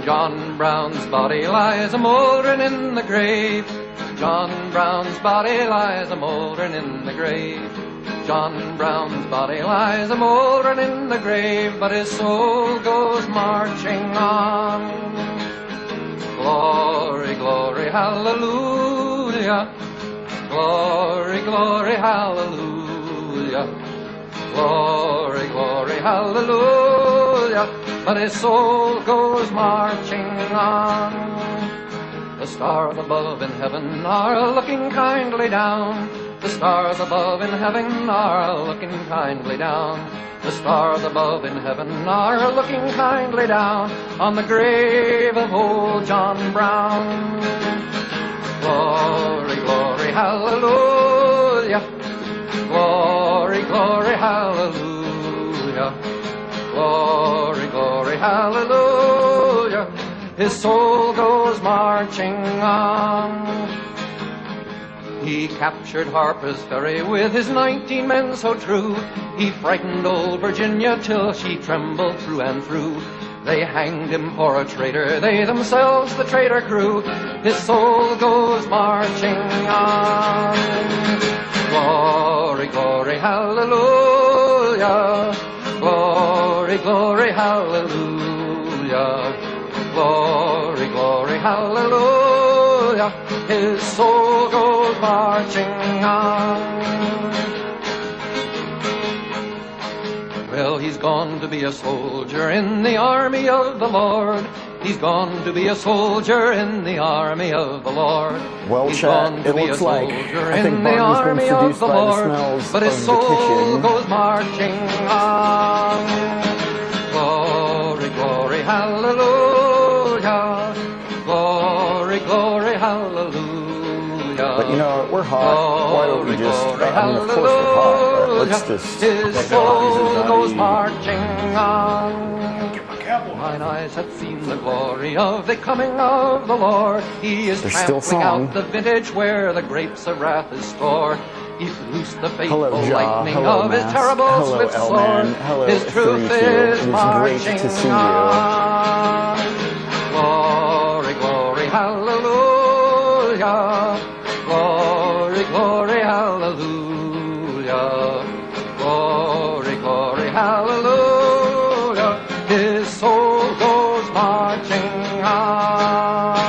John Brown's body lies a-mouldering in the grave. John Brown's body lies a-mouldering in the grave. John Brown's body lies a-mouldering in the grave, but his soul goes marching on. Glory, glory, hallelujah. Glory, glory, hallelujah. Glory, glory, hallelujah. But his soul goes marching on. The stars above in heaven are looking kindly down. The stars above in heaven are looking kindly down. The stars above in heaven are looking kindly down on the grave of old John Brown. Glory, glory, hallelujah. Glory, glory, hallelujah. Glory, glory, hallelujah. His soul goes marching on. He captured Harper's Ferry with his 19 men so true. He frightened old Virginia till she trembled through and through. They hanged him for a traitor, they themselves the traitor crew. His soul goes marching on. Glory, glory, hallelujah. Glory, glory, hallelujah. Glory, glory, hallelujah. His soul goes marching on. Well, he's gone to be a soldier in the army of the Lord. He's gone to be a soldier in the army of the Lord. Well, he's Chad, it looks like I think Bartolome's been seduced by the smells but his of soul the kitchen. goes marching on. Glory, glory, hallelujah. Glory, glory, hallelujah. But you know, we're hot. Why don't we just, I mean, of course we're hot, but let's just... His soul goes marching on. Mine eyes have seen the glory of the coming of the Lord. He is trampling out the vintage where the grapes of wrath is stored. He's loosed the fateful lightning of his terrible swift sword. His truth is marching on. Glory, glory, hallelujah. Glory, glory, hallelujah. Glory, glory, hallelujah. His soul goes marching on.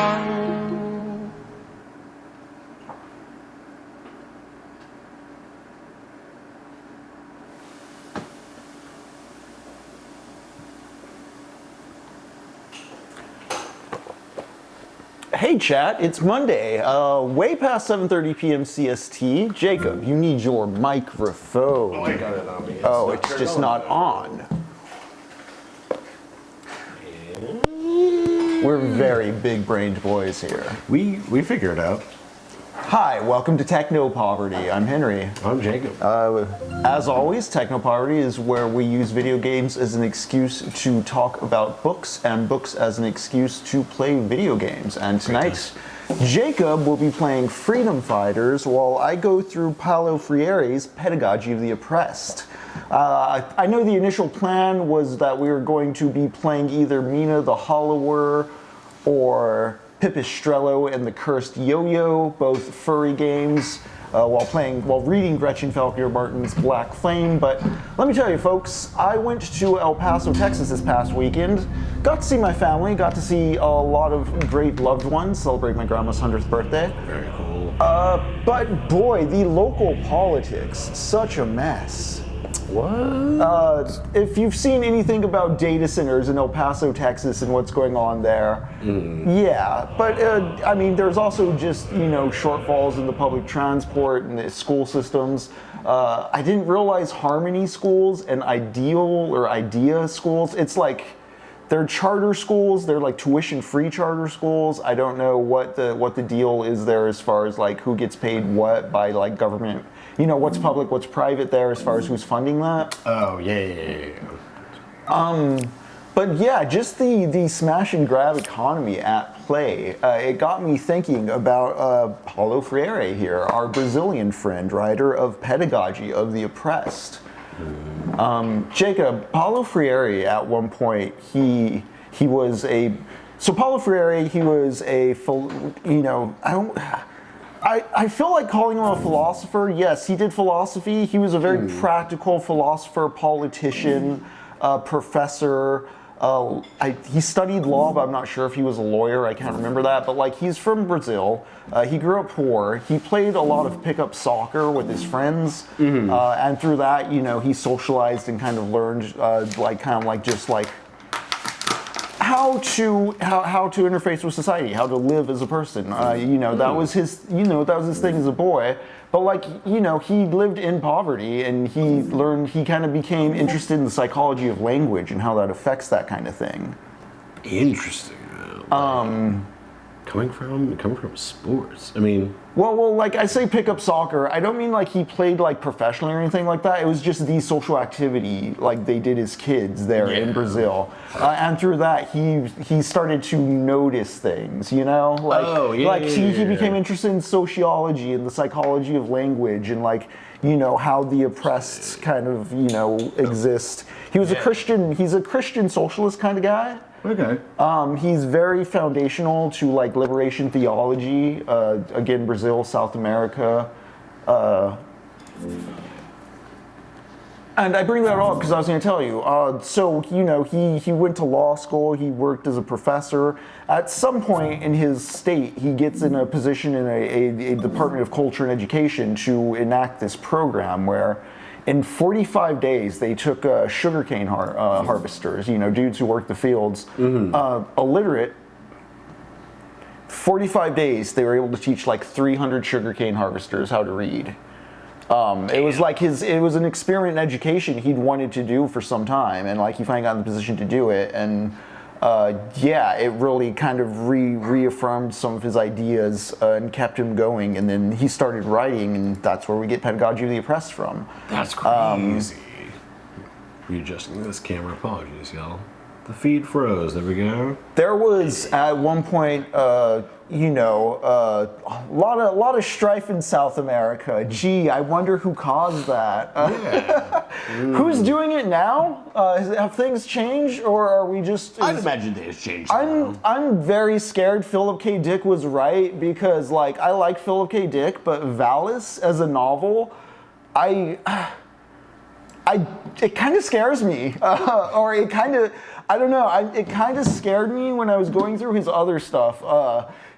Hey chat, it's Monday, way past 7:30 p.m. CST. Jacob, you need your microphone. Oh, I got it on me. Oh, it's just not on. We're very big-brained boys here. We figure it out. Hi, welcome to Technopoverty. I'm Henry. I'm Jacob. As always, Technopoverty is where we use video games as an excuse to talk about books, and books as an excuse to play video games. And tonight, Jacob will be playing Freedom Fighters while I go through Paulo Freire's Pedagogy of the Oppressed. I know the initial plan was that we were going to be playing either Mina the Hollower or Pipistrello and the Cursed Yo-Yo, both furry games, while reading Gretchen Felker-Martin's Black Flame. But let me tell you folks, I went to El Paso, Texas this past weekend, got to see my family, got to see a lot of great loved ones, celebrate my grandma's 100th birthday. Very cool. But boy, the local politics, such a mess. What? If you've seen anything about data centers in El Paso, Texas and what's going on there, yeah. But I mean, there's also just, you know, shortfalls in the public transport and the school systems. I didn't realize Harmony schools and Idea schools, it's like, they're charter schools, they're like tuition-free charter schools. I don't know what the deal is there as far as like who gets paid what by like government you know, what's public, what's private there as far as who's funding that. Oh, yeah. But yeah, just the smash and grab economy at play, it got me thinking about Paulo Freire here, our Brazilian friend, writer of Pedagogy of the Oppressed. Jacob, Paulo Freire at one point, he was a, so Paulo Freire, he was a, you know, I feel like calling him a philosopher. Yes, he did philosophy. He was a very practical philosopher, politician, professor. He studied law, but I'm not sure if he was a lawyer. I can't remember that. But like, he's from Brazil. He grew up poor. He played a lot of pickup soccer with his friends, and through that, you know, he socialized and kind of learned, just how to interface with society, how to live as a person. You know, that was his thing as a boy. But like, you know, he lived in poverty, and he kind of became interested in the psychology of language and how that affects that kind of thing. Interesting. Coming from sports. I mean, well, like I say pick up soccer, I don't mean like he played like professionally or anything like that. It was just the social activity like they did as kids there in Brazil. And through that he started to notice things, you know? Like, he became interested in sociology and the psychology of language and like, you know, how the oppressed kind of, you know, exist. He's a Christian socialist kind of guy. okay. He's very foundational to like liberation theology, again, Brazil, South America. And I bring that up because I was going to tell you. So, you know, he went to law school, he worked as a professor. At some point in his state, he gets in a position in a Department of Culture and Education to enact this program where in 45 days, they took sugarcane harvesters, you know, dudes who worked the fields, illiterate. 45 days, they were able to teach like 300 sugarcane harvesters how to read. It was like it was an experiment in education he'd wanted to do for some time, and like he finally got in the position to do it, and it really kind of reaffirmed some of his ideas and kept him going, and then he started writing, and that's where we get Pedagogy of the Oppressed from. That's crazy. Readjusting this camera, apologies, y'all. The feed froze, there we go. There was at one point, a lot of strife in South America. Gee, I wonder who caused that. Who's doing it now? Have things changed, or are we just? I'd imagine things changed. I'm very scared Philip K. Dick was right, because like I like Philip K. Dick, but Valis as a novel, it kind of scares me, or it kind of. I don't know. It kind of scared me when I was going through his other stuff.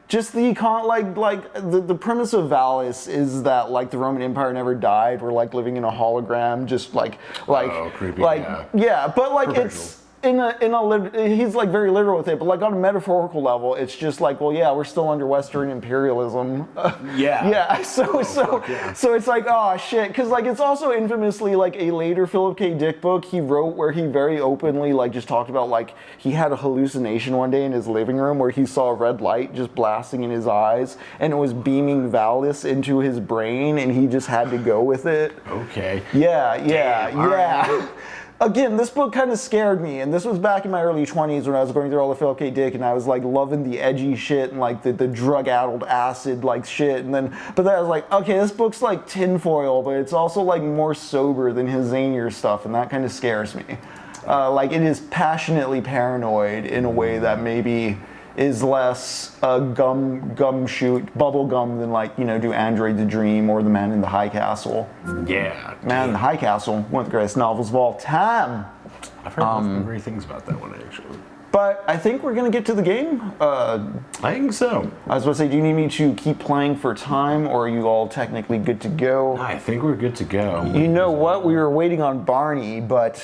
Just the the premise of Valis is that like the Roman Empire never died. We're like living in a hologram, just creepy. But like it's he's like very literal with it, but like on a metaphorical level, it's just like, well, yeah, we're still under Western imperialism. So it's like, oh shit, because like it's also infamously like a later Philip K. Dick book he wrote where he very openly like just talked about like he had a hallucination one day in his living room where he saw a red light just blasting in his eyes and it was beaming Valis into his brain and he just had to go with it. Okay. Yeah. Again, this book kind of scared me, and this was back in my early 20s when I was going through all the Philip K. Dick, and I was like loving the edgy shit and like the drug-addled acid like shit, but then I was like, okay, this book's like tinfoil, but it's also like more sober than his zanier stuff, and that kind of scares me. Like it is passionately paranoid in a way that maybe is less gumshoot, bubble gum than like, you know, do Android the Dream or The Man in the High Castle. Yeah. Man in the High Castle, one of the greatest novels of all time. I've heard some great things about that one actually. But I think we're going to get to the game. I think so. I was about to say, do you need me to keep playing for time, or are you all technically good to go? I think we're good to go. You know what? We were waiting on Barney, but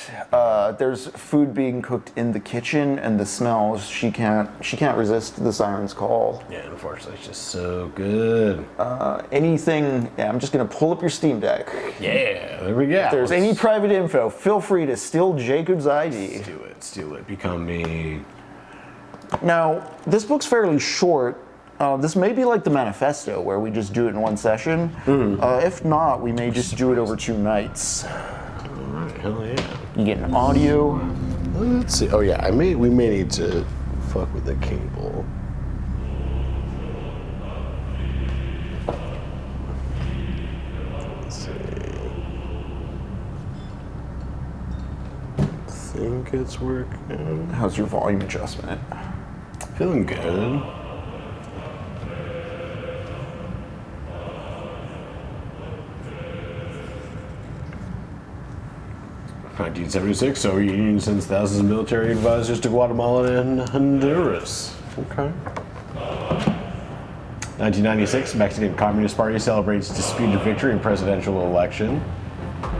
there's food being cooked in the kitchen, and the smells, she can't resist the siren's call. Yeah, unfortunately, it's just so good. I'm just going to pull up your Steam Deck. Yeah, there we go. If there's any private info, feel free to steal Jacob's ID. Steal it. Become me. Now, this book's fairly short. This may be like the Manifesto, where we just do it in one session. If not, we may just do it over 2 nights. Alright, hell yeah. You get an audio. Let's see. Oh yeah, we may need to fuck with the cable. Let's see. I think it's working. How's your volume adjustment? Feeling good. (1976), Soviet Union sends thousands of military advisors to Guatemala and Honduras. Okay. 1996, Mexican Communist Party celebrates disputed victory in presidential election.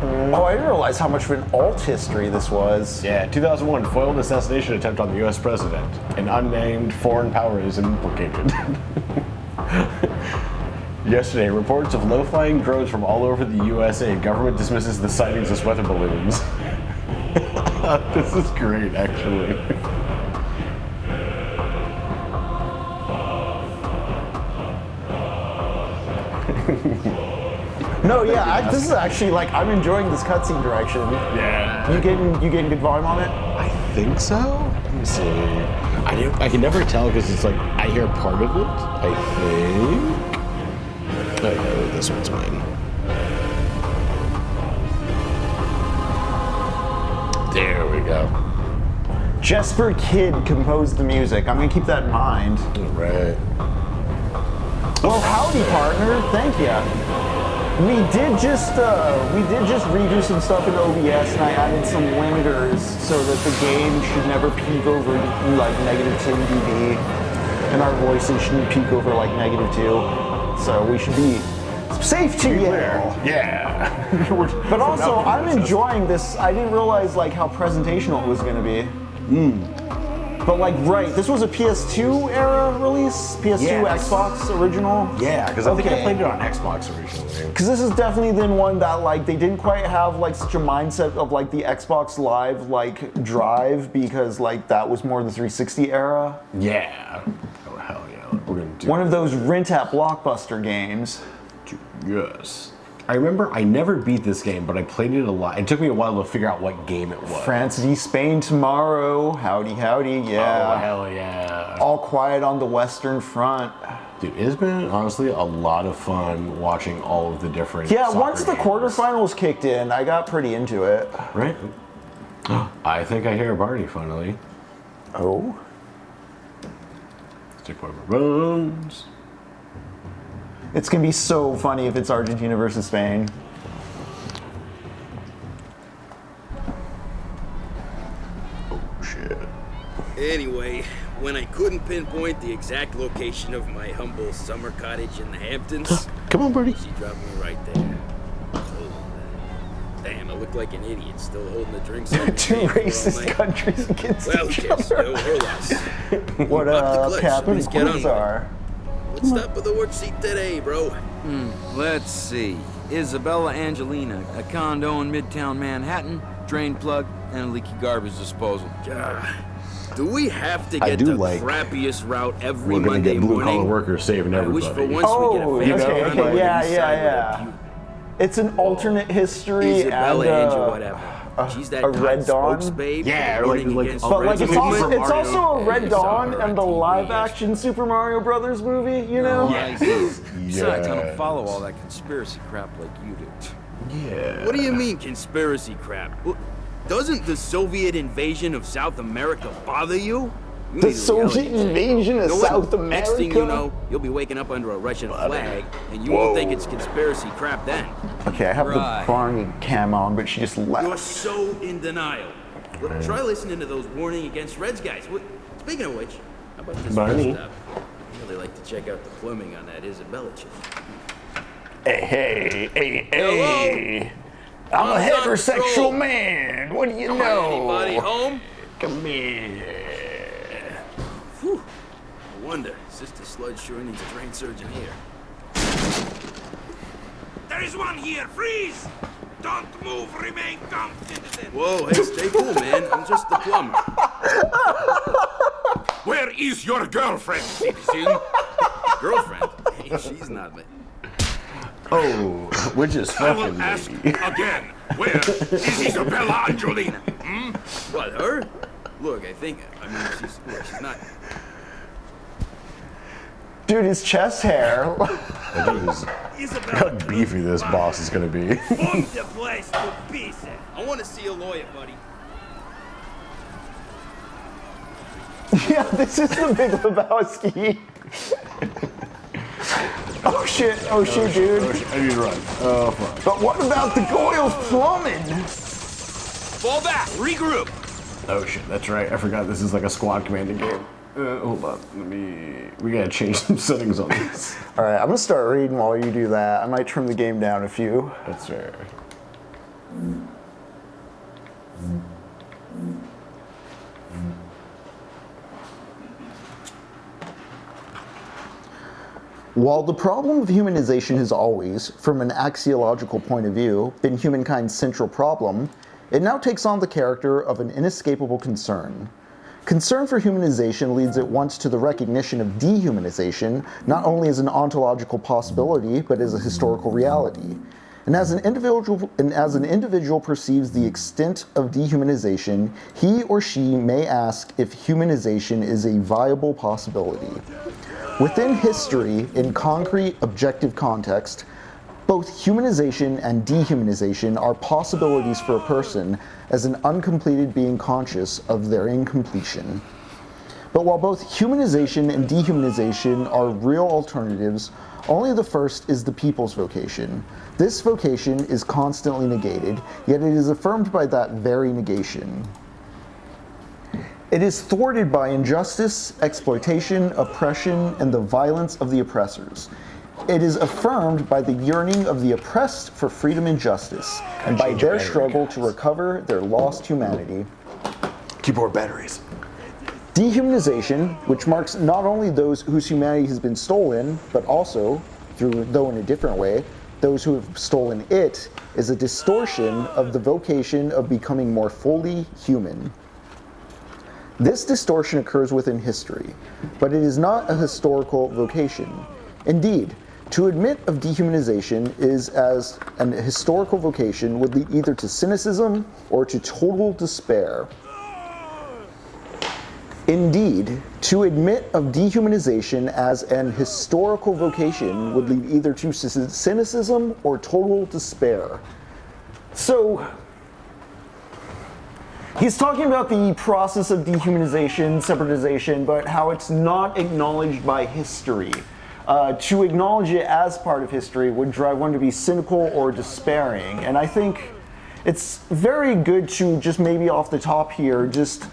Oh, I didn't realize how much of an alt history this was. Yeah, 2001, foiled assassination attempt on the U.S. president. An unnamed foreign power is implicated. Yesterday, reports of low-flying drones from all over the USA. Government dismisses the sightings as weather balloons. This is great, actually. No, yeah, this is actually like I'm enjoying this cutscene direction. Yeah. You getting good volume on it? I think so. Let me see. I can never tell because it's like I hear part of it. I think. Okay, this one's mine. There we go. Jesper Kidd composed the music. I'm gonna keep that in mind. All right. Well, howdy, partner. Thank you. We did just redo some stuff in OBS, and I added some limiters so that the game should never peak over like -10 dB, and our voices shouldn't peak over like -2. So we should be safe to yell. Yeah. But also, I'm enjoying this. I didn't realize like how presentational it was going to be. But like, right, this was a PS2 era release? PS2, Yes. Xbox original? Yeah, because I think I played it on Xbox originally. Because this is definitely the one that like they didn't quite have like such a mindset of like the Xbox Live like drive, because like that was more the 360 era. Yeah. Oh hell yeah. We're gonna do One of those rent at Blockbuster games. Yes. I remember I never beat this game, but I played it a lot. It took me a while to figure out what game it was. France v Spain tomorrow. Howdy, howdy, yeah. Oh hell yeah. All quiet on the Western Front. Dude, it's been honestly a lot of fun watching all of the different. Yeah, soccer once the games. quarterfinals kicked in, I got pretty into it. Right? I think I hear a party finally. Oh? Stick for runs. It's gonna be so funny if it's Argentina versus Spain. Oh shit. Anyway, when I couldn't pinpoint the exact location of my humble summer cottage in the Hamptons, Come on, Bertie. she dropped me right there. Oh, damn, I look like an idiot still holding the drinks. on the Two table all racist night. countries against Well, each yes, other. no, her loss. What Up the up, clutch. Captain Let's get on with it. Quasar? What's up with the watch seat today, bro? Let's see. Isabella Angelina, a condo in Midtown Manhattan, drain plug, and a leaky garbage disposal. Do we have to I get do the like- crappiest route every We're gonna Monday get blue collar morning? workers saving I wish everybody. for once we get a Oh, fast okay, round okay, on the yeah, east yeah, side with yeah. a bu- It's an alternate history Isabella and Angel, whatever. She's that a Red Dawn? babe. Yeah, for like- running like- against But like Red it's Dawn. also, Super it's also a Mario. Red You saw Dawn her and on the TV live action Super Mario Brothers movie, you know? Besides, I don't Yes. follow all that conspiracy crap like you do. Yeah. What do you mean conspiracy crap? Doesn't the Soviet invasion of South America bother you? You The need a reality Soviet check. invasion of You know what? South America? Next thing you know, you'll be waking up under a Russian flag, and you won't think it's conspiracy crap then. Okay, I have Right. the Barney cam on, but she just You're left. so in denial. Look, try listening to those warning against Reds guys. Speaking of which, how about this Barney? first up? I'd really like to check out the plumbing on that Isabella chick. Hey, Hello? hey. I'm a How's that heterosexual troll? man. What do you Anybody know? home? Come here. Whew. No wonder. Sister Sludge sure needs a trained surgeon here. There is one here! Freeze! Don't move, remain calm, citizen! Whoa, hey, stay cool, man. I'm just the plumber. Where is your girlfriend, citizen? Girlfriend? Hey, she's not my... Oh, we're just I fucking will ask maybe. again. Where is Isabella Angelina? Hmm? What, her? Look, I mean, she's not... Dude, his chest hair. Isabella, How beefy this boss is gonna be. bomb the place to pieces. I want to see a lawyer, buddy. Yeah, this is the Big Lebowski. Oh shit, dude. Oh, shit. I need to run. Oh, fuck. But what about the Goyle's plumbing? Fall back, regroup. Oh, shit, that's right. I forgot this is like a squad commanding game. Hold on. We gotta change some settings on this. All right, I'm gonna start reading while you do that. I might trim the game down a few. That's fair. While the problem of humanization has always, from an axiological point of view, been humankind's central problem, it now takes on the character of an inescapable concern. Concern for humanization leads at once to the recognition of dehumanization, not only as an ontological possibility, but as a historical reality. And as an individual perceives the extent of dehumanization, he or she may ask if humanization is a viable possibility. Within history, in concrete, objective context, both humanization and dehumanization are possibilities for a person as an uncompleted being conscious of their incompletion. But while both humanization and dehumanization are real alternatives, only the first is the people's vocation. This vocation is constantly negated, yet it is affirmed by that very negation. It is thwarted by injustice, exploitation, oppression, and the violence of the oppressors. It is affirmed by the yearning of the oppressed for freedom and justice, and by their struggle to recover their lost humanity. Keyboard batteries. Dehumanization, which marks not only those whose humanity has been stolen, but also, though in a different way, those who have stolen it, is a distortion of the vocation of becoming more fully human. This distortion occurs within history, but it is not a historical vocation. Indeed, to admit of dehumanization is as an historical vocation would lead either to cynicism or to total despair. Indeed, to admit of dehumanization as an historical vocation would lead either to cynicism or total despair. So, he's talking about the process of dehumanization, separatization, but how it's not acknowledged by history. To acknowledge it as part of history would drive one to be cynical or despairing. And I think it's very good to just maybe off the top here, just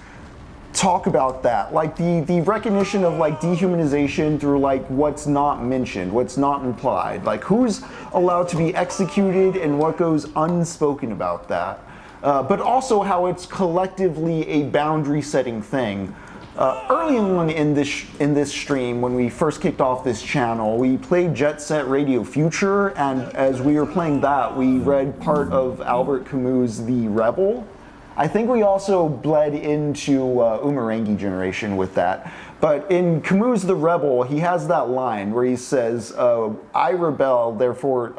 talk about that. Like the recognition of like dehumanization through like what's not mentioned, what's not implied. Like who's allowed to be executed and what goes unspoken about that. But also how it's collectively a boundary-setting thing. Early on in this stream, when we first kicked off this channel, we played Jet Set Radio Future, and as we were playing that, we read part of Albert Camus' The Rebel. I think we also bled into Umurangi Generation with that. But in Camus' The Rebel, he has that line where he says, I rebel, therefore...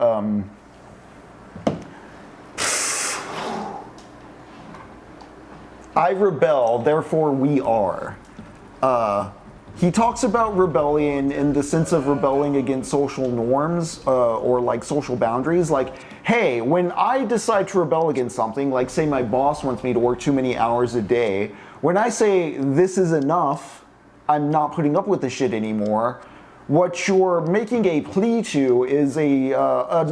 I rebel, therefore we are. He talks about rebellion in the sense of rebelling against social norms or like social boundaries. Like, hey, when I decide to rebel against something, like say my boss wants me to work too many hours a day, when I say this is enough, I'm not putting up with this shit anymore, what you're making a plea to is an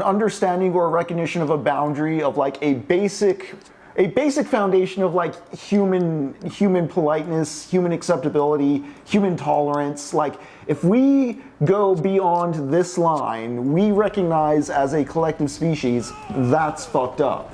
understanding or a recognition of a boundary of like a basic foundation of like human politeness, human acceptability, human tolerance. Like if we go beyond this line, we recognize as a collective species that's fucked up.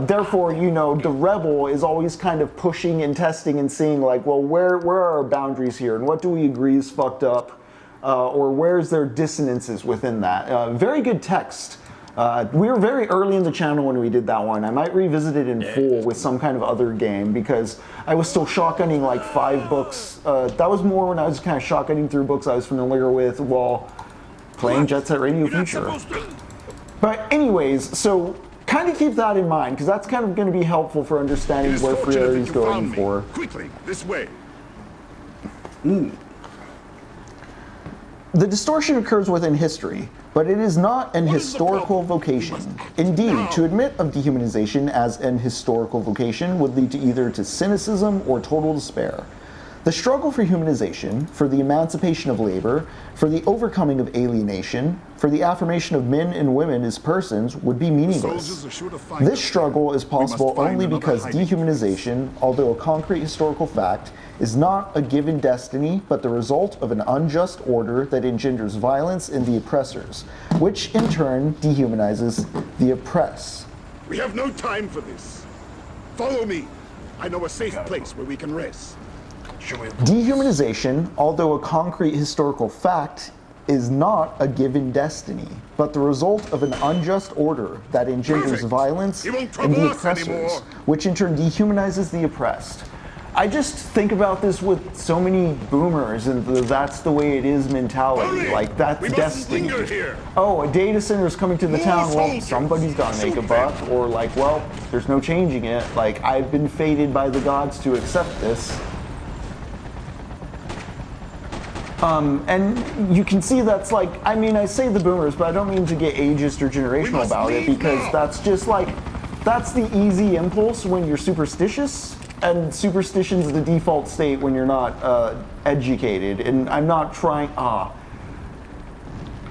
Therefore, you know, the rebel is always kind of pushing and testing and seeing like, well, where are our boundaries here and what do we agree is fucked up, or where's there dissonances within that? Very good text. We were very early in the channel when we did that one. I might revisit it in full with some kind of other game because I was still shotgunning like 5 books. That was more when I was kind of shotgunning through books I was familiar with while playing Jet Set Radio Future. But anyways, so kind of keep that in mind because that's kind of going to be helpful for understanding where Freire is going for. Quickly, this way. The distortion occurs within history, but it is not an historical vocation. Indeed, to admit of dehumanization as an historical vocation would lead to either to cynicism or total despair. The struggle for humanization, for the emancipation of labor, for the overcoming of alienation, for the affirmation of men and women as persons would be meaningless. This struggle is possible only because dehumanization, although a concrete historical fact, is not a given destiny, but the result of an unjust order that engenders violence in the oppressors, which in turn dehumanizes the oppressed. We have no time for this. Follow me. I know a safe place where we can rest. Dehumanization, although a concrete historical fact, is not a given destiny, but the result of an unjust order that engenders violence in the oppressors, which in turn dehumanizes the oppressed. I just think about this with so many boomers and that's the way it is mentality. Like, that's destiny. Oh, a data center is coming to the town. Well, somebody's got to make a buck. Or like, well, there's no changing it. Like, I've been fated by the gods to accept this. And you can see that's like, I mean, I say the boomers, but I don't mean to get ageist or generational about it because that's just like, that's the easy impulse when you're superstitious. And superstition's the default state when you're not educated, and I'm not trying.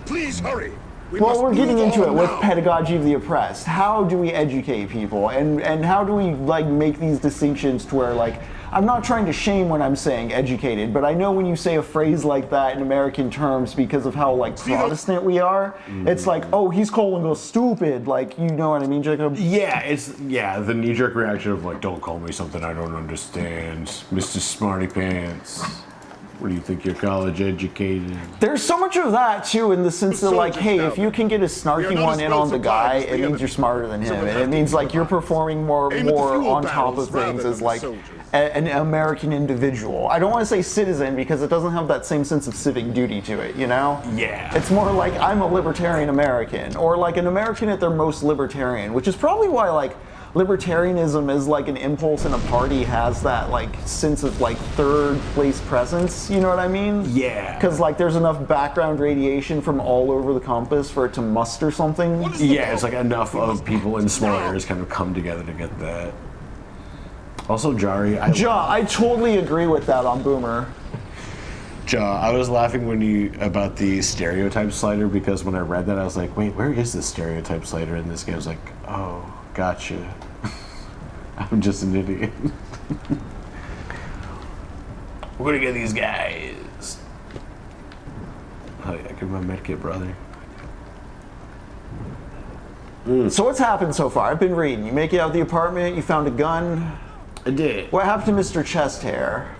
Please hurry. Well, we're getting into it with pedagogy of the oppressed. How do we educate people, and how do we like make these distinctions to where like I'm not trying to shame when I'm saying educated, but I know when you say a phrase like that in American terms because of how like Protestant we are, it's like, oh, he's calling us stupid. Like, you know what I mean, Jacob? Yeah, it's the knee-jerk reaction of like, don't call me something I don't understand, Mr. Smarty Pants. What do you think, you're college educated? There's so much of that too, in the sense that like, hey, if you can get a snarky one in on the guy, it means you're smarter than him, and it means like you're performing more on top of things as like an American individual. I don't want to say citizen because it doesn't have that same sense of civic duty to it, you know? Yeah. It's more like I'm a libertarian American, or like an American at their most libertarian, which is probably why like libertarianism is like an impulse in a party has that like sense of like third place presence, you know what I mean? Yeah. Because like there's enough background radiation from all over the compass for it to muster something. Yeah, it's like enough of people in small areas kind of come together to get that. Also, Jari, I totally agree with that on Boomer. I was laughing about the stereotype slider because when I read that I was like, wait, where is the stereotype slider in this game? I was like, oh, gotcha. I'm just an idiot. We're gonna get these guys. Oh yeah, give my medkit, brother. So what's happened so far? I've been reading. You make it out of the apartment, you found a gun. I did. What happened to Mr. Chest Hair?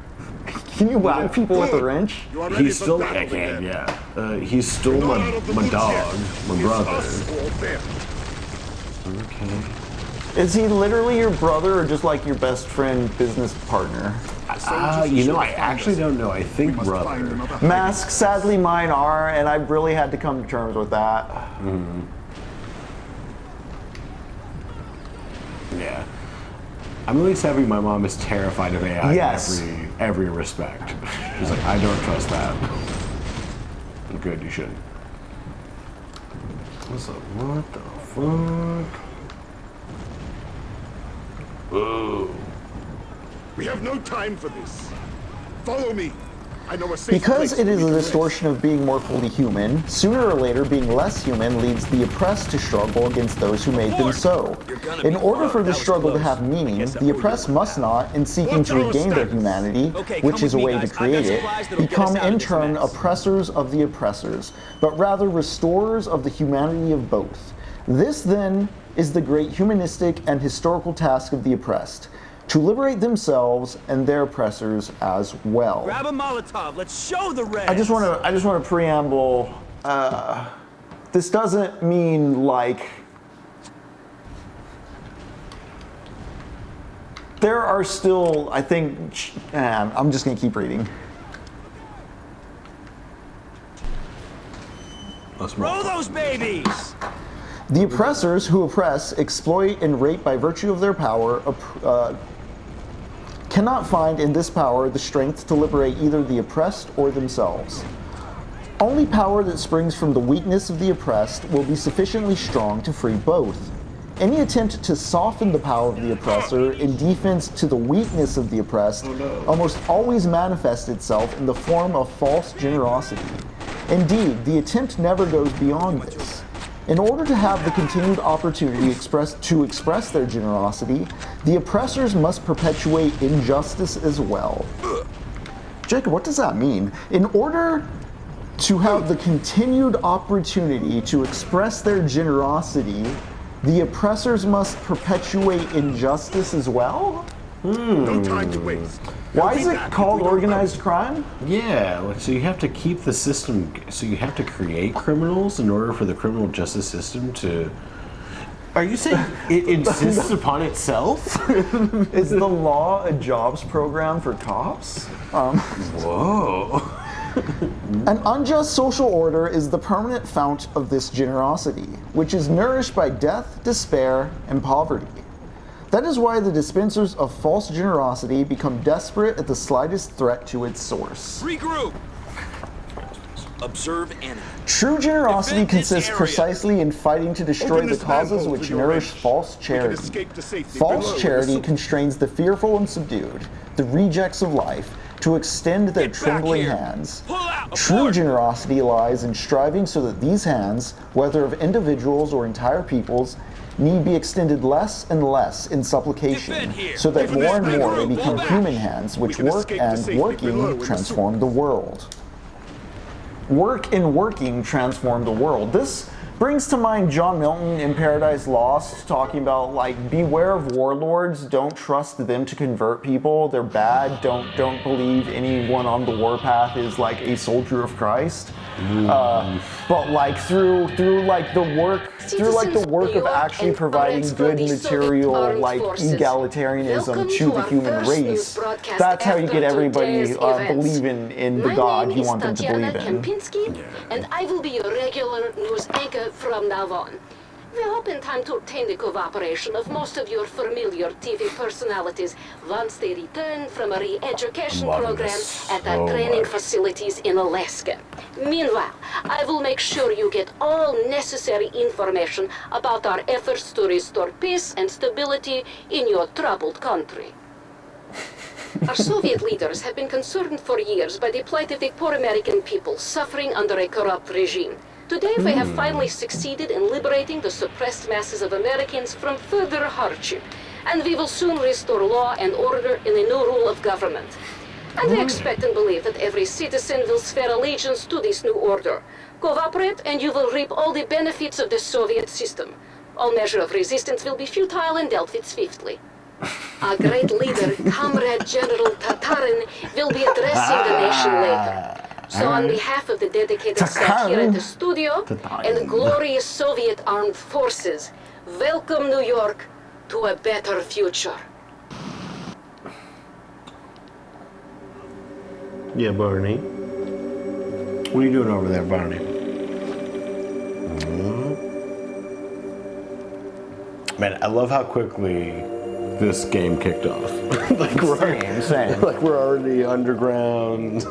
Can you whack people with a wrench? He stole, I can, yeah. He stole my dog, my brother. Okay. Is he literally your brother or just like your best friend, business partner? You know, I actually don't know. I think brother. Masks, sadly mine are, and I've really had to come to terms with that. Yeah. I'm at least happy my mom is terrified of AI in every respect. She's like, I don't trust that. Good, you shouldn't. What's up? What the fuck? Whoa. We have no time for this. Follow me. I know a safe Because place it is a where we can distortion of being more fully human, sooner or later being less human leads the oppressed to struggle against those who made them so. In order for the struggle to have meaning, the oppressed must not, in seeking to regain their humanity, which is a way to create it, become in turn oppressors of the oppressors, but rather restorers of the humanity of both. This then is the great humanistic and historical task of the oppressed, to liberate themselves and their oppressors as well. Grab a Molotov. Let's show the rest. I just want to preamble. this doesn't mean like there are still, I think, I'm just going to keep reading. Roll those babies! The oppressors who oppress, exploit, and rape by virtue of their power cannot find in this power the strength to liberate either the oppressed or themselves. Only power that springs from the weakness of the oppressed will be sufficiently strong to free both. Any attempt to soften the power of the oppressor in defense to the weakness of the oppressed almost always manifests itself in the form of false generosity. Indeed, the attempt never goes beyond this. In order to have the continued opportunity to express their generosity, the oppressors must perpetuate injustice as well. Jacob, what does that mean? In order to have the continued opportunity to express their generosity, the oppressors must perpetuate injustice as well? No time to waste. Why is it called organized crime? Yeah, like, so you have to keep the system, so you have to create criminals in order for the criminal justice system to... Are you saying it insists upon itself? Is the law a jobs program for cops? Whoa. An unjust social order is the permanent fount of this generosity, which is nourished by death, despair, and poverty. That is why the dispensers of false generosity become desperate at the slightest threat to its source. Regroup! Observe enemy. True generosity Defend this consists area. precisely in fighting to destroy Open the this causes manhole which to your nourish range. false We can charity. escape to safety False below charity with the constrains the fearful and subdued, the rejects of life, to extend their Get back trembling here. hands. Pull out! True Abort! generosity lies in striving so that these hands, whether of individuals or entire peoples, need be extended less and less in supplication, Defend here. so that Open more this and more manhole. they become Pull back. human hands which can work escape to and safety below working in the transform the world. Work and working transform the world. This brings to mind John Milton in Paradise Lost, talking about like, beware of warlords, don't trust them to convert people, they're bad, don't believe anyone on the warpath is like a soldier of Christ. But like through like the work of actually providing good material like egalitarianism to the human race, that's how you get everybody believing in the God you want them to believe in. And I will be your regular news anchor from now on. We hope in time to obtain the cooperation of most of your familiar TV personalities once they return from a re-education Loving program this at our so training much. facilities in Alaska. Meanwhile, I will make sure you get all necessary information about our efforts to restore peace and stability in your troubled country. Our Soviet leaders have been concerned for years by the plight of the poor American people suffering under a corrupt regime. Today we have finally succeeded in liberating the suppressed masses of Americans from further hardship, and we will soon restore law and order in a new rule of government. And we expect and believe that every citizen will swear allegiance to this new order. Cooperate and you will reap all the benefits of the Soviet system. All measure of resistance will be futile and dealt with swiftly. Our great leader, Comrade General Tatarin, will be addressing the nation later. So on behalf of the dedicated staff here at the studio and the glorious Soviet armed forces, welcome New York to a better future. Yeah, Barney. What are you doing over there, Barney? Man, I love how quickly this game kicked off. Same. Like we're already underground.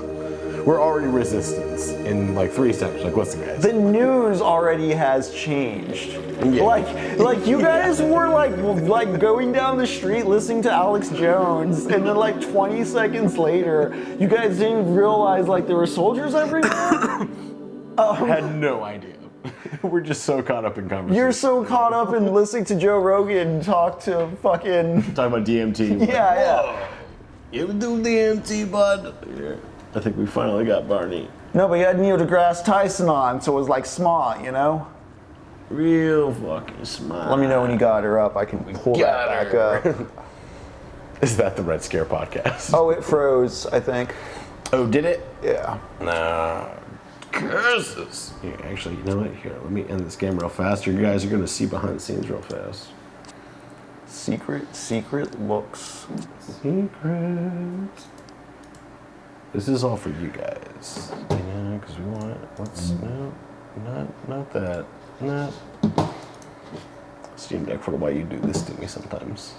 We're already resistance in like 3 steps. Like, what's the guys? The news already has changed. Yeah. Like you guys were like going down the street listening to Alex Jones, and then like 20 seconds later, you guys didn't realize like there were soldiers everywhere. Had no idea. We're just so caught up in conversation. You're so caught up in listening to Joe Rogan talk to fucking talking about DMT. yeah. You ever do DMT, bud? Yeah. I think we finally got Barney. No, but you had Neil deGrasse Tyson on, so it was like smart, you know. Real fucking smart. Let me know when you got her up. I can pull that back up. Is that the Red Scare podcast? Oh, it froze, I think. Oh, did it? Yeah. Nah. Casas. Here, actually, you know what? Here, let me end this game real fast. You guys are gonna see behind the scenes real fast. Secret looks. Secrets. This is all for you guys. Yeah, because we want not that. Not. Steam Deck, for why you do this to me sometimes.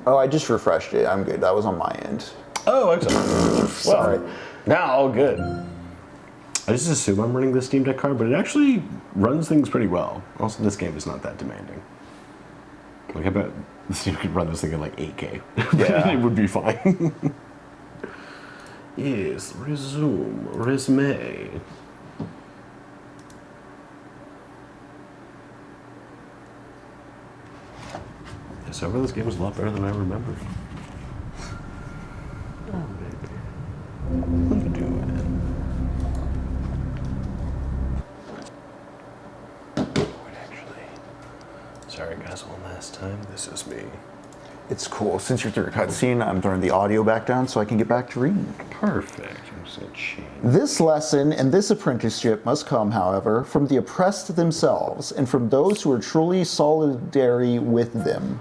Oh, I just refreshed it. I'm good. That was on my end. Oh, excellent. Sorry. Well, now all good. I just assume I'm running the Steam Deck card, but it actually runs things pretty well. Also, this game is not that demanding. Like, I bet the Steam could run this thing at like 8K. Yeah. It would be fine. Yes, resume. So far, this game is a lot better than I remembered. Oh, baby. Look at doing it. Sorry, guys, one last time. This is me. It's cool. Since you're through a cutscene, I'm throwing the audio back down so I can get back to reading. Perfect. I'm just gonna change. This lesson and this apprenticeship must come, however, from the oppressed themselves and from those who are truly solidary with them.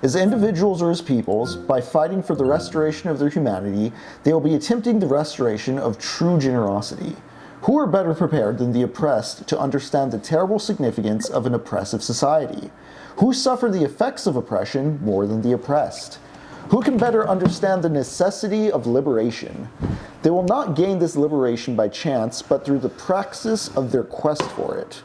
As individuals or as peoples, by fighting for the restoration of their humanity, they will be attempting the restoration of true generosity. Who are better prepared than the oppressed to understand the terrible significance of an oppressive society? Who suffer the effects of oppression more than the oppressed? Who can better understand the necessity of liberation? They will not gain this liberation by chance, but through the praxis of their quest for it,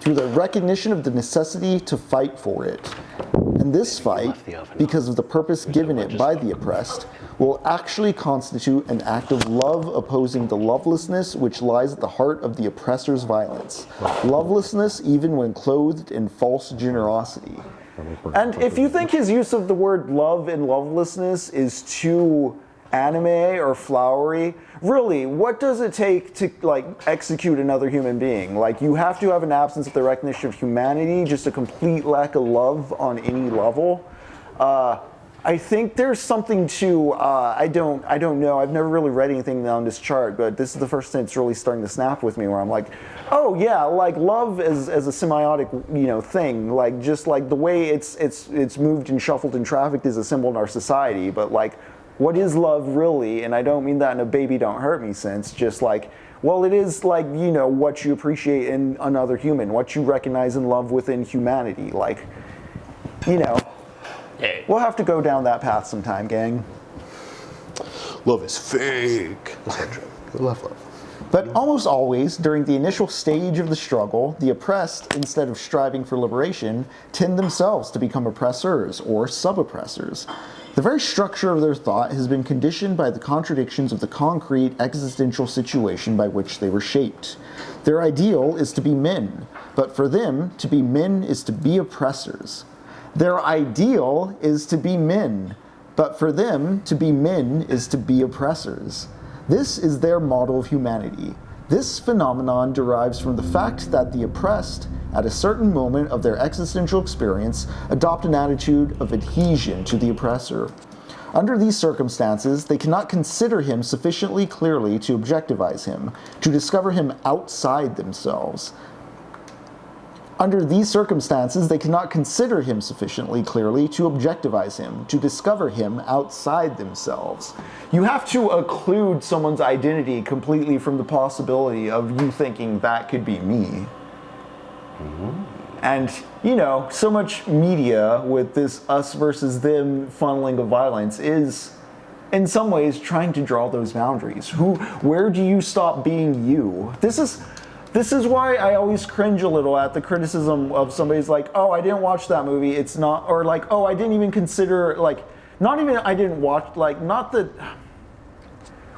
through the recognition of the necessity to fight for it. And this fight, because of the purpose given it by the oppressed, will actually constitute an act of love opposing the lovelessness which lies at the heart of the oppressor's violence. Lovelessness even when clothed in false generosity. And if you think his use of the word love and lovelessness is too anime or flowery, really, what does it take to like execute another human being? Like, you have to have an absence of the recognition of humanity, just a complete lack of love on any level. I think there's something to, I don't know, I've never really read anything on this chart, but this is the first time it's really starting to snap with me, where I'm like, oh yeah, like love as a semiotic, thing, like just like the way it's moved and shuffled and trafficked is a symbol in our society, but like, what is love really? And I don't mean that in a baby don't hurt me sense, just like, well, it is like, what you appreciate in another human, what you recognize and love within humanity, like, we'll have to go down that path sometime, gang. Love is fake. That's not true. Love. But almost always, during the initial stage of the struggle, the oppressed, instead of striving for liberation, tend themselves to become oppressors or sub-oppressors. The very structure of their thought has been conditioned by the contradictions of the concrete existential situation by which they were shaped. Their ideal is to be men, but for them, to be men is to be oppressors. Their ideal is to be men, but for them, to be men is to be oppressors. This is their model of humanity. This phenomenon derives from the fact that the oppressed, at a certain moment of their existential experience, adopt an attitude of adhesion to the oppressor. Under these circumstances, they cannot consider him sufficiently clearly to objectivize him, to discover him outside themselves. Under these circumstances, they cannot consider him sufficiently clearly to objectivize him, to discover him outside themselves. You have to occlude someone's identity completely from the possibility of you thinking that could be me. And, so much media with this us versus them funneling of violence is, in some ways, trying to draw those boundaries. Where do you stop being you? This is why I always cringe a little at the criticism of somebody's like, oh, I didn't watch that movie, it's not, or like, oh, I didn't even consider, like, not even I didn't watch, like, not that,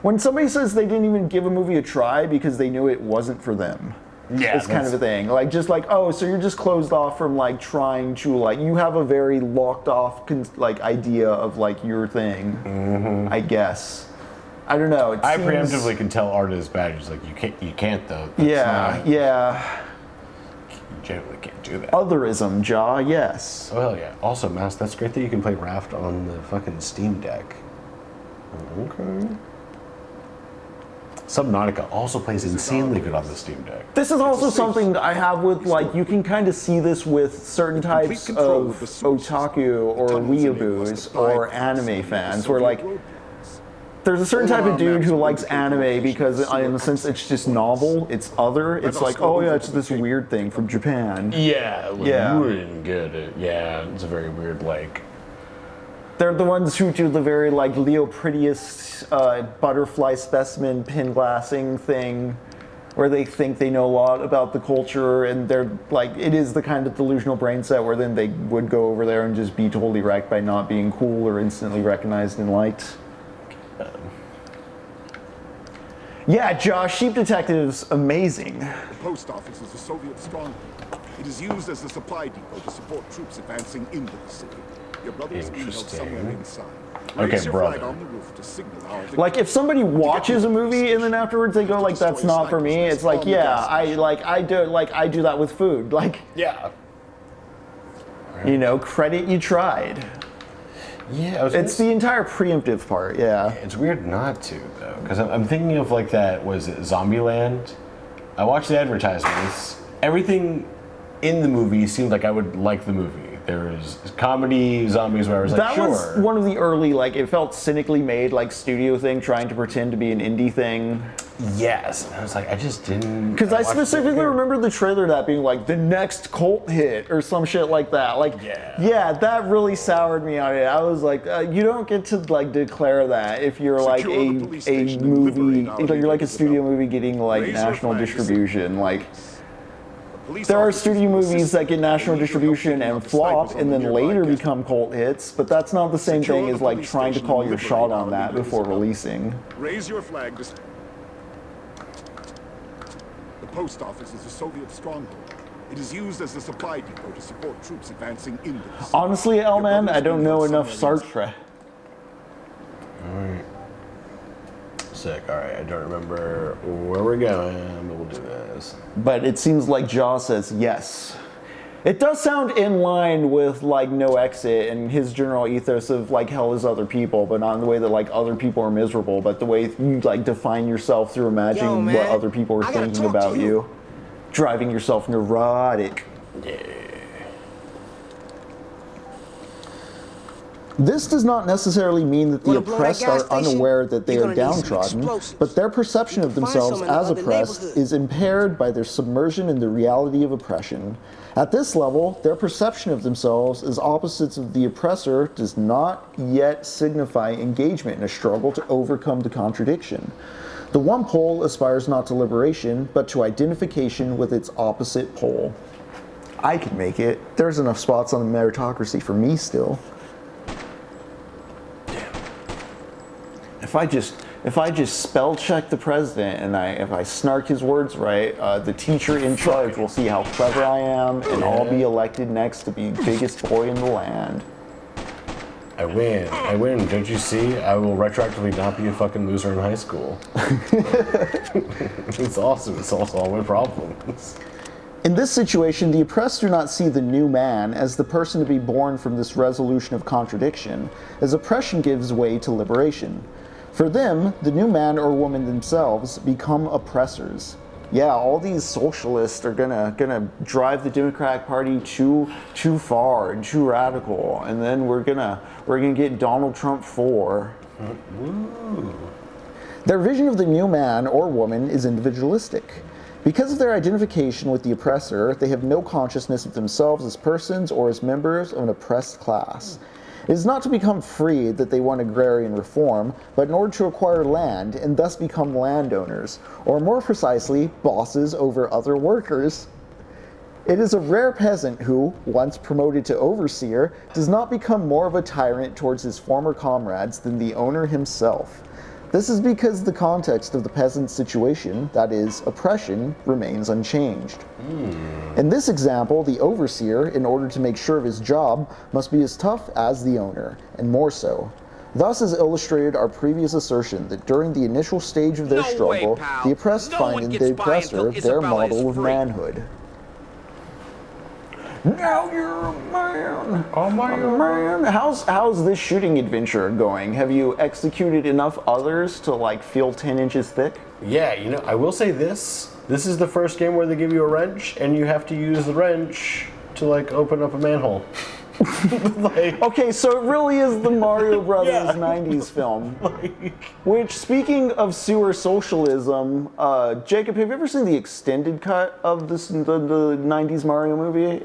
when somebody says they didn't even give a movie a try because they knew it wasn't for them. Yeah, it's kind of a thing. Like, just like, oh, so you're just closed off from like trying to like, you have a very locked off like idea of like your thing, I guess. I don't know. I preemptively can tell art is bad. It's like, you can't though. Yeah. You generally can't do that. Otherism, Ja, yes. Oh hell yeah. Also, Mass, that's great that you can play Raft on the fucking Steam Deck. Okay. Subnautica also plays insanely good on the Steam Deck. This is also something that I have with, like, you can kind of see this with certain types of otaku or weeaboos or anime fans, where, like, there's a certain type of dude who likes anime because, in the sense, it's just novel, it's other, it's like, oh yeah, it's this weird thing from Japan. Yeah, like, Yeah. you wouldn't get it. Yeah, it's a very weird, like... They're the ones who do the very, like, Leo Prettiest butterfly specimen pin glassing thing, where they think they know a lot about the culture, and they're, like, it is the kind of delusional brain set where then they would go over there and just be totally wrecked by not being cool or instantly recognized and liked. Yeah, Josh, Sheep Detective's amazing. The post office is a Soviet stronghold. It is used as a supply depot to support troops advancing into the city. Your brother is being held somewhere inside. Okay, Raise your flag brother. on the roof to signal our victory. Like, if somebody watches a movie and then afterwards they go, like, that's not for me, it's like, yeah, I do that with food. Like, Yeah. you know, credit you tried. Yeah, It's the entire preemptive part, yeah. It's weird not to, though, because I'm thinking of, like, that, was it Zombieland? I watched the advertisements. Everything in the movie seemed like I would like the movie. There was comedy, zombies, where I was like, That sure. was one of the early, like, it felt cynically made, like, studio thing, trying to pretend to be an indie thing. Yes. And I was like, I just didn't... Because I watched it specifically here. remember the trailer to that being like, the next cult hit, or some shit like that. Like, yeah, that really soured me on it. I was like, you don't get to, like, declare that if you're, like, a movie, like, you're like a studio movie getting, like, national distribution. Like, there are studio movies that get national distribution and flop and then later become cult hits, but that's not the same thing as, like, trying to call your shot on that before releasing. Raise your flag. The post office is a Soviet stronghold. It is used as a supply depot to support troops advancing into the city. Honestly, L-Man, I don't know enough Star Trek. Alright. Sick. Alright, I don't remember where we're going, but we'll do this. But it seems like Jaw says yes. It does sound in line with, like, No Exit and his general ethos of, like, hell is other people, but not in the way that, like, other people are miserable, but the way you, like, define yourself through imagining what other people are thinking about you. Driving yourself neurotic. Yeah. This does not necessarily mean that the oppressed are unaware that they are downtrodden, but their perception of themselves as oppressed is impaired by their submersion in the reality of oppression. At this level, their perception of themselves as opposites of the oppressor does not yet signify engagement in a struggle to overcome the contradiction. The one pole aspires not to liberation, but to identification with its opposite pole. I can make it. There's enough spots on the meritocracy for me still. If I just spell check the president and if I snark his words right, the teacher in charge will see how clever I am, and I'll be elected next to be biggest boy in the land. I win. Don't you see? I will retroactively not be a fucking loser in high school. It's awesome. It solves all my problems. In this situation, the oppressed do not see the new man as the person to be born from this resolution of contradiction, as oppression gives way to liberation. For them, the new man or woman themselves become oppressors. Yeah, all these socialists are gonna drive the Democratic Party too far and too radical, and then we're gonna get Donald Trump for. Their vision of the new man or woman is individualistic. Because of their identification with the oppressor, they have no consciousness of themselves as persons or as members of an oppressed class. It is not to become free that they want agrarian reform, but in order to acquire land and thus become landowners, or more precisely, bosses over other workers. It is a rare peasant who, once promoted to overseer, does not become more of a tyrant towards his former comrades than the owner himself. This is because the context of the peasant's situation, that is, oppression, remains unchanged. In this example, the overseer, in order to make sure of his job, must be as tough as the owner, and more so. Thus is illustrated our previous assertion that during the initial stage of their struggle, the oppressed find in the oppressor their model of manhood. Now you're a man. Oh my Man, how's this shooting adventure going? Have you executed enough others to like feel 10 inches thick? Yeah, you know, I will say this. This is the first game where they give you a wrench, and you have to use the wrench to like open up a manhole. Like, Okay, so it really is the Mario Brothers Yeah. 90s film. like, Which, speaking of sewer socialism, Jacob, have you ever seen the extended cut of the 90s Mario movie?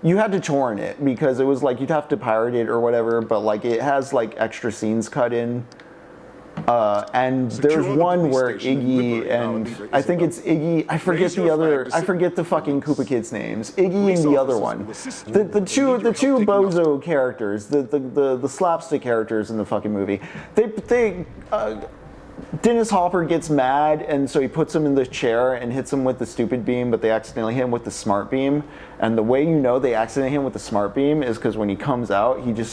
You had to torrent it because it was like you'd have to pirate it or whatever, but like it has like extra scenes cut in. And there's Secure the one police where station in Iggy Liberty, and Balda, I think it's Iggy. I forget Raise the your other. flag to I forget the fucking police. Koopa kids' names. Iggy Police and the other officers one. will assist you. The They need two your help taking bozo characters. The slapstick characters in the fucking movie. Dennis Hopper gets mad, and so he puts him in the chair and hits him with the stupid beam, but they accidentally hit him with the smart beam. And the way you know they accidentally hit him with the smart beam is because when he comes out, they just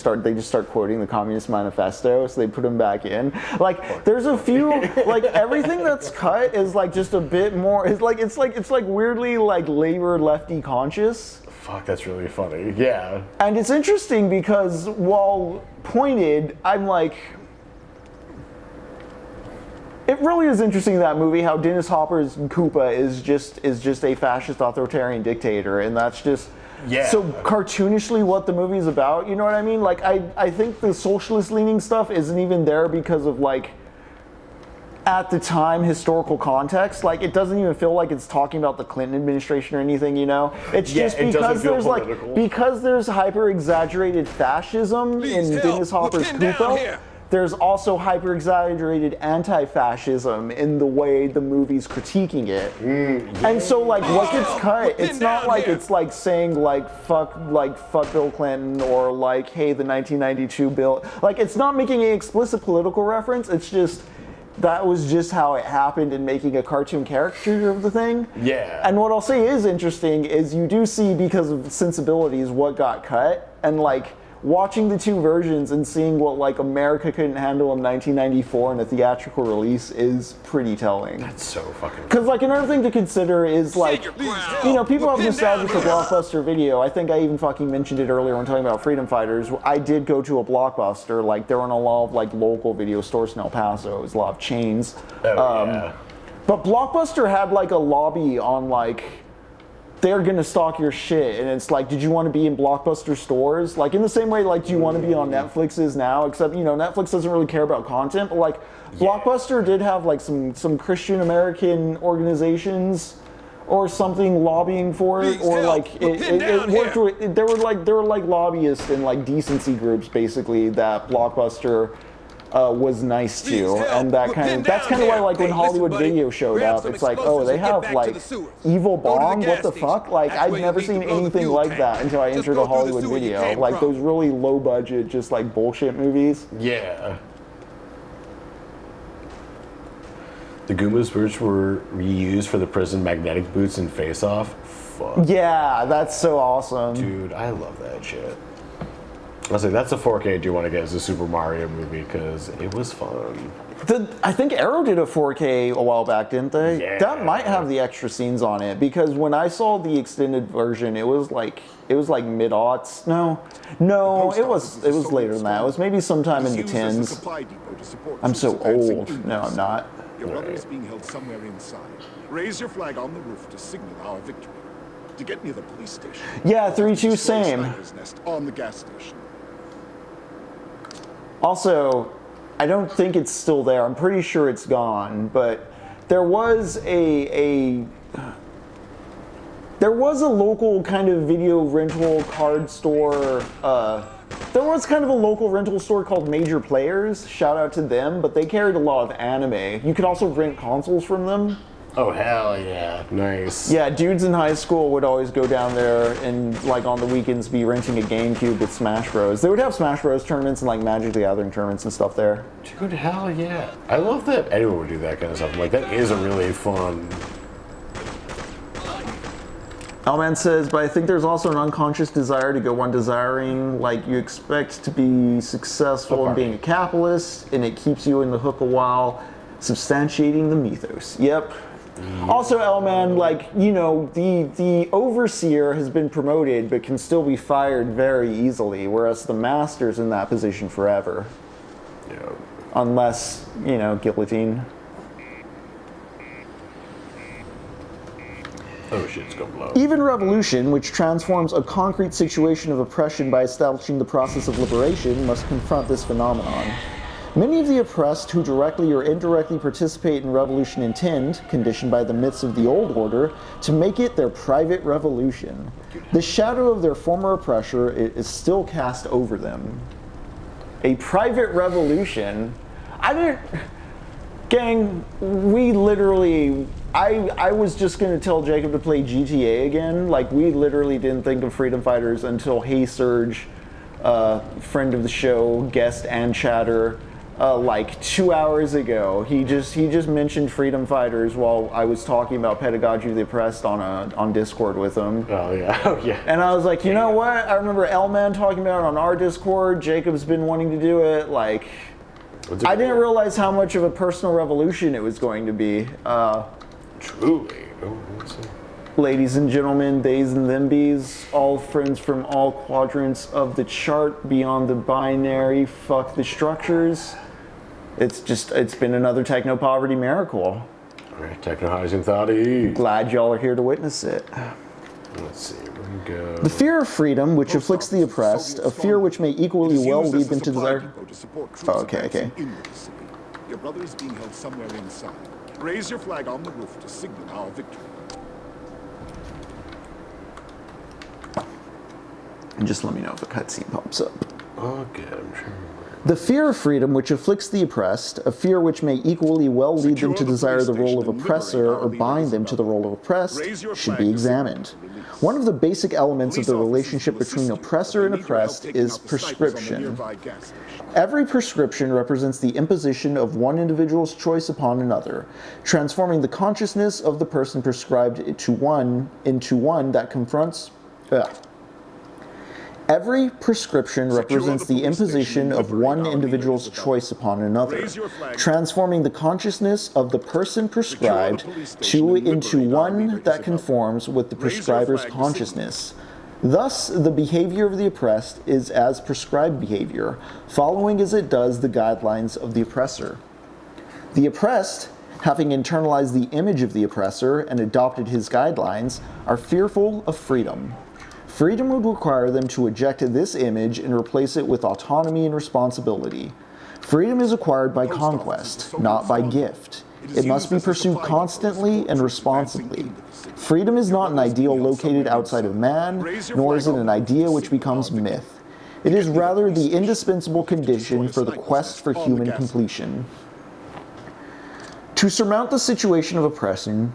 start quoting the Communist Manifesto, so they put him back in. Like, there's a few, like everything that's cut is like just a bit more. It's like weirdly like labor lefty conscious. fuck, that's really funny. Yeah. And it's interesting because while pointed, I'm like, it really is interesting, that movie, how Dennis Hopper's Koopa is just a fascist authoritarian dictator, and that's just so cartoonishly what the movie's about. You know what I mean? Like I think the socialist leaning stuff isn't even there because of like at the time historical context. Like it doesn't even feel like it's talking about the Clinton administration or anything, you know? It's just it doesn't because feel there's political. like because there's hyper exaggerated fascism in Dennis Hopper's Koopa. There's also hyper-exaggerated anti-fascism in the way the movie's critiquing it. And so, like, what gets cut, it's not like it's like saying, like, fuck Bill Clinton, or like, hey, the 1992 bill. Like, it's not making any explicit political reference, it's just, that was just how it happened in making a cartoon caricature of the thing. Yeah. And what I'll say is interesting is you do see, because of sensibilities, what got cut, and like, watching the two versions and seeing what like America couldn't handle in 1994 in a theatrical release is pretty telling. That's so fucking. Because like another thing to consider is like, you know, people have nostalgia for Blockbuster Video. I think I even fucking mentioned it earlier when talking about Freedom Fighters. I did go to a Blockbuster. Like there were a lot of like local video stores in El Paso. It was a lot of chains. Yeah. But Blockbuster had like a lobby on like, they're gonna stock your shit, and it's like, did you want to be in Blockbuster stores? Like in the same way, like, do you want to be on Netflix's now? Except, you know, Netflix doesn't really care about content, but like, Blockbuster did have like some Christian American organizations or something lobbying for it, or like it worked with. There were like lobbyists and like decency groups basically that Blockbuster was nice to, and that's kind of why like when Hollywood Video showed up, it's like, oh, they have like Evil Bong, what the fuck? Like I'd never seen anything like that until I entered a Hollywood Video, like those really low budget, just like bullshit movies. Yeah. The Goomba's boots were reused for the prison magnetic boots in Face Off. Fuck. Yeah, that's so awesome. Dude, I love that shit. I was like, that's a 4K I do want to get as a Super Mario movie because it was fun. I think Arrow did a 4K a while back, didn't they? Yeah. That might have the extra scenes on it, because when I saw the extended version, it was like mid-aughts. No, it was later than that. It was maybe sometime in the tens. I'm so old. No, I'm not. Your brother is being held somewhere inside. Raise your flag on the roof to signal our victory. To get near the police station. Yeah, 3-2, destroy same. Sniper's nest on the gas station. Also, I don't think it's still there. I'm pretty sure it's gone, but there was a local kind of video rental card store. There was kind of a local rental store called Major Players. Shout out to them, but they carried a lot of anime. You could also rent consoles from them. Oh, hell yeah. Nice. Yeah, dudes in high school would always go down there and, like, on the weekends be renting a GameCube with Smash Bros. They would have Smash Bros tournaments and, like, Magic the Gathering tournaments and stuff there. Dude, hell yeah. I love that anyone would do that kind of stuff. I'm like, that is a really fun. Alman says, but I think there's also an unconscious desire to go on desiring, like, you expect to be successful in being a capitalist, and it keeps you in the hook a while, substantiating the mythos. Yep. Also, L-Man, like, you know, the overseer has been promoted but can still be fired very easily, whereas the master's in that position forever. Yeah. Unless, you know, guillotine. Oh shit, it's gonna blow. Even revolution, which transforms a concrete situation of oppression by establishing the process of liberation, must confront this phenomenon. Many of the oppressed who directly or indirectly participate in revolution intend, conditioned by the myths of the old order, to make it their private revolution. The shadow of their former oppressor is still cast over them. A private revolution? Gang, we literally... I was just going to tell Jacob to play GTA again. Like, we literally didn't think of Freedom Fighters until Hey Surge, friend of the show, guest and chatter, like 2 hours ago. He just mentioned Freedom Fighters while I was talking about Pedagogy of the Oppressed on Discord with him. Oh yeah, oh yeah. And I was like, you know what? I remember L-Man talking about it on our Discord. Jacob's been wanting to do it. Like, I didn't realize how much of a personal revolution it was going to be. Truly. Ladies and gentlemen, theys and thembies, all friends from all quadrants of the chart beyond the binary, fuck the structures. It's been another techno-poverty miracle. Alright, techno-housing thoughty. Glad y'all are here to witness it. Let's see, where we go. The fear of freedom, which afflicts the oppressed, a fear which may equally well lead them to desire... Oh, okay. Your brother is being held somewhere inside. Raise your flag on the roof to signal our victory. And just let me know if a cutscene pops up. Okay, I'm sure. The fear of freedom which afflicts the oppressed, a fear which may equally well lead them to desire the role of oppressor or bind them to the role of oppressed, should be examined. One of the basic elements of the relationship between oppressor and oppressed is prescription. Every prescription represents the imposition of one individual's choice upon another, transforming the consciousness of the person prescribed into one that confronts... Every prescription represents the imposition of one individual's choice upon another, transforming the consciousness of the person prescribed into one that conforms with the prescriber's consciousness. Thus, the behavior of the oppressed is as prescribed behavior, following as it does the guidelines of the oppressor. The oppressed, having internalized the image of the oppressor and adopted his guidelines, are fearful of freedom. Freedom would require them to eject this image and replace it with autonomy and responsibility. Freedom is acquired by conquest, not by gift. It must be pursued constantly and responsibly. Freedom is not an ideal located outside of man, nor is it an idea which becomes myth. It is rather the indispensable condition for the quest for human completion. To surmount the situation of oppression,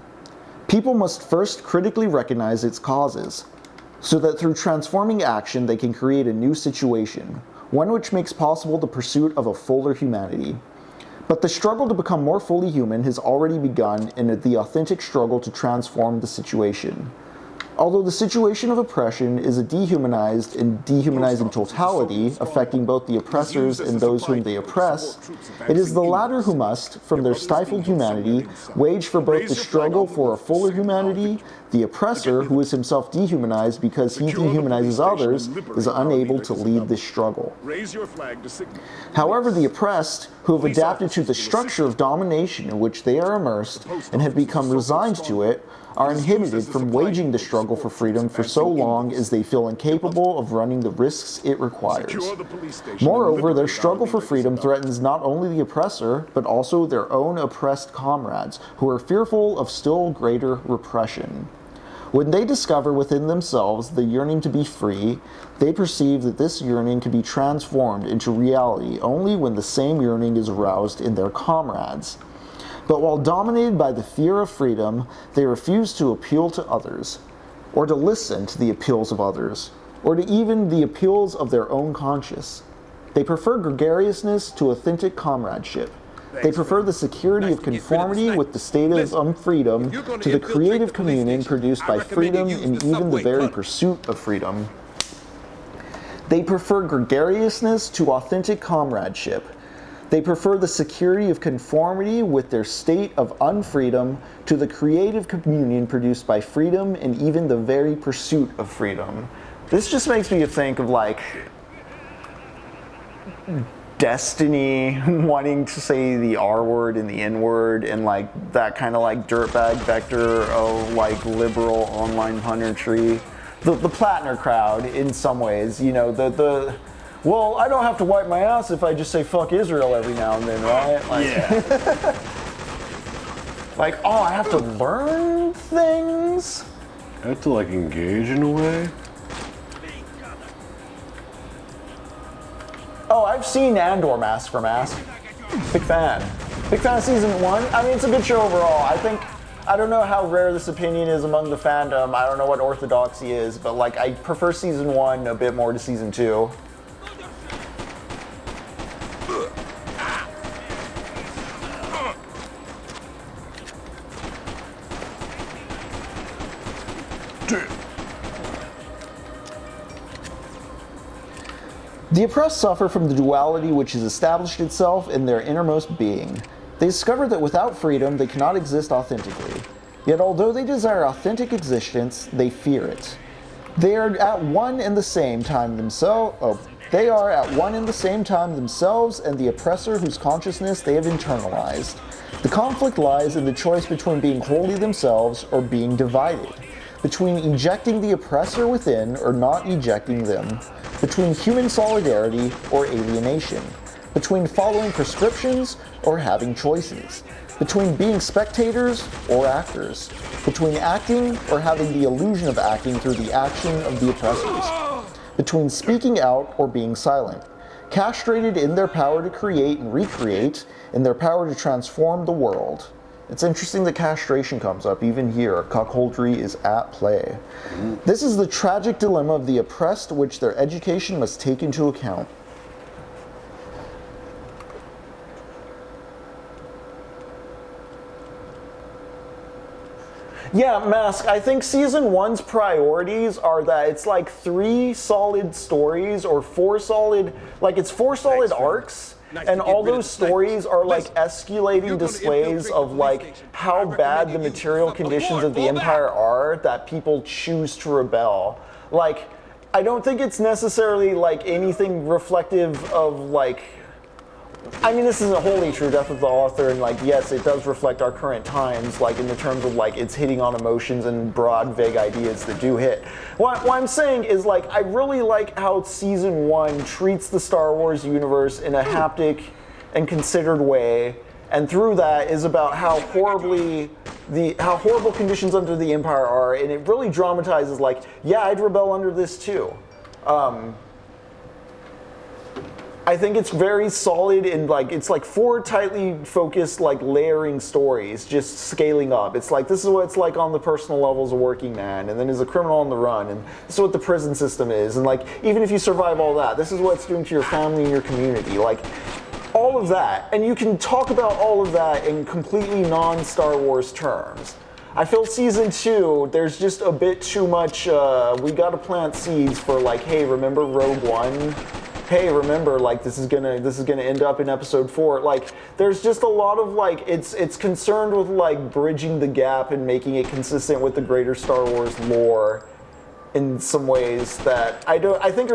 people must first critically recognize its causes, so that through transforming action they can create a new situation, one which makes possible the pursuit of a fuller humanity. But the struggle to become more fully human has already begun in the authentic struggle to transform the situation. Although the situation of oppression is a dehumanized and dehumanizing totality, affecting both the oppressors and those whom they oppress, it is the latter who must, from their stifled humanity, wage for both the struggle for a fuller humanity. The oppressor, who is himself dehumanized because he dehumanizes others, is unable to lead this struggle. However, the oppressed, who have adapted to the structure of domination in which they are immersed and have become resigned to it, are inhibited from waging the struggle for freedom for so long as they feel incapable of running the risks it requires. Moreover, their struggle for freedom threatens not only the oppressor, but also their own oppressed comrades, who are fearful of still greater repression. When they discover within themselves the yearning to be free, they perceive that this yearning can be transformed into reality only when the same yearning is aroused in their comrades. But while dominated by the fear of freedom, they refuse to appeal to others, or to listen to the appeals of others, or to even the appeals of their own conscience. They prefer gregariousness to authentic comradeship. They prefer the security of conformity with the state of unfreedom to the creative communion produced by freedom and even the very pursuit of freedom. They prefer gregariousness to authentic comradeship. They prefer the security of conformity with their state of unfreedom to the creative communion produced by freedom and even the very pursuit of freedom. This just makes me think of like Destiny wanting to say the R word and the N word and like that kind of like dirtbag vector of like liberal online punditry. The Plattner crowd in some ways, you know, well, I don't have to wipe my ass if I just say fuck Israel every now and then, right? Like, Yeah. like, oh, I have to learn things? I have to like engage in a way. Oh, I've seen Andor Mask for Mask. Big fan. Big fan of season 1. I mean, it's a good show overall. I don't know how rare this opinion is among the fandom. I don't know what orthodoxy is, but like, I prefer season 1 a bit more to season 2. The oppressed suffer from the duality which has established itself in their innermost being. They discover that without freedom they cannot exist authentically. Yet although they desire authentic existence, they fear it. They are at one and the same time themselves and the oppressor whose consciousness they have internalized. The conflict lies in the choice between being wholly themselves or being divided, between ejecting the oppressor within or not ejecting them, between human solidarity or alienation, between following prescriptions or having choices, between being spectators or actors, between acting or having the illusion of acting through the action of the oppressors, between speaking out or being silent, castrated in their power to create and recreate, in their power to transform the world. It's interesting that castration comes up even here. Cuckoldry is at play. This is the tragic dilemma of the oppressed which their education must take into account. Yeah, Mask, I think season 1's priorities are that it's like 3 solid stories or 4 solid, like it's 4 solid arcs. And all those stories are like escalating displays of like how bad the material conditions of the empire are that people choose to rebel. Like, I don't think it's necessarily like anything reflective of like, I mean, this isn't wholly true, death of the author, and like, yes, it does reflect our current times, like in the terms of like, it's hitting on emotions and broad, vague ideas that do hit. What I'm saying is like, I really like how season 1 treats the Star Wars universe in a haptic and considered way, and through that is about how horrible conditions under the Empire are, and it really dramatizes like, yeah, I'd rebel under this too. I think it's very solid and like it's like 4 tightly focused like layering stories just scaling up. It's like this is what it's like on the personal level as a working man, and then as a criminal on the run, and this is what the prison system is, and like even if you survive all that, this is what it's doing to your family and your community, like all of that. And you can talk about all of that in completely non-Star Wars terms. I feel season 2, there's just a bit too much, we gotta plant seeds for like, hey, remember Rogue One? Hey, remember, like this is gonna end up in episode 4. Like, there's just a lot of like, it's concerned with like bridging the gap and making it consistent with the greater Star Wars lore in some ways that I think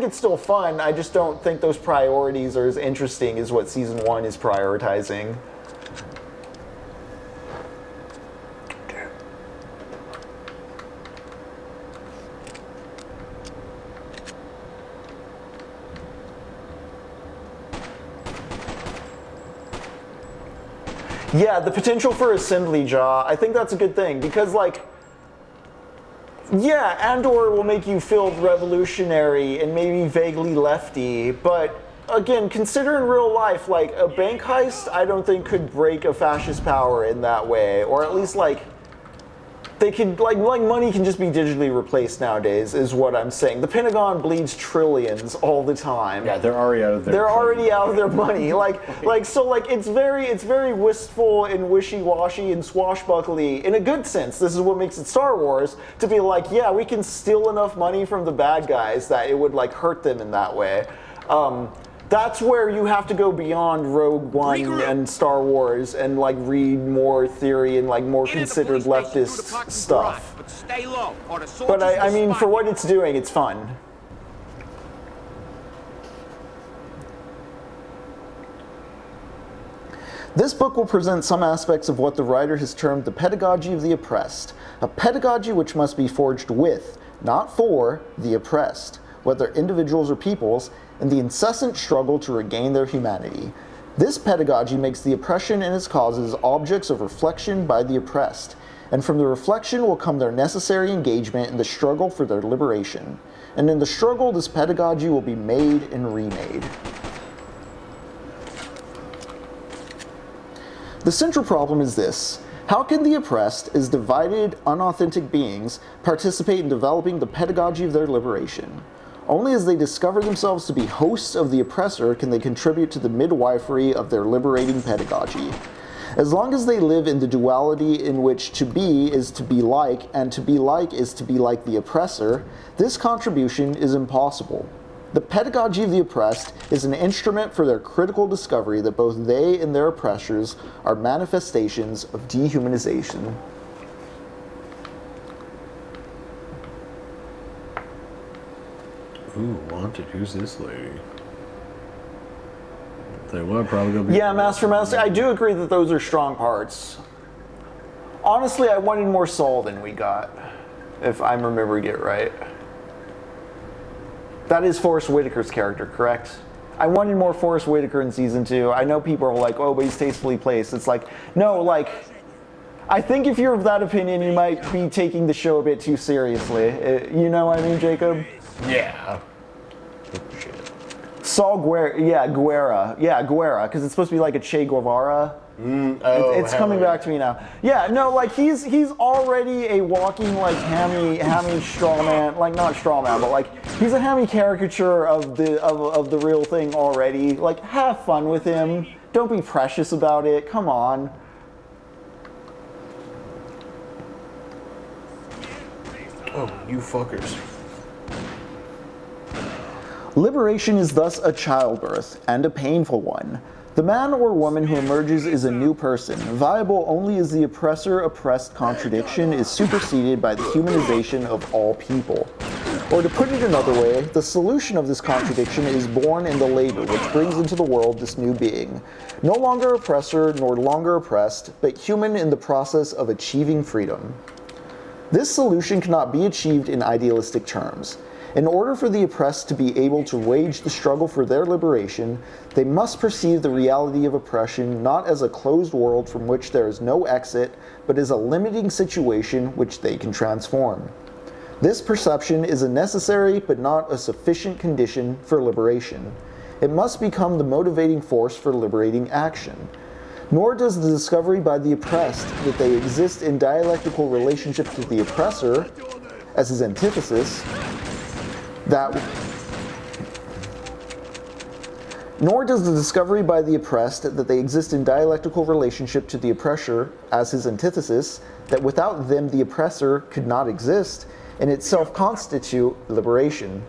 it's still fun. I just don't think those priorities are as interesting as what season 1 is prioritizing. Yeah, the potential for assembly jaw, I think that's a good thing, because like, yeah, Andor will make you feel revolutionary and maybe vaguely lefty, but again, consider in real life, like a bank heist, I don't think could break a fascist power in that way, or at least like, they can, like money can just be digitally replaced nowadays, is what I'm saying. The Pentagon bleeds trillions all the time. Yeah, they're already out of their. They're already out of their money. So it's very wistful and wishy-washy and swashbuckly in a good sense. This is what makes it Star Wars, to be like, yeah, we can steal enough money from the bad guys that it would like hurt them in that way. That's where you have to go beyond Rogue One and Star Wars and like read more theory and like more considered leftist stuff. But stay low, or the soldiers But I will mean, spot for you. what it's doing, it's fun. This book will present some aspects of what the writer has termed the pedagogy of the oppressed, a pedagogy which must be forged with, not for, the oppressed, whether individuals or peoples, in the incessant struggle to regain their humanity. This pedagogy makes the oppression and its causes objects of reflection by the oppressed, and from the reflection will come their necessary engagement in the struggle for their liberation. And in the struggle, this pedagogy will be made and remade. The central problem is this: how can the oppressed, as divided, unauthentic beings, participate in developing the pedagogy of their liberation? Only as they discover themselves to be hosts of the oppressor can they contribute to the midwifery of their liberating pedagogy. As long as they live in the duality in which to be is to be like, and to be like is to be like the oppressor, this contribution is impossible. The pedagogy of the oppressed is an instrument for their critical discovery that both they and their oppressors are manifestations of dehumanization. Ooh, wanted. Who's this lady? Tell you what, probably gonna be. Yeah, Master, I do agree that those are strong parts. Honestly, I wanted more Saul than we got, if I'm remembering it right. That is Forrest Whitaker's character, correct? I wanted more Forrest Whitaker in season 2. I know people are like, oh, but he's tastefully placed. It's like, no, like, I think if you're of that opinion, you might be taking the show a bit too seriously. You know what I mean, Jacob? Yeah. Saul Guerra, Guerra, because it's supposed to be like a Che Guevara. It's coming back to me now. Yeah, no, like he's already a walking like hammy straw man, like not straw man, but like he's a hammy caricature of the real thing already. Like, have fun with him. Don't be precious about it. Come on. Oh, you fuckers. Liberation is thus a childbirth, and a painful one. The man or woman who emerges is a new person, viable only as the oppressor-oppressed contradiction is superseded by the humanization of all people. Or to put it another way, the solution of this contradiction is born in the labor which brings into the world this new being, no longer oppressor nor longer oppressed, but human in the process of achieving freedom. This solution cannot be achieved in idealistic terms. In order for the oppressed to be able to wage the struggle for their liberation, they must perceive the reality of oppression not as a closed world from which there is no exit, but as a limiting situation which they can transform. This perception is a necessary but not a sufficient condition for liberation. It must become the motivating force for liberating action. Nor does the discovery by the oppressed that they exist in dialectical relationship to the oppressor, as his antithesis, Nor does the discovery by the oppressed that they exist in dialectical relationship to the oppressor as his antithesis, that without them the oppressor could not exist, in itself constitute liberation.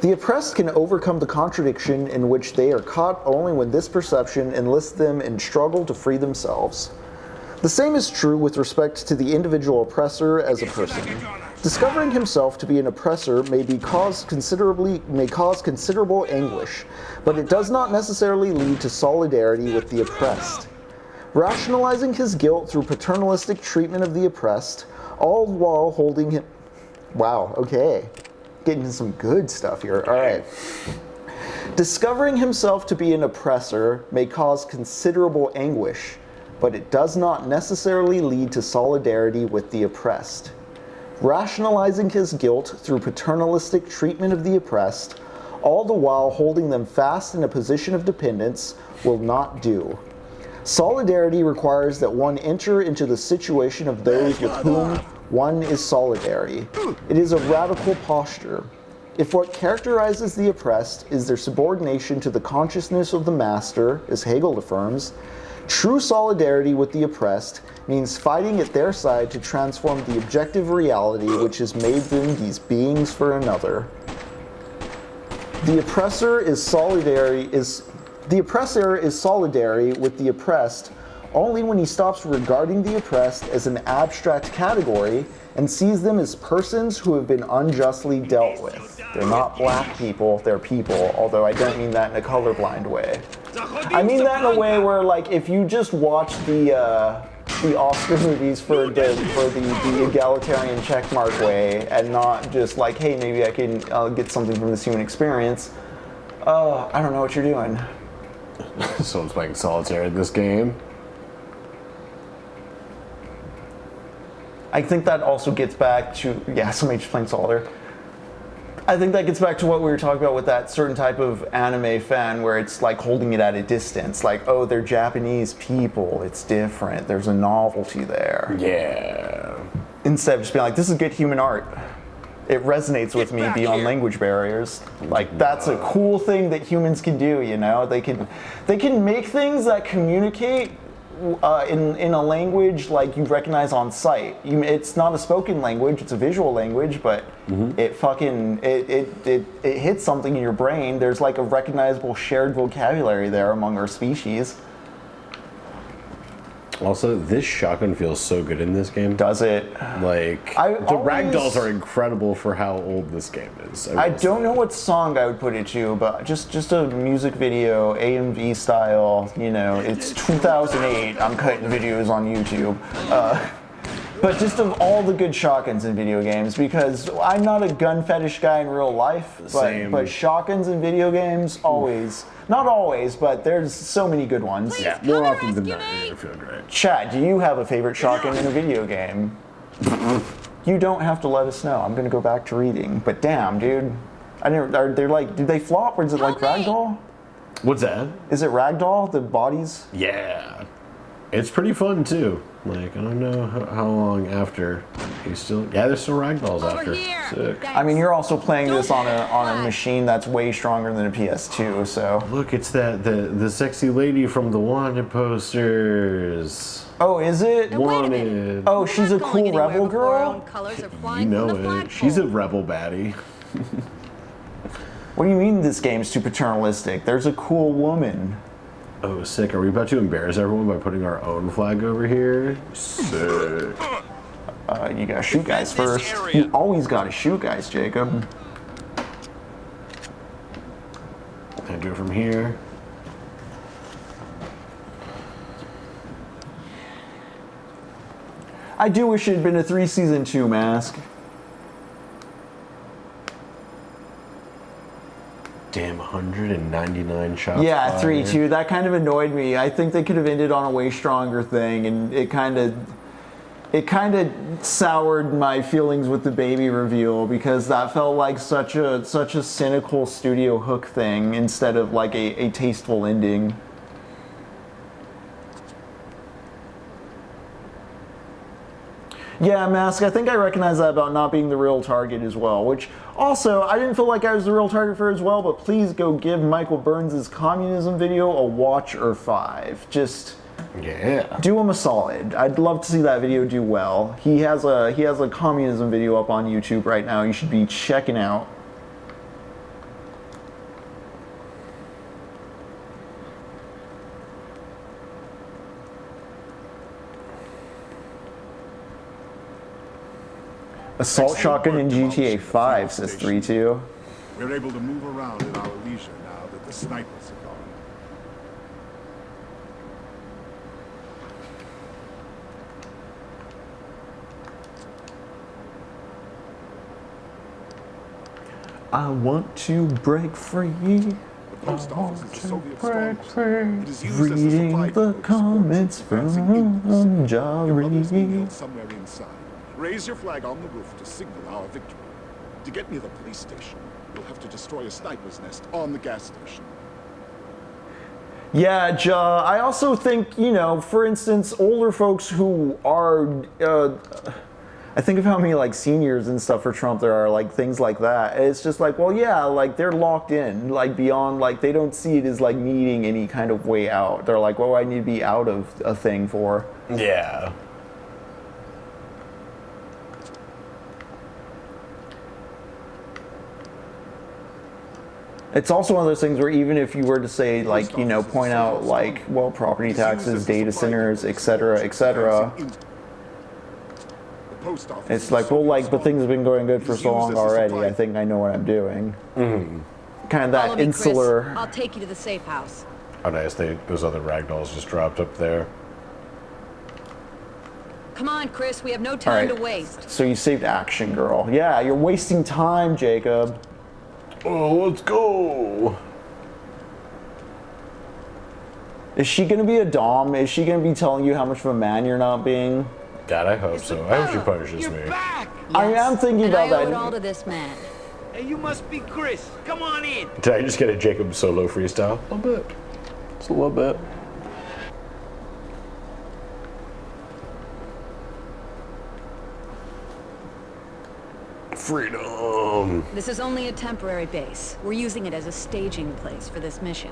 The oppressed can overcome the contradiction in which they are caught only when this perception enlists them in struggle to free themselves. The same is true with respect to the individual oppressor as a person. Discovering himself to be an oppressor may cause considerable anguish, but it does not necessarily lead to solidarity with the oppressed. Rationalizing his guilt through paternalistic treatment of the oppressed, all while holding him... Wow, okay. Getting some good stuff here. All right. Discovering himself to be an oppressor may cause considerable anguish, but it does not necessarily lead to solidarity with the oppressed. Rationalizing his guilt through paternalistic treatment of the oppressed, all the while holding them fast in a position of dependence, will not do. Solidarity requires that one enter into the situation of those with whom one is solidary. It is a radical posture. If what characterizes the oppressed is their subordination to the consciousness of the master, as Hegel affirms, true solidarity with the oppressed means fighting at their side to transform the objective reality which has made them these beings for another. The oppressor is solidary with the oppressed only when he stops regarding the oppressed as an abstract category and sees them as persons who have been unjustly dealt with. They're not black people, they're people, although I don't mean that in a colorblind way. I mean that in a way where, like, if you just watch the Oscar movies for the egalitarian checkmark way and not just like, hey, maybe I can get something from this human experience, I don't know what you're doing. Someone's playing solitaire in this game. I think that also gets back to, yeah, somebody just playing solitaire. I think that gets back to what we were talking about with that certain type of anime fan where it's like holding it at a distance. Like, oh, they're Japanese people. It's different. There's a novelty there. Yeah. Instead of just being like, this is good human art. It resonates with me beyond language barriers. Like, that's a cool thing that humans can do, you know? They can make things that communicate in a language like you recognize on sight. It's not a spoken language, it's a visual language, but it hits something in your brain. There's like a recognizable shared vocabulary there among our species. Also, this shotgun feels so good in this game. Does it? Like, the ragdolls are incredible for how old this game is. I don't know what song I would put it to, but just a music video, AMV style, you know, it's 2008, I'm cutting videos on YouTube. But just of all the good shotguns in video games, because I'm not a gun fetish guy in real life, but shotguns in video games, always. Not always, but there's so many good ones. Yeah, more often than not, I feel great. Chat, do you have a favorite shotgun in a video game? You don't have to let us know. I'm gonna go back to reading. But damn, dude, they're like, do they flop or is it like ragdoll? What's that? Is it ragdoll? The bodies? Yeah, it's pretty fun too. Like, I don't know how long after he's still. Yeah, there's still ragdolls after. Sick. I mean, you're also playing this on a machine that's way stronger than a PS2. So look, it's the sexy lady from the Wanted posters. Oh, is it? Wanted. Oh, she's a cool rebel girl. You know it. She's a rebel baddie. What do you mean this game's too paternalistic? There's a cool woman. Oh, sick. Are we about to embarrass everyone by putting our own flag over here? Sick. You gotta shoot guys first. You always gotta shoot guys, Jacob. Can I do it from here? I do wish it had been a 3-season 2 mask. Damn, 199 shots. Yeah, 3-2. That kind of annoyed me. I think they could have ended on a way stronger thing, and it kind of soured my feelings with the baby reveal because that felt like such a cynical studio hook thing instead of like a tasteful ending. Yeah, Mask, I think I recognize that about not being the real target as well, which also, I didn't feel like I was the real target for as well, but please go give Michael Burns' communism video a watch or 5. Just do him a solid. I'd love to see that video do well. He has a communism video up on YouTube right now you should be checking out. Assault shotgun in GTA 5, says 3-2. We're able to move around at our leisure now that the snipers are gone. I want to break free. Post office is a Soviet break stronghold. It is used as a Reading supply the depot to support comments troops advancing into the city. from Your brothers will be Jari. held somewhere inside. Raise your flag on the roof to signal our victory. To get near the police station, you'll have to destroy a sniper's nest on the gas station. Yeah, I also think, you know, for instance, older folks who are, I think of how many like seniors and stuff for Trump there are, like things like that. And it's just like, well, yeah, like they're locked in, like beyond, like they don't see it as like needing any kind of way out. They're like, well, I need to be out of a thing for. Yeah. It's also one of those things where even if you were to say, like, you know, point out, like, well, property taxes, data centers, etc., etc., it's like, well, like, but things have been going good for so long already. I think I know what I'm doing. Kind of that Follow me, insular. Chris. I'll take you to the safe house. Oh, nice. Those other ragdolls just dropped up there. Come on, Chris. We have no time to waste. So you saved Action Girl. Yeah, you're wasting time, Jacob. Oh, let's go. Is she gonna be a dom? Is she gonna be telling you how much of a man you're not being? God, I hope so. I hope she punishes me. Back! I am thinking about I owe that. it all to this man. Hey, you must be Chris. Come on in. Did I just get a Jacob solo freestyle? A little bit. Just a little bit. Freedom. This is only a temporary base. We're using it as a staging place for this mission.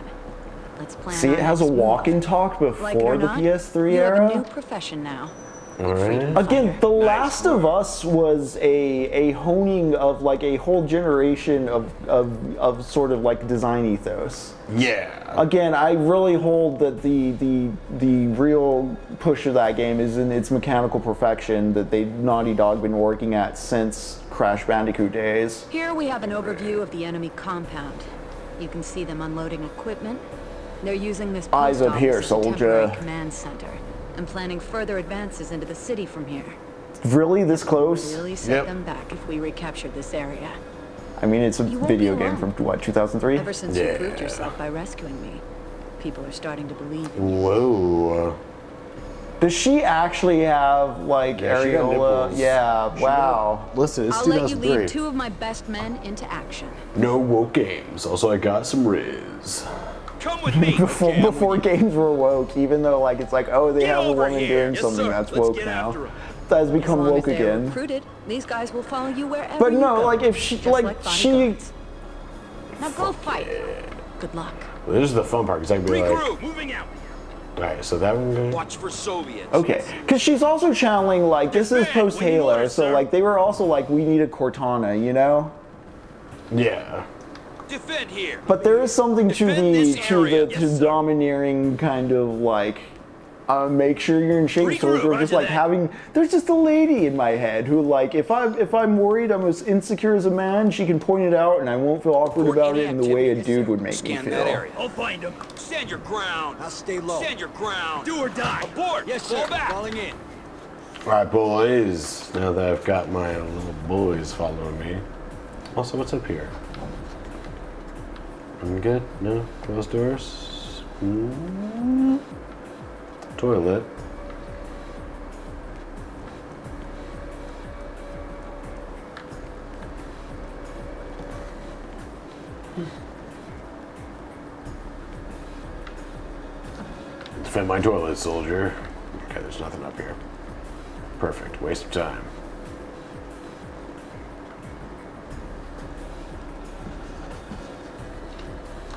Let's plan. See, it has a walk and talk Like it before or the not, PS3 you have a new era. profession now. Alright. Again, The Last of Us was a honing of like a whole generation of sort of like design ethos. Yeah. Again, I really hold that the real push of that game is in its mechanical perfection that they've Naughty Dog been working at since Crash Bandicoot days. Here we have an overview of the enemy compound. You can see them unloading equipment. They're using this Eyes post up here, office as a temporary soldier. command center and planning further advances into the city from here. Really this close? Really set them back if we recapture this area. I mean, it's a You won't video be game alone. from what, 2003? Ever since you proved yourself by rescuing me, people are starting to believe in you. Whoa. Does she actually have like Yeah, she got areola? nipples. Yeah, wow. Listen, it's I'll let you 2003. lead two of my best men into action. No woke games. Also, I got some Riz. Come with me. Before games were woke, even though like it's like, oh, they Get have a over woman here. doing Yes, something sir. that's Let's woke get now. after 'em. That has As become long woke as they are again. recruited, these guys will follow you wherever But you no, go. like if she Just like she bodyguards. Now go fight. Good luck. Well, this is the fun part, because I can be like, Regroup. Moving out. alright, so that one goes. Watch for Soviets. okay, because she's also channeling like this is back post when you Halo, order, so sir. like they were also like we need a Cortana, you know. Yeah. Defend here. But there is something to Defend the this area. Yes, sir. domineering kind of like make sure you're in shape Regroup, soldier. Just roger like that. having there's just a lady in my head who like if I'm worried I'm as insecure as a man, she can point it out and I won't feel awkward Report about any it in the way a activity. dude would make Scan me that feel. area. I'll find him. Stand your ground. I'll stay low. Stand your ground. Do or die. Abort. Yes, sir. Fall back. Falling in. Alright, boys. Now that I've got my little boys following me. Also, what's up here? I'm good? No? Closed doors? Toilet. Defend my toilet, soldier. Okay, there's nothing up here. Perfect. Waste of time.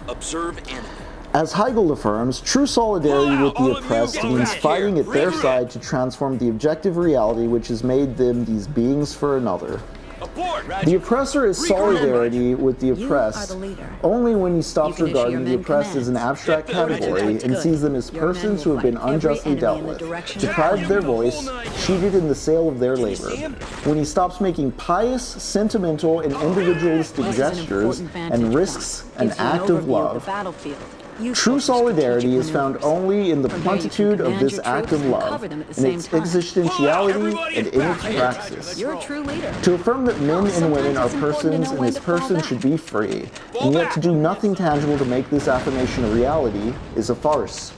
Observe enemy. As Hegel affirms, true solidarity with All the of you oppressed get means back fighting here. at their Regroup. side to transform the objective reality which has made them these beings for another. Abort. The oppressor is solidarity with the You are oppressed the leader. only when he stops You can issue regarding your the men oppressed as an commands. abstract Get the category That's and good. sees them as Your men persons will who have been fight every unjustly enemy dealt in the with, direction deprived of their the whole voice, nine yards. cheated in the sale of their you labor. see him? When he stops making pious, sentimental, and individualistic This is an gestures important vantage and risks point. an Gives you act overview of love. the battlefield. Use True those for solidarity strategic is found maneuvers. only in the From there you can plenitude of command this your act troops of and love, cover them at the in same its time. existentiality Everybody and get in back. its praxis. You're a true leader. To affirm that men and Sometimes women are it's important to persons know and when this to fall person back. should be free, Fall and yet back. to do nothing tangible to make this affirmation a reality is a farce.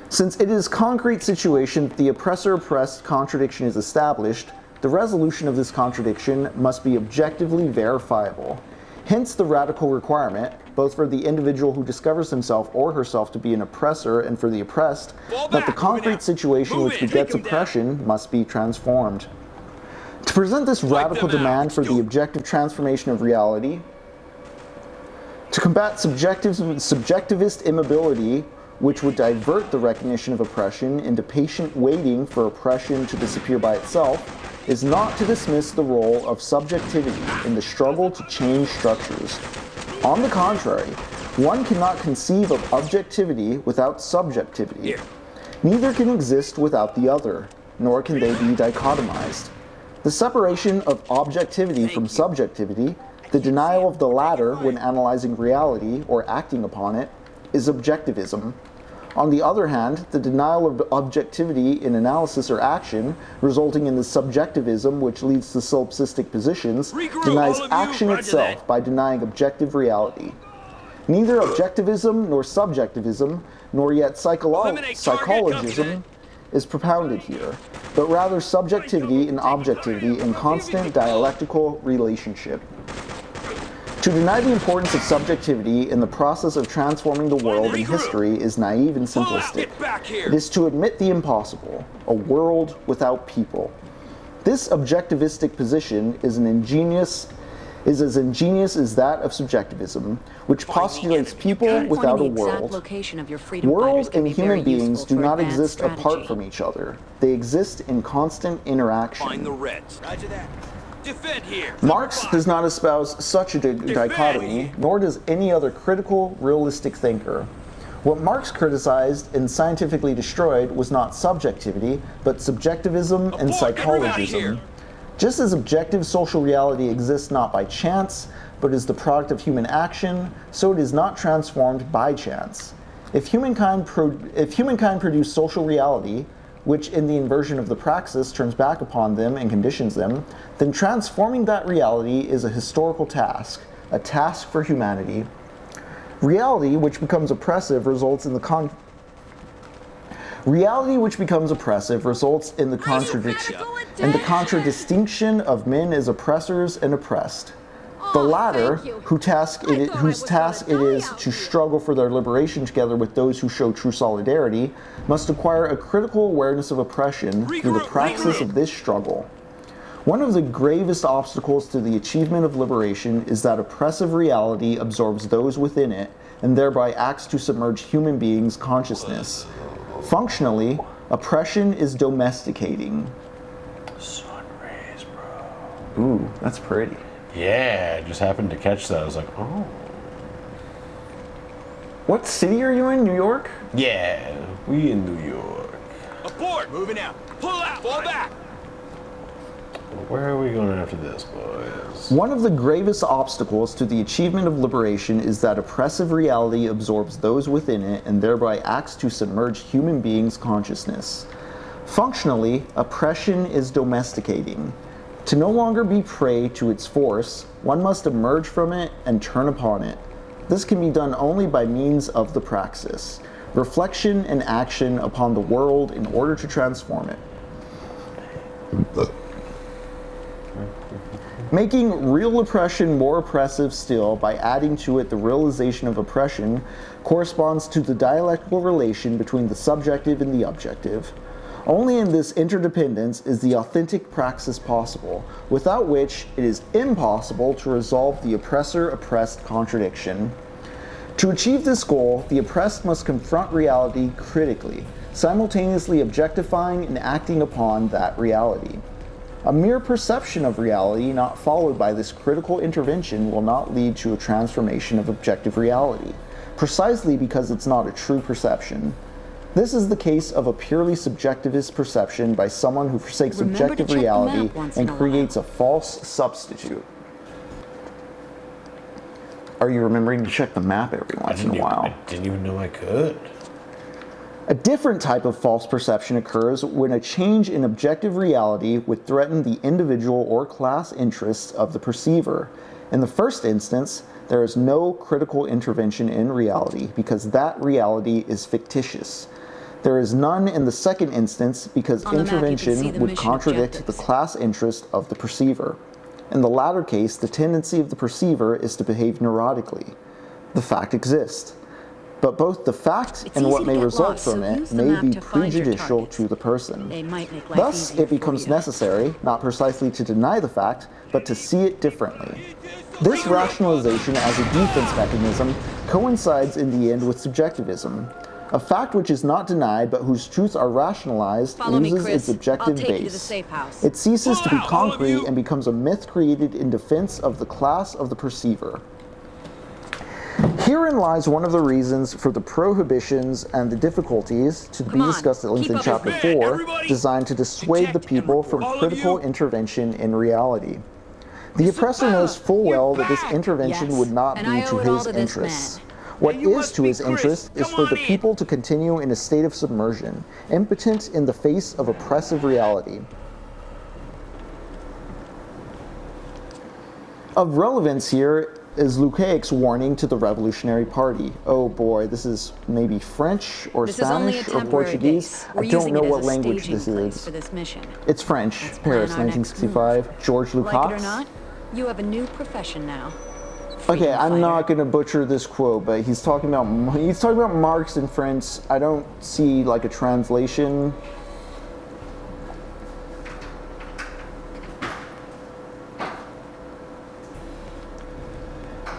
Since it is concrete situation that the oppressor-oppressed contradiction is established, the resolution of this contradiction must be objectively verifiable. Hence the radical requirement, both for the individual who discovers himself or herself to be an oppressor and for the oppressed, Fall that the back, concrete moving out. situation Move which in, begets take 'em down. oppression must be transformed. To present this radical them out. demand for Do the it. objective transformation of reality, to combat subjectivist immobility, which would divert the recognition of oppression into patient waiting for oppression to disappear by itself, is not to dismiss the role of subjectivity in the struggle to change structures. On the contrary, one cannot conceive of objectivity without subjectivity. Neither can exist without the other, nor can they be dichotomized. The separation of objectivity from subjectivity, the denial of the latter when analyzing reality or acting upon it, is objectivism. On the other hand, the denial of objectivity in analysis or action, resulting in the subjectivism which leads to solipsistic positions, denies action itself by denying objective reality. Neither objectivism nor subjectivism, nor yet psychologism, is propounded here, but rather subjectivity and objectivity in constant dialectical relationship. To deny the importance of subjectivity in the process of transforming the world and history is naive and simplistic. It is to admit the impossible, a world without people. This objectivistic position is as ingenious as that of subjectivism, which postulates people without a world. World and human beings do not exist apart from each other. They exist in constant interaction. Find the Reds. Roger that. Defend here. Marx does not espouse such a dichotomy, nor does any other critical, realistic thinker. What Marx criticized and scientifically destroyed was not subjectivity, but subjectivism and psychologism. Just as objective social reality exists not by chance, but is the product of human action, so it is not transformed by chance. If humankind produced social reality, which in the inversion of the praxis turns back upon them and conditions them, then transforming that reality is a historical task, a task for humanity. Reality which becomes oppressive results in the contradistinction of men as oppressors and oppressed. The latter, whose task it is to struggle for their liberation together with those who show true solidarity, must acquire a critical awareness of oppression through the praxis of this struggle. One of the gravest obstacles to the achievement of liberation is that oppressive reality absorbs those within it and thereby acts to submerge human beings' consciousness. Functionally, oppression is domesticating. Sun rays, bro. Ooh, that's pretty. Yeah, I just happened to catch that. I was like, oh. What city are you in? New York? Yeah, we in New York. Abort! Moving out. Pull out! Fall back! Where are we going after this, boys? One of the gravest obstacles to the achievement of liberation is that oppressive reality absorbs those within it and thereby acts to submerge human beings' consciousness. Functionally, oppression is domesticating. To no longer be prey to its force, one must emerge from it and turn upon it. This can be done only by means of the praxis, reflection and action upon the world in order to transform it. Making real oppression more oppressive still by adding to it the realization of oppression corresponds to the dialectical relation between the subjective and the objective. Only in this interdependence is the authentic praxis possible, without which it is impossible to resolve the oppressor-oppressed contradiction. To achieve this goal, the oppressed must confront reality critically, simultaneously objectifying and acting upon that reality. A mere perception of reality not followed by this critical intervention will not lead to a transformation of objective reality, precisely because it's not a true perception. This is the case of a purely subjectivist perception by someone who forsakes objective reality and creates a false substitute. Are you remembering to check the map every once in a while? I didn't even know I could. A different type of false perception occurs when a change in objective reality would threaten the individual or class interests of the perceiver. In the first instance, there is no critical intervention in reality because that reality is fictitious. There is none in the second instance because intervention would contradict the class interest of the perceiver. In the latter case, the tendency of the perceiver is to behave neurotically. The fact exists, but both the fact and what may result from it may be prejudicial to the person. Thus, it becomes necessary, not precisely to deny the fact, but to see it differently. This rationalization as a defense mechanism coincides in the end with subjectivism. A fact which is not denied, but whose truths are rationalized, loses its objective I'll take you to the base. safe house. It ceases to be Pull out, all of concrete you! and becomes a myth created in defense of the class of the perceiver. Herein lies one of the reasons for the prohibitions and the difficulties to be on, discussed at length keep in up Chapter with me. 4, Everybody, designed to dissuade the people from All of critical you. intervention in reality. The oppressor knows full well that this intervention Yes, would not and be I to owe it all his to this interests. man. What You is must to be his Chris. interest is Come for on the in. people to continue in a state of submersion, impotent in the face of oppressive reality. Of relevance here is Lukács' warning to the Revolutionary Party. Oh boy, this is maybe French or This is only a Spanish or temporary Portuguese. base. I We're don't using know it as what a language staging this place is. for this mission. It's French. Let's plan Paris, our next 1965. George Like it or Lukács. not, you have a new profession now. Okay, Freedom I'm not fighter. going to butcher this quote, but he's talking about Marx in French. I don't see like a translation.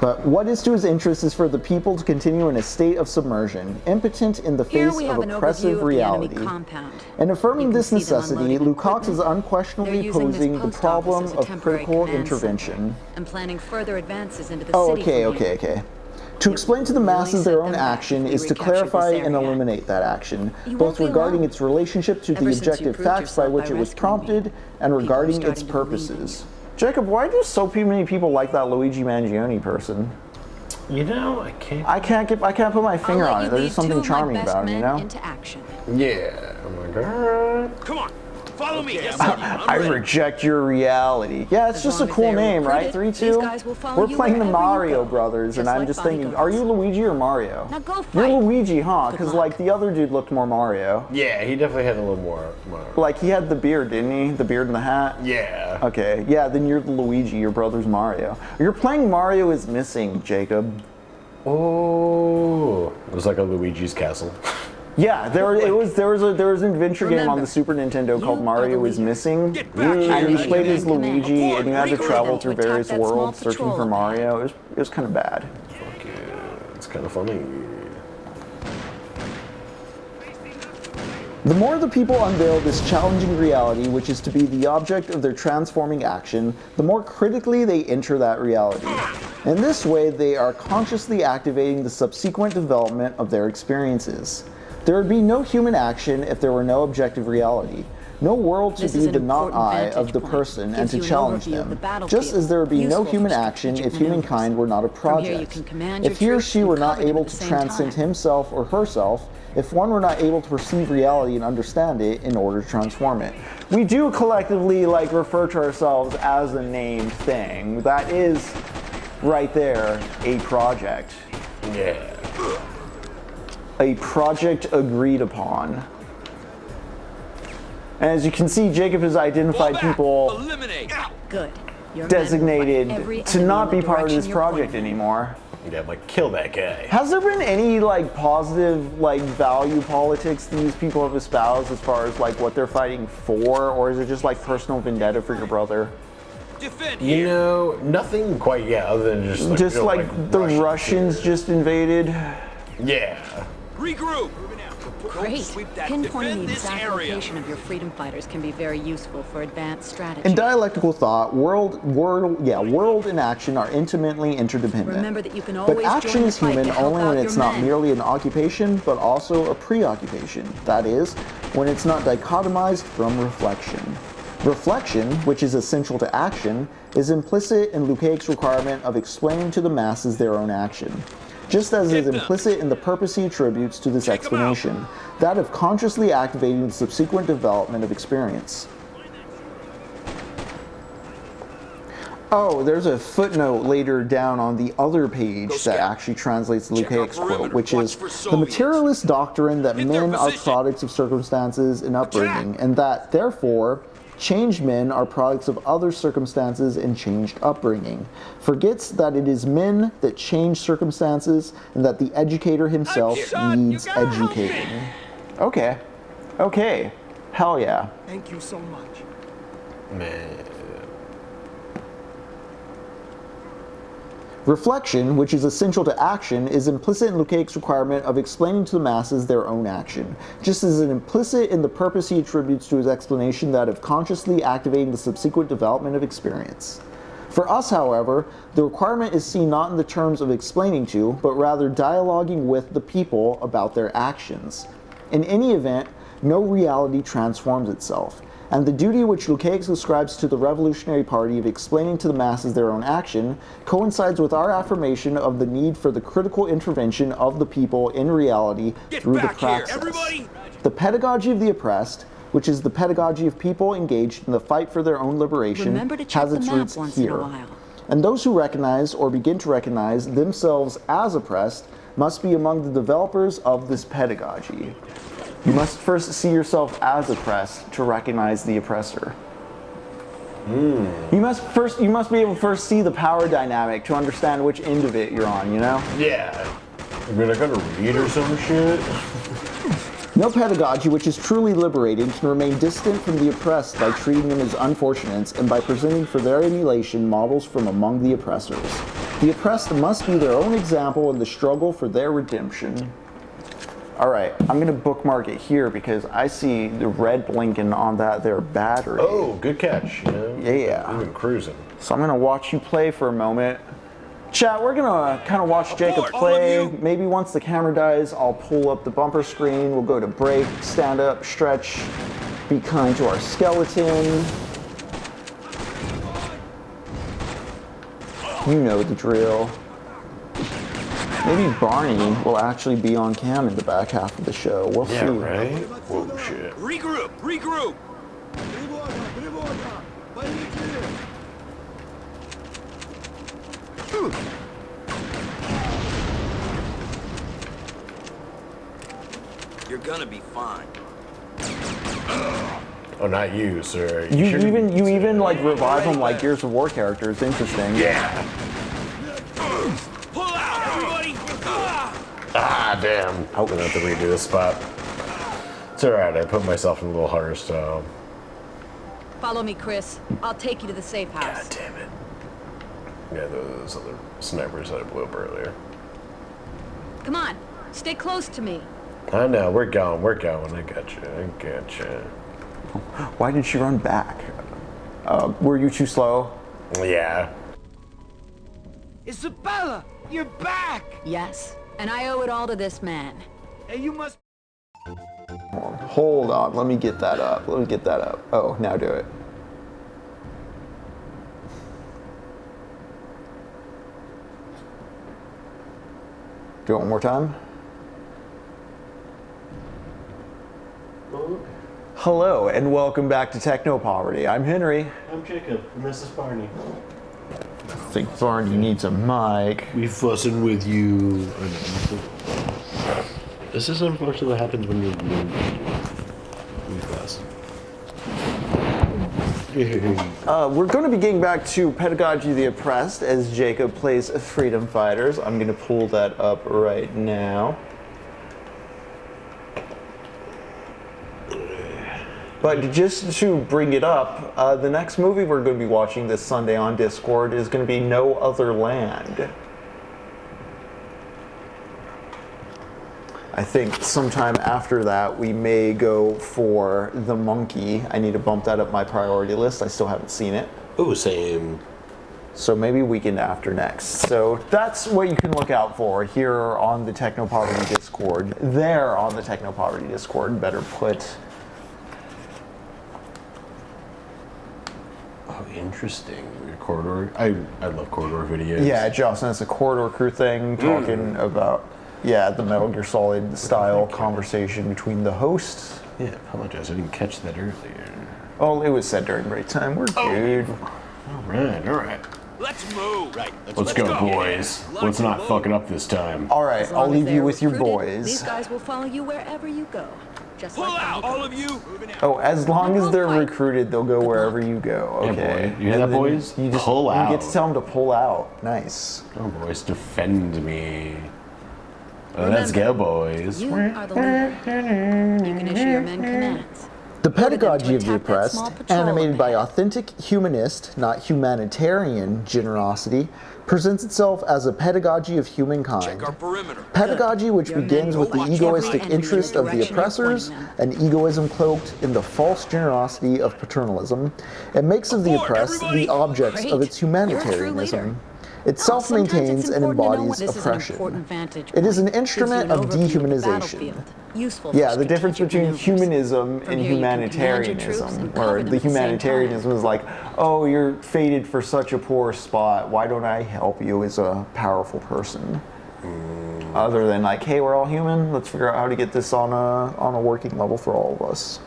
But what is to his interest is for the people to continue in a state of submersion, impotent in the Here face we of have an oppressive overview of reality. the enemy compound. In affirming You can this see them necessity, unloading Lukács is equipment. unquestionably They're using this posing the post problem office as a of temporary critical command center intervention. and planning further advances into the Oh, city okay, from okay, here. okay. To explain to the really masses set their them own back action if we is to recapture this clarify and area. illuminate that action, You both won't be regarding alone. its relationship to Ever the since you objective proved facts by yourself which by it was rescuing me, prompted and people are regarding its starting to believe in purposes. Jacob, why do so many people like that Luigi Mangione person? You know, I can't. I can't put my finger I'll on let it. you There's lead just something two of my charming best about him, you men know? into action. Yeah. Oh my god. Come on, follow me. Yes, I reject your reality. Yeah, it's As just a long as cool they're name, right? recruited, 3-2. these guys will follow We're you playing the wherever you Mario go, Brothers, and just I'm like just thinking, bodyguards. are you Luigi or Mario? Now go You're fight. Luigi, huh? Good Because luck. like the other dude looked more Mario. Yeah, he definitely had a little more. Like he had the beard, didn't he? The beard and the hat. Yeah. Okay, yeah, then you're the Luigi, your brother's Mario. You're playing Mario is Missing, Jacob. Oh, it was like a Luigi's Castle. Yeah, there was an adventure game on Remember, the Super Nintendo called you are Mario the is leader. Missing. Get back And you here. played as You're in command. Luigi and you had to Report. travel To through attack various that small worlds searching patrol for of Mario. It was kind of bad. Fuck yeah, it's kind of funny. The more the people unveil this challenging reality, which is to be the object of their transforming action, the more critically they enter that reality. In this way, they are consciously activating the subsequent development of their experiences. There would be no human action if there were no objective reality. No world to This be is an the not important I vantage of the point. person and Gives to you an challenge overview of the them. battlefield, Just as there would be no useful for human action strategic if humankind were not a From here you project. can command If your he or troops she and were not cover them able at the to same transcend time. himself or herself, if one were not able to perceive reality and understand it in order to transform it. We do collectively like refer to ourselves as a named thing. That is right there a project. Yeah. A project agreed upon. And as you can see, Jacob has identified people Eliminate. Good. Your men will fight designated every to enemy not in the be part of direction this you're project pointing. anymore. Yeah, like kill that guy. Has there been any like positive like value politics these people have espoused as far as like what they're fighting for, or is it just like personal vendetta for your brother? Defend You here. know, nothing quite yet, other than just like, Just you know, like the Russians just invaded. Yeah. Regroup. Great. Sweep that. Pinpointing Defend the this exact area. location of your freedom fighters can be very useful for advanced strategy. In dialectical thought, world and action are intimately interdependent. Remember that you can But always action join the is fight human to help only when out it's your not men. merely an occupation, but also a preoccupation. That is, when it's not dichotomized from reflection. Reflection, which is essential to action, is implicit in Lukács' requirement of explaining to the masses their own action. Just as is implicit in the purpose he attributes to this explanation, that of consciously activating the subsequent development of experience. Oh, there's a footnote later down on the other page that actually translates the Lukács quote, which is the materialist doctrine that men are products of circumstances and upbringing, and that, therefore, changed men are products of other circumstances and changed upbringing. Forgets that it is men that change circumstances and that the educator himself needs educating. Okay. Okay. Hell yeah. Thank you so much. Man. Reflection, which is essential to action, is implicit in Lukács' requirement of explaining to the masses their own action, just as it is implicit in the purpose he attributes to his explanation that of consciously activating the subsequent development of experience. For us, however, the requirement is seen not in the terms of explaining to, but rather dialoguing with the people about their actions. In any event, no reality transforms itself, and the duty which Lukács ascribes to the Revolutionary Party of explaining to the masses their own action coincides with our affirmation of the need for the critical intervention of the people in reality through the praxis. The pedagogy of the oppressed, which is the pedagogy of people engaged in the fight for their own liberation, has its roots here. And those who recognize or begin to recognize themselves as oppressed must be among the developers of this pedagogy. You must first see yourself as oppressed to recognize the oppressor. You must be able to first see the power dynamic to understand which end of it you're on, you know? Yeah. I mean, I gotta read or some shit. No pedagogy which is truly liberating can remain distant from the oppressed by treating them as unfortunates and by presenting for their emulation models from among the oppressors. The oppressed must be their own example in the struggle for their redemption. Alright, I'm going to bookmark it here because I see the red blinking on that there battery. Oh, good catch. Yeah. You've been cruising. So I'm going to watch you play for a moment. Chat, we're going to kind of watch Jacob play. Maybe once the camera dies, I'll pull up the bumper screen. We'll go to break, stand up, stretch, be kind to our skeleton. You know the drill. Maybe Barney will actually be on cam in the back half of the show. We'll see. Yeah, right? Whoa, shit. Regroup! You're gonna be fine. Oh, not you, sir. You even like revive them like Gears of War characters. Interesting. Yeah. Pull out, everybody! Ah, damn. I'm gonna have to redo this spot. It's alright, I put myself in a little harder style. Follow me, Chris. I'll take you to the safe house. God damn it. Yeah, those other snipers that I blew up earlier. Come on, stay close to me. I know, we're going. I got you. Why did she run back? Were you too slow? Yeah. Isabella, you're back! Yes, and I owe it all to this man. And you must... Hold on, let me get that up. Oh, now do it. Do it one more time. Hello, and welcome back to Technopoverty. I'm Henry. I'm Jacob, and this is Barney. I think Barney needs a mic. We fussing with you. This is unfortunately what happens when you're we fuss. We're going to be getting back to Pedagogy of the Oppressed as Jacob plays Freedom Fighters. I'm going to pull that up right now. But just to bring it up, the next movie we're going to be watching this Sunday on Discord is going to be No Other Land. I think sometime after that we may go for The Monkey. I need to bump that up my priority list. I still haven't seen it. Oh, same. So maybe weekend after next. So that's what you can look out for here on the Technopoverty Discord. There on the Technopoverty Discord, better put. Oh, interesting. Corridor. I love Corridor videos. Yeah, Jocelyn, it's a Corridor Crew thing talking about, the Metal Gear Solid style conversation between the hosts. Yeah, apologize. I didn't catch that earlier. Oh, it was said during break time. We're good. All right. Let's move. Right. Let's go, boys. Let's not fuck it up this time. All right, I'll leave you with your boys. These guys will follow you wherever you go. Just Pull like out, all of you. Oh, as long as they're recruited, they'll go wherever you go. Okay. Yeah, boy. You hear that, boys? You just pull out. You get to tell them to pull out. Nice. Oh, boys, defend me. Let's go, boys. You are the leader. You can issue your men commands. The Pedagogy of the Oppressed, animated by authentic humanist, not humanitarian, generosity, presents itself as a pedagogy of humankind. Pedagogy which begins with the egoistic interest of the oppressors, an egoism cloaked in the false generosity of paternalism, and makes of the oppressed the objects of its humanitarianism. It self-maintains and embodies oppression. It is an instrument of dehumanization. Yeah, the difference between humanism and humanitarianism, or the humanitarianism is like, oh, you're fated for such a poor spot, why don't I help you as a powerful person? Other than like, hey, we're all human, let's figure out how to get this on a working level for all of us.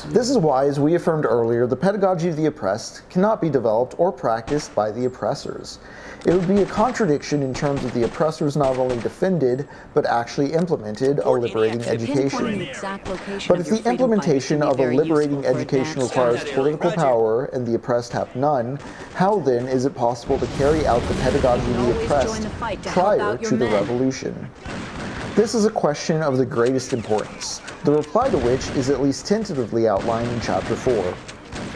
This is why, as we affirmed earlier, the pedagogy of the oppressed cannot be developed or practiced by the oppressors. It would be a contradiction in terms of the oppressors not only defended, but actually implemented a liberating education. But if the implementation of a liberating education requires political power and the oppressed have none, how then is it possible to carry out the pedagogy of the oppressed prior to the revolution? This is a question of the greatest importance, the reply to which is at least tentatively outlined in Chapter 4.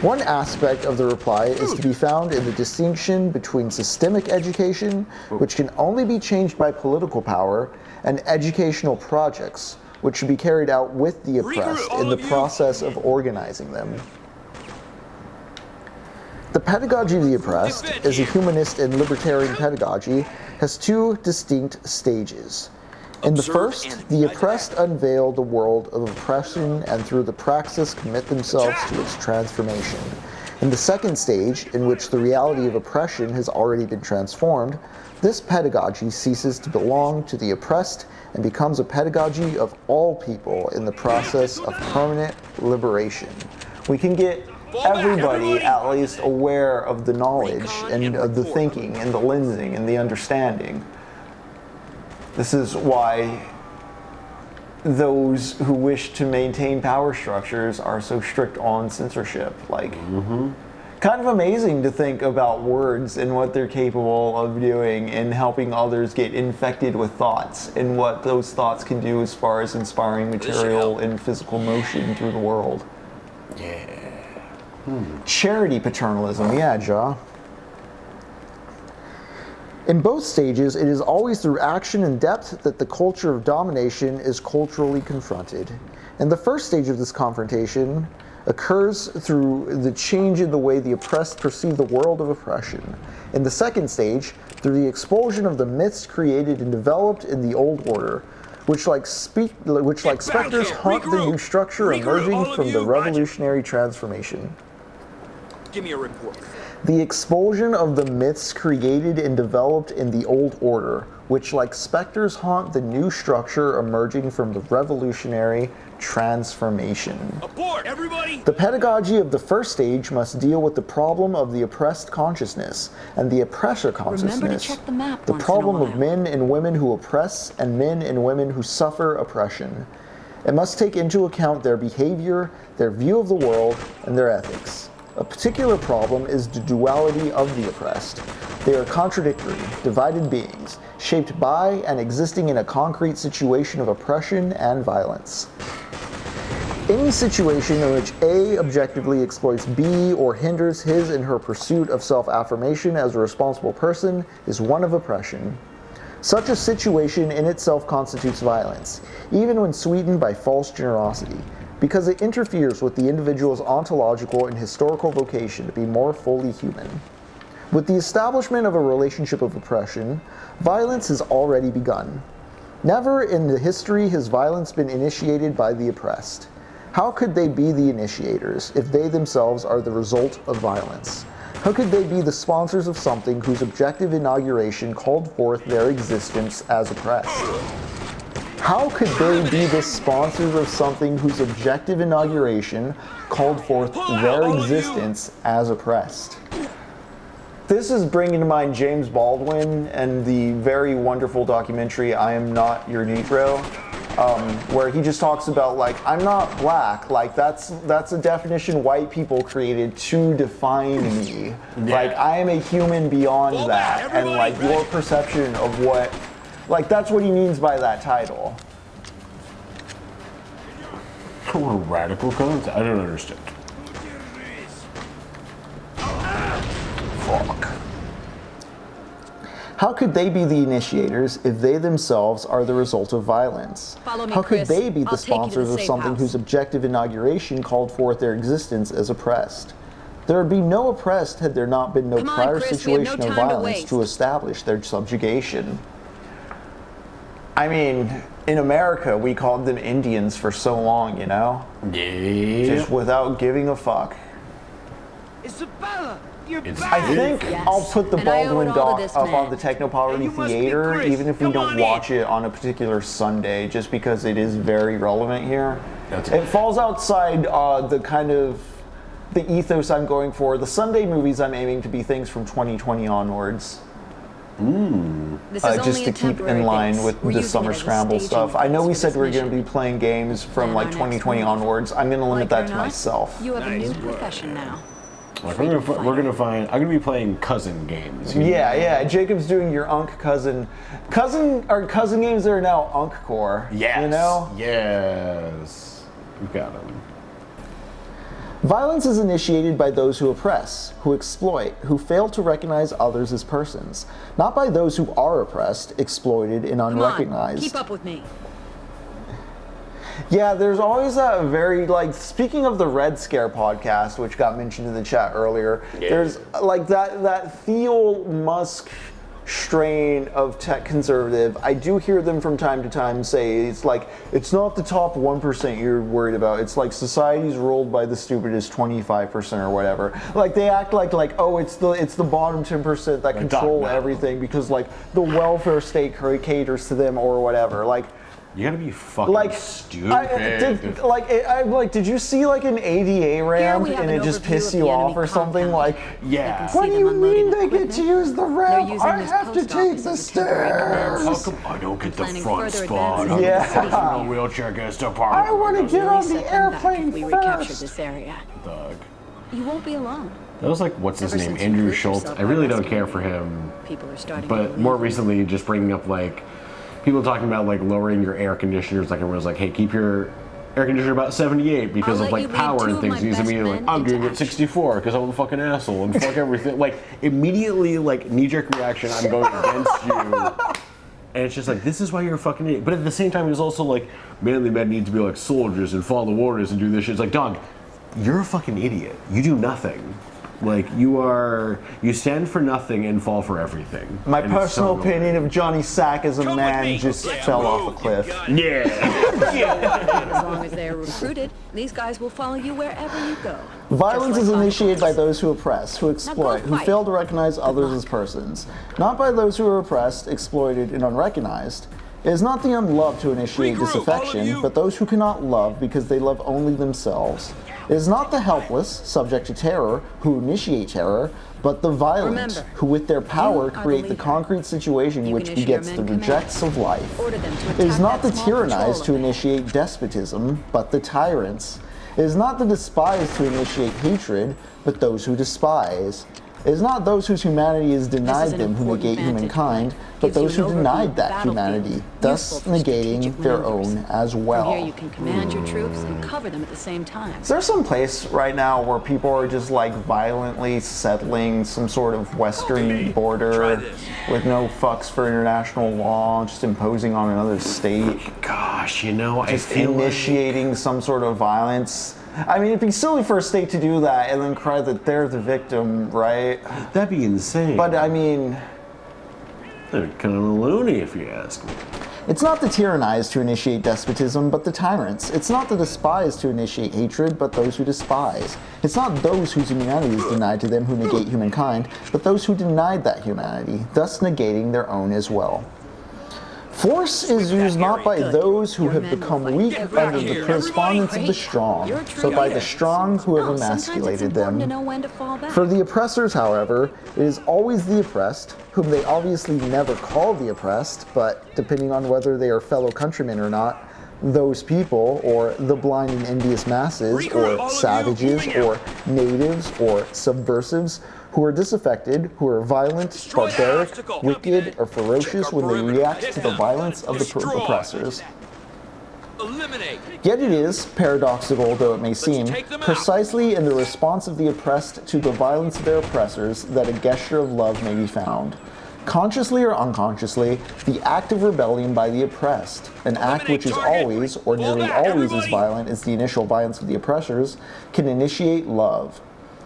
One aspect of the reply is to be found in the distinction between systemic education, which can only be changed by political power, and educational projects, which should be carried out with the oppressed in the process of organizing them. The pedagogy of the oppressed, as a humanist and libertarian pedagogy, has two distinct stages. In the first, the oppressed unveil the world of oppression and through the praxis commit themselves to its transformation. In the second stage, in which the reality of oppression has already been transformed, this pedagogy ceases to belong to the oppressed and becomes a pedagogy of all people in the process of permanent liberation. We can get everybody at least aware of the knowledge and of the thinking and the lensing and the understanding. This is why those who wish to maintain power structures are so strict on censorship. Like, kind of amazing to think about words and what they're capable of doing and helping others get infected with thoughts and what those thoughts can do as far as inspiring material and physical motion through the world. Yeah. Charity paternalism, yeah, Ja. In both stages, it is always through action and depth that the culture of domination is culturally confronted. In the first stage of this confrontation occurs through the change in the way the oppressed perceive the world of oppression. In the second stage, through the expulsion of the myths created and developed in the old order, which like specters haunt the new structure emerging from the revolutionary transformation. Give me a report. The expulsion of the myths created and developed in the old order, which like specters haunt the new structure emerging from the revolutionary transformation. Abort, everybody! The pedagogy of the first stage must deal with the problem of the oppressed consciousness and the oppressor consciousness. Remember to check the map the once problem in a of while. men and women who oppress and men and women who suffer oppression. It must take into account their behavior, their view of the world, and their ethics. A particular problem is the duality of the oppressed. They are contradictory, divided beings, shaped by and existing in a concrete situation of oppression and violence. Any situation in which A objectively exploits B or hinders his and her pursuit of self-affirmation as a responsible person is one of oppression. Such a situation in itself constitutes violence, even when sweetened by false generosity, because it interferes with the individual's ontological and historical vocation to be more fully human. With the establishment of a relationship of oppression, violence has already begun. Never in the history has violence been initiated by the oppressed. How could they be the initiators if they themselves are the result of violence? How could they be the sponsors of something whose objective inauguration called forth their existence as oppressed? How could they be the sponsors of something whose objective inauguration called forth their existence as oppressed? This is bringing to mind James Baldwin and the very wonderful documentary I Am Not Your Negro, where he just talks about, like, I'm not black, like that's a definition white people created to define me. Like, I am a human beyond that, and like your perception of what, like, that's what he means by that title. Radical colors? I don't understand. Fuck. How could they be the initiators if they themselves are the result of violence? Follow me, How could Chris. they be the I'll take you to sponsors the of safe something house. whose objective inauguration called forth their existence as oppressed? There would be no oppressed had there not been no Come on, prior Chris, we have no situation of time to violence waste. to establish their subjugation. I mean, in America, we called them Indians for so long, you know? Yeah. Just without giving a fuck. Isabella, you're It's- back. I think Yes. I'll put the And I owe Baldwin it all doc to this up man. on the Technopoverty You must be Theater, Chris. even if we Come don't on watch in. it on a particular Sunday, just because it is very relevant here. That's It falls outside the kind of the ethos I'm going for. The Sunday movies I'm aiming to be things from 2020 onwards. This is Just only to a keep temporary in line base. with We're the using Summer it as a Scramble staging stuff. I know we base for said we were this going to be mission. playing games from Plan like our next 2020 move. onwards. I'm going to limit Like it that or to not, myself. You have a new profession now. Like we're gonna find. I'm gonna be playing cousin games. Yeah. Jacob's doing your Unc cousin games that are now Unc Core. Yes. You know? Yes. We got him. Violence is initiated by those who oppress, who exploit, who fail to recognize others as persons, not by those who are oppressed, exploited, and Come unrecognized. on, keep up with me. Yeah, there's always that very, like, speaking of the Red Scare podcast, which got mentioned in the chat earlier, there's like that Theo Musk strain of tech conservative. I do hear them from time to time say it's like, it's not the top 1% you're worried about. It's like society's ruled by the stupidest 25% or whatever. Like they act like oh, it's the bottom 10% that control no. everything because like the welfare state caters to them or whatever. Like, You gotta be fucking like stupid. did you see like an ADA ramp we have and an it just overview pissed of you the off enemy or something? compound. Like, Yeah. See what do them you unloading mean they get to equipment? use the ramp? using I this have to post take office the as a temporary stairs. command. How come I don't get the Planning front further spot? advances I'm in the Yeah. city. the wheelchair gets to park. I want to get Really on set the them back if airplane we recapture first. this area. Thug. You won't be alone. That was like, what's his Ever name? since you Andrew proved Schultz. yourself I really by don't care rescuing for me, him. People are starting to But believe more it. recently, just bringing up like people talking about like lowering your air conditioners. Like everyone's like, hey, keep your air conditioner about 78 because I'll of let like you lead power two and of things. my He's best immediately like, men I'm into doing it action. 64 because I'm a fucking asshole and fuck everything. Like immediately, like knee-jerk reaction. I'm going against you. And it's just like, this is why you're a fucking idiot. But at the same time, it's also like, manly men need to be like soldiers and follow orders and do this shit. It's like, dog, you're a fucking idiot. You do nothing. Like, you stand for nothing and fall for everything. My And it's personal so opinion of Johnny Sack as a Come with man me. just Let's fell move, off a you cliff. guys. Yeah. As long as they are recruited, these guys will follow you wherever you go. Violence Just is like initiated by Bible those who oppress, who exploit, go who fight. fail to recognize others as persons, not by those who are oppressed, exploited, and unrecognized. It is not the unloved who initiate Regroup, all of disaffection, you. but those who cannot love because they love only themselves. It is not the helpless, subject to terror, who initiate terror, but the violent, Remember, who with their power you are the create the leader. concrete situation You which can issue your begets the men commands. rejects of life. Order them to It is attack not the that small tyrannized patrol to of initiate despotism, but the tyrants. It is not the despised to initiate hatred, but those who despise. It is not those whose humanity is denied an them who important negate vantage humankind, point. but Gives you those who an overview denied of the that battlefield, humanity, thus useful for negating strategic their maneuvers. own as From well. here you can command your troops and cover them at the same time. Is there some place right now where people are just like violently settling some sort of western border with no fucks for international law, just imposing on another state? Gosh, you know, I Just feel initiating some sort of violence. I mean, it'd be silly for a state to do that and then cry that they're the victim, right? like, that'd be insane. But I mean, They're kind of loony, if you ask me. it's not the tyrannized to initiate despotism, but the tyrants. It's not the despised to initiate hatred, but those who despise. It's not those whose humanity is denied to them who negate humankind, but those who denied that humanity, thus negating their own as well. Force is used not by those who have become weak under the correspondence of the strong, but by the strong who have emasculated them. To know when to fall back. For the oppressors, however, it is always the oppressed, whom they obviously never call the oppressed, but depending on whether they are fellow countrymen or not, those people, or the blind and envious masses, or savages, or natives, or subversives, who are disaffected, who are violent, barbaric, wicked, or ferocious when they react to the violence of the oppressors. Eliminate. Yet it is, paradoxical though it may seem, precisely in the response of the oppressed to the violence of their oppressors that a gesture of love may be found. Consciously or unconsciously, the act of rebellion by the oppressed, an act which is always, or nearly always as violent as the initial violence of the oppressors, can initiate love.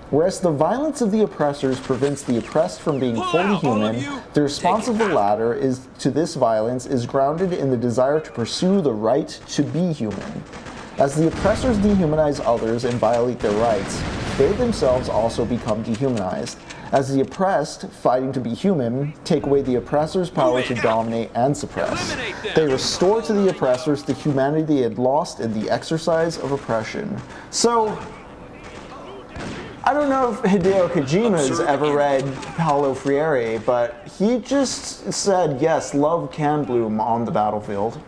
Whereas the violence of the oppressors prevents the oppressed from being fully human, the response of the latter to this violence is grounded in the desire to pursue the right to be human. As the oppressors dehumanize others and violate their rights, they themselves also become dehumanized. As the oppressed, fighting to be human, take away the oppressor's power to dominate and suppress. They restore to the oppressors the humanity they had lost in the exercise of oppression. So, I don't know if Hideo Kojima's ever read Paulo Freire, but he just said, yes, love can bloom on the battlefield.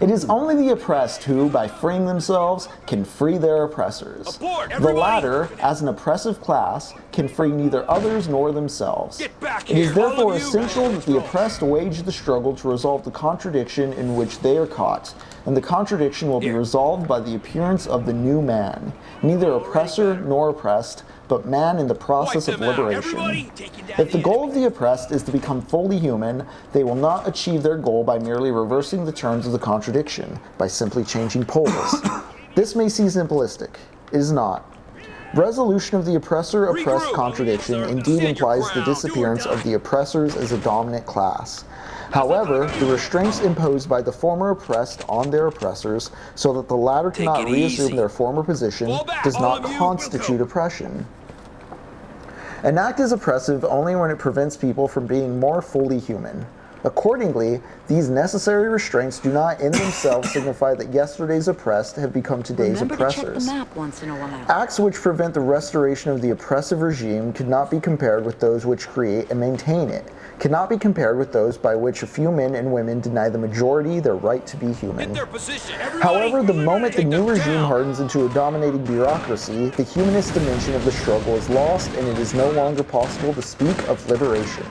It is only the oppressed who, by freeing themselves, can free their oppressors. The latter, as an oppressive class, can free neither others nor themselves. It is therefore essential that the oppressed wage the struggle to resolve the contradiction in which they are caught, and the contradiction will be resolved by the appearance of the new man, neither oppressor nor oppressed, but man in the process of liberation. If the goal of the oppressed is to become fully human, they will not achieve their goal by merely reversing the terms of the contradiction, by simply changing poles. This may seem simplistic. It is not. Resolution of the oppressor-oppressed contradiction indeed implies the disappearance of the oppressors as a dominant class. However, the restraints imposed by the former oppressed on their oppressors, so that the latter cannot reassume their former position, does not constitute oppression. An act is oppressive only when it prevents people from being more fully human. Accordingly, these necessary restraints do not in themselves signify that yesterday's oppressed have become today's oppressors. Check the map once in a while. Acts which prevent the restoration of the oppressive regime could not be compared with those which create and maintain it, cannot be compared with those by which a few men and women deny the majority their right to be human. However, the moment the new regime hardens into a dominating bureaucracy, the humanist dimension of the struggle is lost and it is no longer possible to speak of liberation.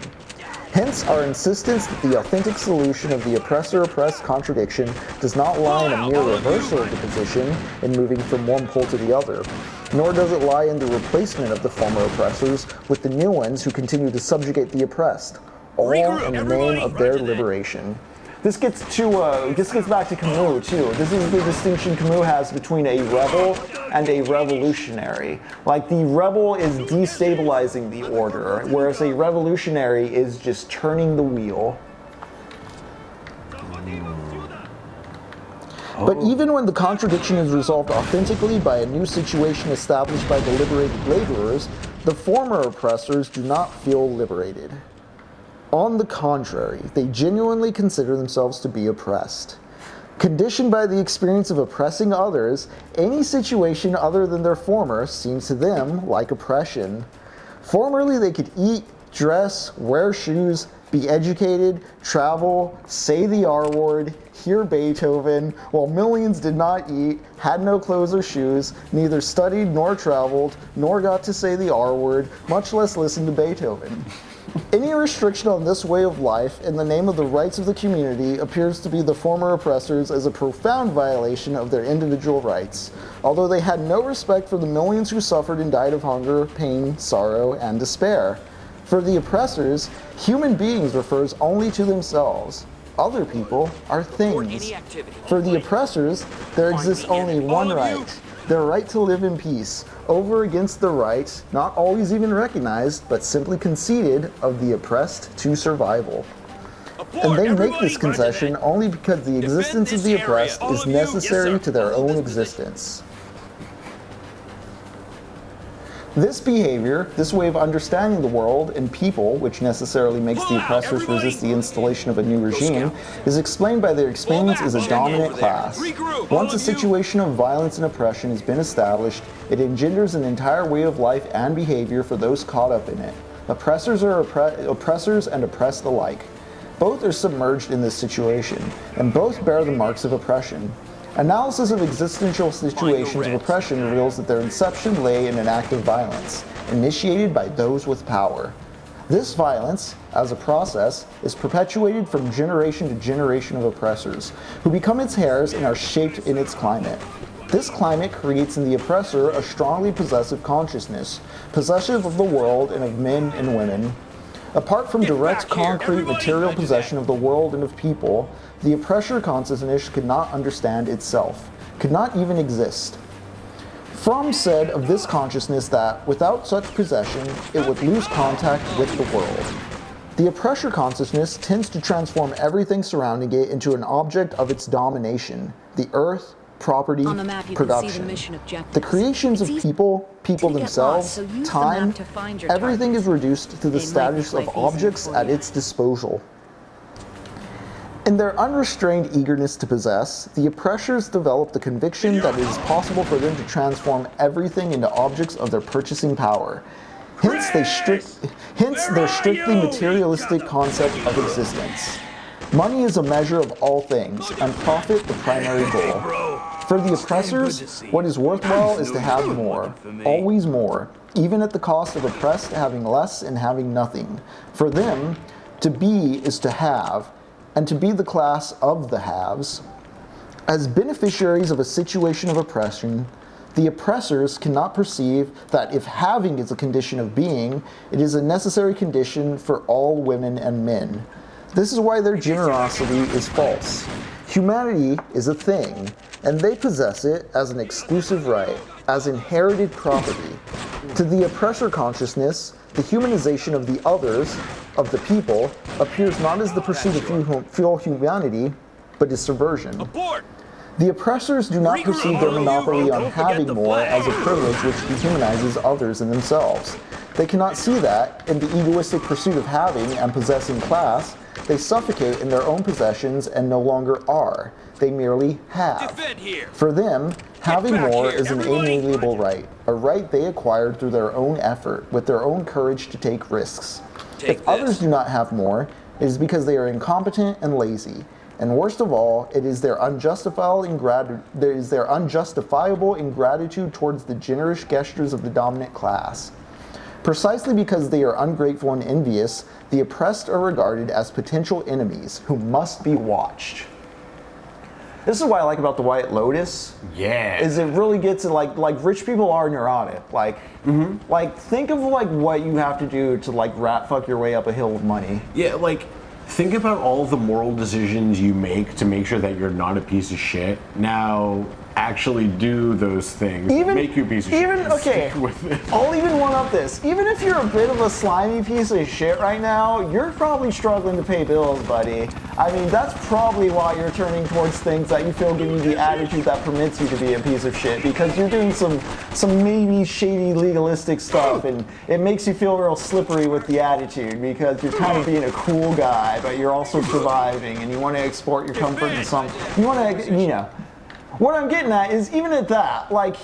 Hence, our insistence that the authentic solution of the oppressor-oppressed contradiction does not lie in a mere reversal of the position in moving from one pole to the other, nor does it lie in the replacement of the former oppressors with the new ones who continue to subjugate the oppressed, all in the name of their liberation. This gets back to Camus too. This is the distinction Camus has between a rebel and a revolutionary. Like, the rebel is destabilizing the order, whereas a revolutionary is just turning the wheel. But even when the contradiction is resolved authentically by a new situation established by the liberated laborers, the former oppressors do not feel liberated. On the contrary, they genuinely consider themselves to be oppressed. Conditioned by the experience of oppressing others, any situation other than their former seems to them like oppression. Formerly, they could eat, dress, wear shoes, be educated, travel, say the R word, hear Beethoven, while millions did not eat, had no clothes or shoes, neither studied nor traveled, nor got to say the R word, much less listen to Beethoven. Any restriction on this way of life in the name of the rights of the community appears to be the former oppressors as a profound violation of their individual rights, although they had no respect for the millions who suffered and died of hunger, pain, sorrow, and despair. For the oppressors, human beings refers only to themselves. Other people are things. For the oppressors, there exists only one right, their right to live in peace, over against the right, not always even recognized, but simply conceded, of the oppressed to survival. And they make this concession only because the existence of the oppressed is necessary to their own existence. This behavior, this way of understanding the world and people, which necessarily makes the oppressors resist the installation of a new regime, is explained by their experience as a dominant class. Once a situation of violence and oppression has been established, it engenders an entire way of life and behavior for those caught up in it. Oppressors are oppressors and oppressed alike. Both are submerged in this situation, and both bear the marks of oppression. Analysis of existential situations of oppression reveals that their inception lay in an act of violence, initiated by those with power. This violence, as a process, is perpetuated from generation to generation of oppressors, who become its heirs and are shaped in its climate. This climate creates in the oppressor a strongly possessive consciousness, possessive of the world and of men and women. Apart from direct, concrete, material possession of the world and of people, the oppressor consciousness could not understand itself, could not even exist. Fromm said of this consciousness that, without such possession, it would lose contact with the world. The oppressor consciousness tends to transform everything surrounding it into an object of its domination, the earth, property, On the map, you production. Can see the mission objectives. The creations of people To get themselves, lost, so use the time, map to find your everything targets. is reduced to the It might status make of life easier objects for at you. its disposal. In their unrestrained eagerness to possess, the oppressors develop the conviction that it is possible for them to transform everything into objects of their purchasing power. Hence their strictly materialistic concept of existence. Money is a measure of all things, and profit the primary goal. For the oppressors, what is worthwhile is to have more, always more, even at the cost of oppressed having less and having nothing. For them, to be is to have, and to be the class of the haves. As beneficiaries of a situation of oppression, the oppressors cannot perceive that if having is a condition of being, it is a necessary condition for all women and men. This is why their generosity is false. Humanity is a thing, and they possess it as an exclusive right, as inherited property. To the oppressor consciousness, the humanization of the others, of the people, appears not as the pursuit of full humanity, but as subversion. Abort! The oppressors do not perceive their monopoly on having more as a privilege which dehumanizes others and themselves. They cannot see that, in the egoistic pursuit of having and possessing class, they suffocate in their own possessions and no longer are. They merely have. For them, having more is an inalienable right, a right they acquired through their own effort, with their own courage to take risks. If others do not have more, it is because they are incompetent and lazy. And worst of all, it is their unjustifiable ingratitude towards the generous gestures of the dominant class. Precisely because they are ungrateful and envious, the oppressed are regarded as potential enemies who must be watched. This is what I like about The White Lotus. Yeah. Is it really gets to like rich people are neurotic. Like think of like what you have to do to like rat fuck your way up a hill of money. Yeah, like think about all the moral decisions you make to make sure that you're not a piece of shit. Now actually do those things. Make you a piece of shit. Okay, I'll even one up this. Even if you're a bit of a slimy piece of shit right now, you're probably struggling to pay bills, buddy. I mean, that's probably why you're turning towards things that you feel give you the attitude that permits you to be a piece of shit, because you're doing some maybe shady legalistic stuff, and it makes you feel real slippery with the attitude, because you're kind of being a cool guy, but you're also surviving, and you want to export your comfort in some, you want to, you know. What I'm getting at is, even at that, like,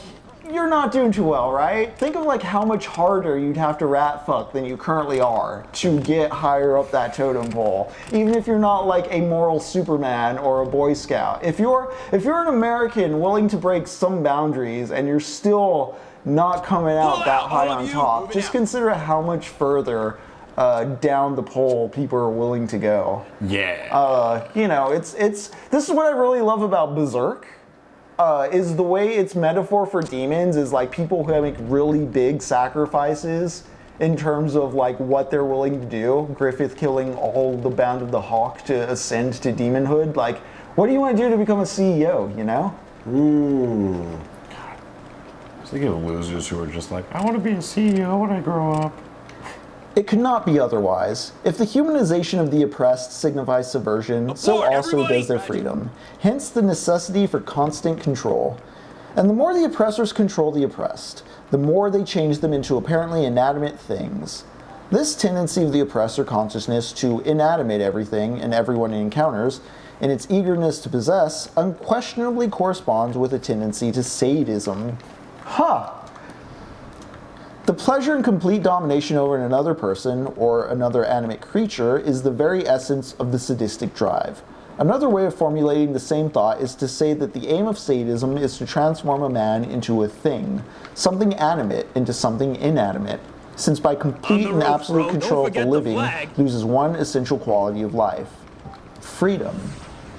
you're not doing too well, right? Think of like how much harder you'd have to rat fuck than you currently are to get higher up that totem pole. Even if you're not like a moral Superman or a Boy Scout. If you're an American willing to break some boundaries and you're still not coming out that high on top, just consider how much further down the pole people are willing to go. Yeah. You know, this is what I really love about Berserk. Is the way its metaphor for demons is like people who make really big sacrifices in terms of like what they're willing to do. Griffith killing all the Band of the Hawk to ascend to demonhood. Like, what do you want to do to become a CEO, you know? God. I was thinking of losers who are just like, I want to be a CEO when I grow up. It could not be otherwise. If the humanization of the oppressed signifies subversion, so also does their freedom. Hence the necessity for constant control. And the more the oppressors control the oppressed, the more they change them into apparently inanimate things. This tendency of the oppressor consciousness to inanimate everything and everyone it encounters, in its eagerness to possess, unquestionably corresponds with a tendency to sadism. The pleasure in complete domination over another person or another animate creature is the very essence of the sadistic drive. Another way of formulating the same thought is to say that the aim of sadism is to transform a man into a thing, something animate into something inanimate. since by complete and absolute control of the living loses one essential quality of life: freedom.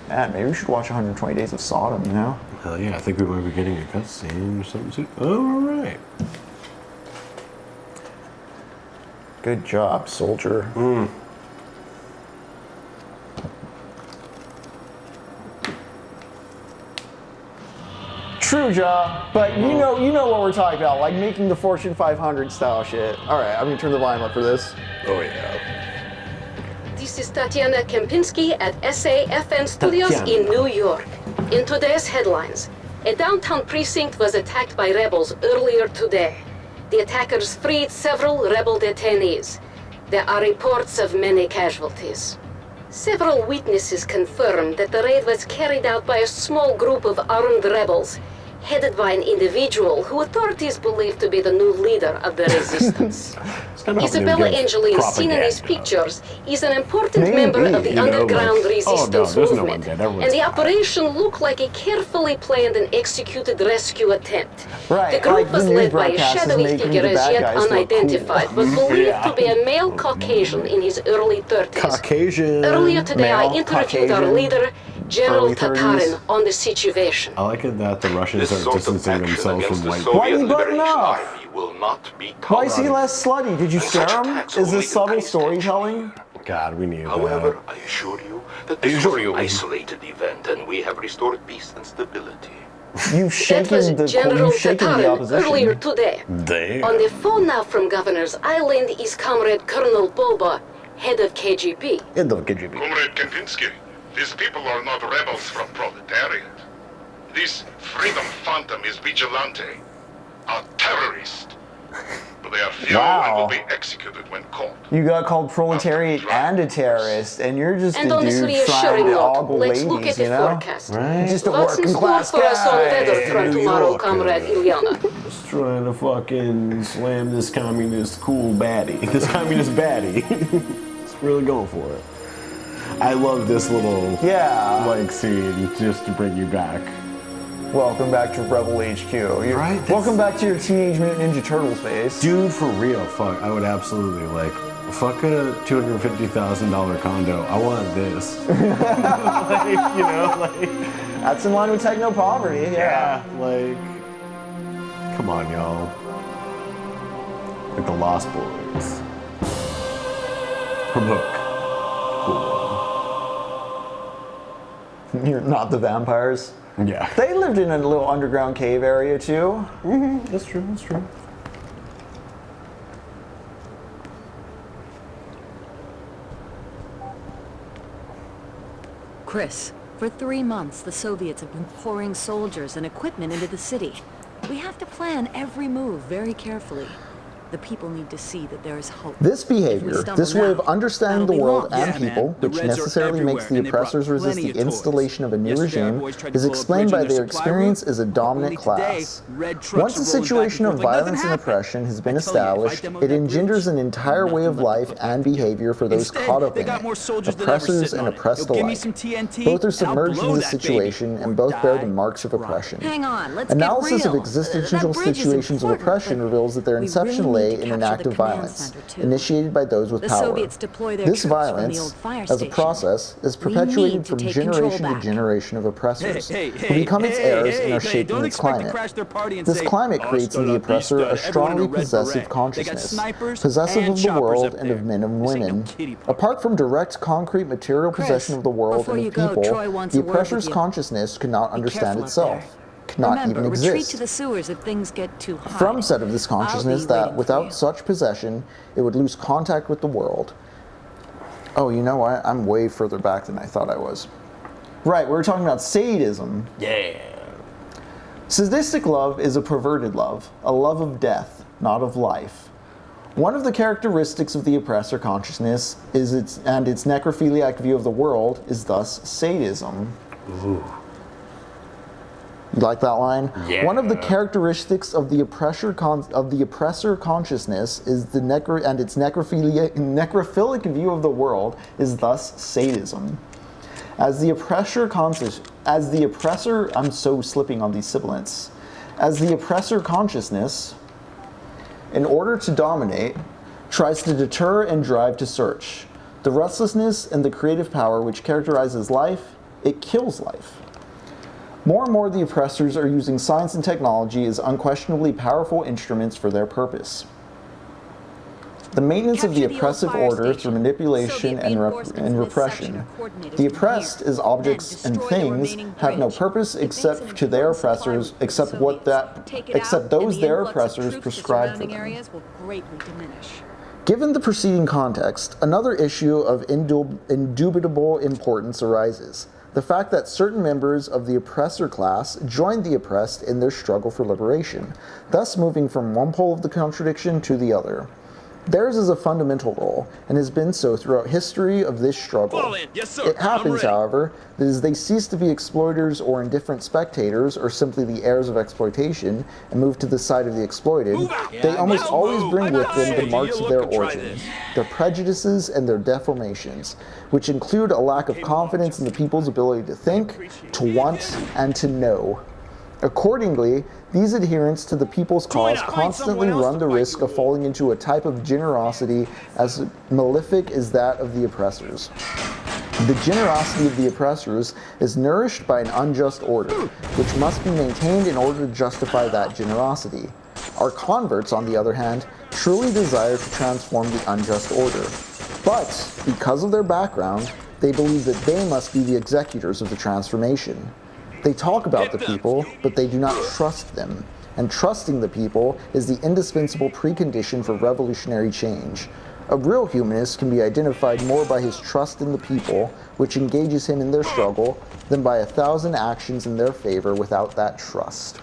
Man, maybe we should watch 120 Days of Sodom, you know? Hell yeah, I think we might be getting a cutscene or something soon. Oh, all right. Good job, soldier. True, Ja, but you know what we're talking about, like making the Fortune 500 style shit. All right, I'm gonna turn the volume up for this. Oh yeah. This is Tatiana Kempinski at SAFN Studios in New York. In today's headlines, a downtown precinct was attacked by rebels earlier today. The attackers freed several rebel detainees. There are reports of many casualties. Several witnesses confirmed that the raid was carried out by a small group of armed rebels, headed by an individual who authorities believe to be the new leader of the resistance. Isabella Angelina, seen in these pictures, is an important member of the underground resistance movement, and the operation looked like a carefully planned and executed rescue attempt. Right, The group like was the led news by a broadcast is shadowy making figure the as bad yet guys look unidentified, cool. but believed to be a male Caucasian in his early 30s. Caucasian. Earlier today, I Male, interviewed our Caucasian, leader, General early 30s. Tatarin, on the situation. I like it that the Russians This are sort of distancing action themselves against from the white. Why Soviet you button Liberation up? Army will not be Why is he tolerated. less slutty? Did you scare Such him? attacks Is only this subtle increase storytelling? God, we need However, that. I assure you that this was an isolated event and we have restored peace and stability. You've That shaken was the General the Tatarin opposition. earlier today. Damn. On the phone now from Governor's Island is Comrade Colonel Boba, head of KGB. Comrade Kempinski, these people are not rebels from proletariat. This freedom phantom is vigilante, a terrorist. But they are few and will be executed when caught. You got called proletariat and a terrorist, and you're just And a on this dude trying reassuring to note, ogle let's ladies, look at you the know? forecast. Right? Just a What's in working store class for us on guy. weather front New tomorrow, Yorker. Comrade Ilyana? Just trying to fucking slam this communist cool baddie. This communist baddie. Just really going for it. I love this little like scene just to bring you back. Welcome back to Rebel HQ. Right? Welcome back to your Teenage Mutant Ninja Turtles base. Dude, for real, fuck. I would absolutely like fuck a $250,000 condo. I want this. Like, you know, like That's in line with techno-poverty, yeah. like come on, y'all. Like the Lost Boys. From Hook. Cool. You're not the vampires. Yeah. They lived in a little underground cave area too. That's true, that's true. Chris, for 3 months, the Soviets have been pouring soldiers and equipment into the city. We have to plan every move very carefully. The people need to see that there is hope. This If we behavior, stumble this way of now, understanding that'll the be world long. and people, which necessarily makes the oppressors resist the installation of a new regime, is explained by their experience as a dominant class. Once a situation of violence and oppression has been established, it engenders an entire way of life and behavior for those caught up in it, oppressors and oppressed alike. Both are submerged in this situation and both bear the marks of oppression. Hang on, let's Analysis get of real. existential That bridge is situations of important, oppression but reveals that their we inception really need lay to in an capture act the of command violence, center, too. initiated by those with The power. Soviets deploy their This troops from the violence, old fire as a station. process, is We perpetuated need to from take control generation to back. generation of oppressors, who become its heirs and are shaping its climate. This climate creates in the oppressor a strongly possessive consciousness, possessive of the world and of men and women. Apart from direct, concrete, material possession of the world before and you of go, people, Troy wants the a word with oppressor's you. consciousness could not understand careful up itself, could not Remember, even retreat exist. to the sewers if things get too hot. From set of this consciousness that, without such possession, it would lose contact with the world. Oh, you know what? I'm way further back than I thought I was. Right, we were talking about sadism. Yeah. Sadistic love is a perverted love, a love of death, not of life. One of the characteristics of the oppressor consciousness is its necrophiliac view of the world is thus sadism. Ooh. You like that line? Yeah. One of the characteristics of the oppressor consciousness is its necrophilic view of the world is thus sadism. As the oppressor, I'm so slipping on these sibilants. As the oppressor consciousness, in order to dominate, tries to deter and drive to search. The restlessness and the creative power which characterizes life, it kills life. More and more, the oppressors are using science and technology as unquestionably powerful instruments for their purpose. The maintenance of the oppressive order through manipulation and repression. The oppressed as objects and things have no purpose except to their oppressors, except those their oppressors prescribe for them. Given the preceding context, another issue of indubitable importance arises. The fact that certain members of the oppressor class joined the oppressed in their struggle for liberation, thus moving from one pole of the contradiction to the other. Theirs is a fundamental role, and has been so throughout history of this struggle. Yes, sir. It happens, however, that as they cease to be exploiters or indifferent spectators, or simply the heirs of exploitation, and move to the side of the exploited, they almost always bring with them the marks of their origin, their prejudices and their deformations, which include a lack of confidence in the people's ability to think, to want, and to know. Accordingly, these adherents to the people's cause constantly run the risk of falling into a type of generosity as malefic as that of the oppressors. The generosity of the oppressors is nourished by an unjust order, which must be maintained in order to justify that generosity. Our converts, on the other hand, truly desire to transform the unjust order. But, because of their background, they believe that they must be the executors of the transformation. They talk about the people, but they do not trust them. And trusting the people is the indispensable precondition for revolutionary change. A real humanist can be identified more by his trust in the people, which engages him in their struggle, than by 1,000 actions in their favor without that trust.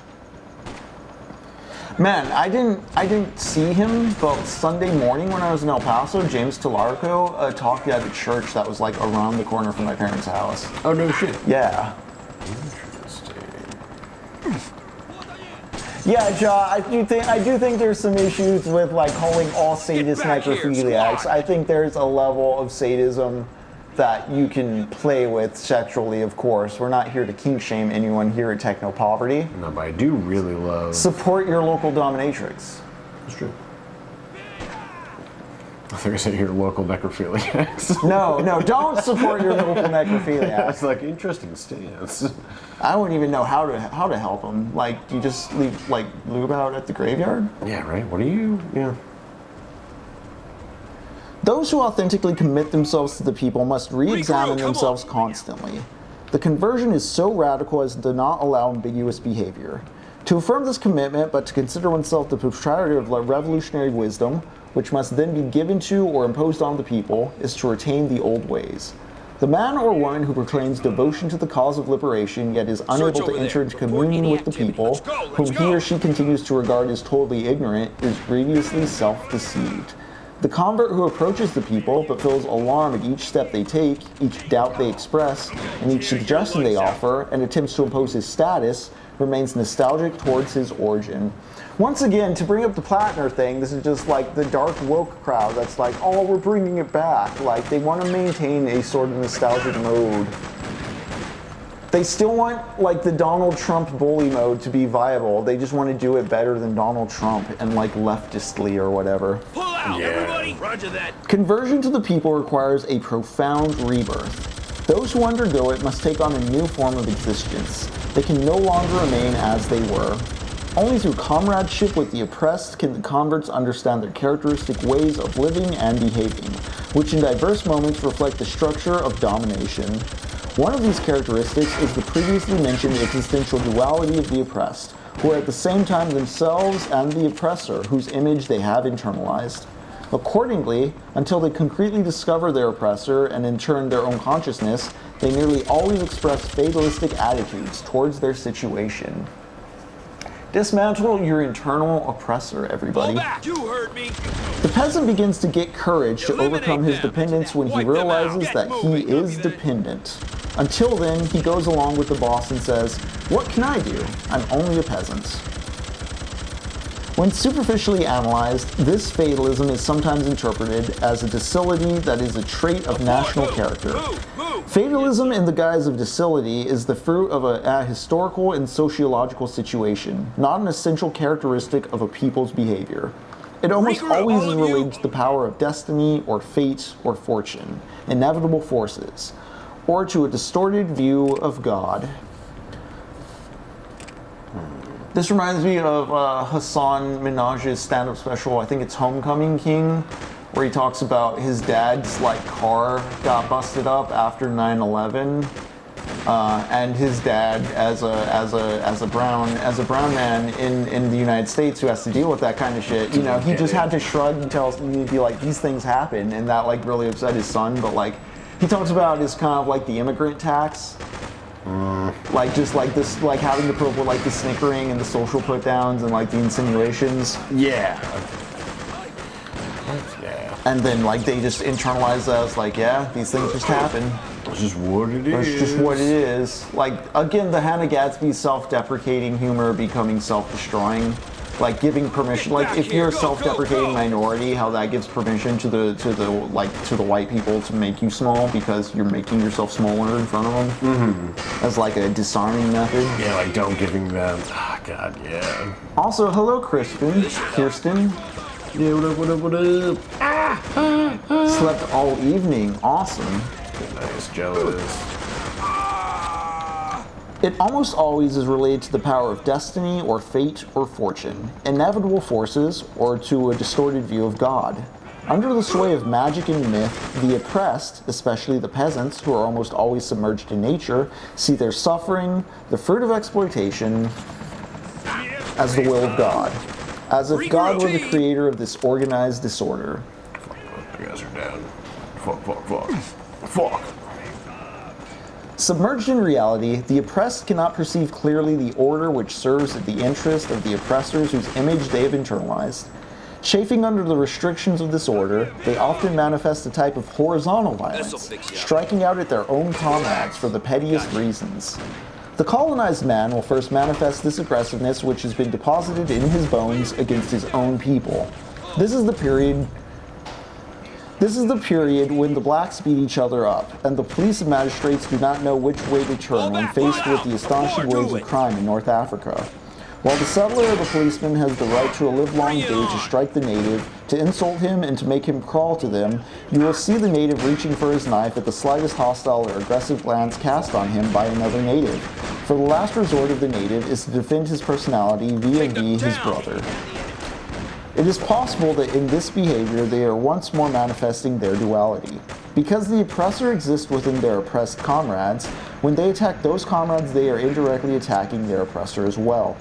Man, I didn't see him, but Sunday morning when I was in El Paso, James Talarco talked at a church that was like around the corner from my parents' house. Oh, no shit. Yeah. Yeah, Ja, I do think there's some issues with like calling all sadists necrophiliacs. I think there's a level of sadism that you can play with sexually, of course. We're not here to kink shame anyone here at Technopoverty. No, but I do really love... Support your local dominatrix. That's true. I think I said your local necrophiliacs. No, don't support your local necrophiliacs. That's like interesting stance. I wouldn't even know how to help them. Like, you just leave like lube out at the graveyard? Yeah, right. What are you? Yeah. Those who authentically commit themselves to the people must re-examine themselves constantly. The conversion is so radical as to not allow ambiguous behavior. To affirm this commitment, but to consider oneself the proprietor of revolutionary wisdom, which must then be given to or imposed on the people, is to retain the old ways. The man or woman who proclaims devotion to the cause of liberation yet is unable to enter into communion with the people, whom he or she continues to regard as totally ignorant, is grievously self-deceived. The convert who approaches the people but feels alarm at each step they take, each doubt they express, and each suggestion they offer, and attempts to impose his status, remains nostalgic towards his origin. Once again, to bring up the Ratner thing, this is just like the dark woke crowd that's like, oh, we're bringing it back. Like, they want to maintain a sort of nostalgic mode. They still want, like, the Donald Trump bully mode to be viable. They just want to do it better than Donald Trump and, like, leftistly or whatever. Pull out, everybody! Roger that. Conversion to the people requires a profound rebirth. Those who undergo it must take on a new form of existence. They can no longer remain as they were. Only through comradeship with the oppressed can the converts understand their characteristic ways of living and behaving, which in diverse moments reflect the structure of domination. One of these characteristics is the previously mentioned existential duality of the oppressed, who are at the same time themselves and the oppressor, whose image they have internalized. Accordingly, until they concretely discover their oppressor and in turn their own consciousness, they nearly always express fatalistic attitudes towards their situation. Dismantle your internal oppressor, everybody. Pull back. You heard me. The peasant begins to get courage to overcome his dependence when he realizes that he is dependent. Until then, he goes along with the boss and says, "What can I do? I'm only a peasant." When superficially analyzed, this fatalism is sometimes interpreted as a docility that is a trait of national character. Fatalism in the guise of docility is the fruit of a historical and sociological situation, not an essential characteristic of a people's behavior. It almost always is related to the power of destiny or fate or fortune, inevitable forces, or to a distorted view of God. This reminds me of Hassan Minaj's stand-up special, I think it's Homecoming King, where he talks about his dad's like car got busted up after 9/11, and his dad, as a brown man in the United States who has to deal with that kind of shit, you know, he just had to shrug and be like, these things happen, and that like really upset his son. But like, he talks about his kind of like the immigrant tax. Like just like this, like having to put up with like the snickering and the social put downs and like the insinuations. Yeah. And then like they just internalize that as like, yeah, these things just happen. It's just what it is. It's just what it is. Like again, the Hannah Gadsby self-deprecating humor becoming self-destroying. Like giving permission, like if you're a self-deprecating minority, how that gives permission to the white people to make you small because you're making yourself smaller in front of them. Mm-hmm. As like a disarming method. Yeah, like don't giving them. Ah, God, yeah. Also, hello, Kirsten. Yeah, what up? Slept all evening. Awesome. Nice, jealous. It almost always is related to the power of destiny or fate or fortune, inevitable forces, or to a distorted view of God. Under the sway of magic and myth, the oppressed, especially the peasants, who are almost always submerged in nature, see their suffering, the fruit of exploitation, as the will of God. As if God were the creator of this organized disorder. You guys are down. Fuck. Submerged in reality, the oppressed cannot perceive clearly the order which serves the interest of the oppressors whose image they have internalized. Chafing under the restrictions of this order, they often manifest a type of horizontal violence, striking out at their own comrades for the pettiest reasons. The colonized man will first manifest this aggressiveness which has been deposited in his bones against his own people. This is the period when the blacks beat each other up, and the police and magistrates do not know which way to turn when faced with the astonishing waves of crime in North Africa. While the settler or the policeman has the right to a livelong day to strike the native, to insult him, and to make him crawl to them, you will see the native reaching for his knife at the slightest hostile or aggressive glance cast on him by another native. For the last resort of the native is to defend his personality vis-a-vis his brother. It is possible that in this behavior they are once more manifesting their duality. Because the oppressor exists within their oppressed comrades, when they attack those comrades they are indirectly attacking their oppressor as well.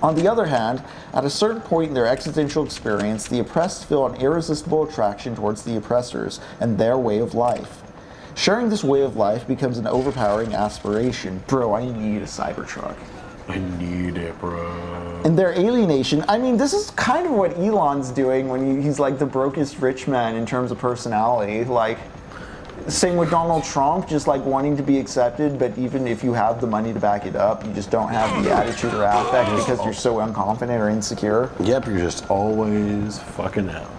On the other hand, at a certain point in their existential experience, the oppressed feel an irresistible attraction towards the oppressors and their way of life. Sharing this way of life becomes an overpowering aspiration. Bro, I need a Cybertruck. I need it, bro. And their alienation, I mean, this is kind of what Elon's doing when he's like the brokest rich man in terms of personality. Like, same with Donald Trump, just like wanting to be accepted, but even if you have the money to back it up, you just don't have the attitude or affect because you're so unconfident or insecure. Yep, you're just always fucking out.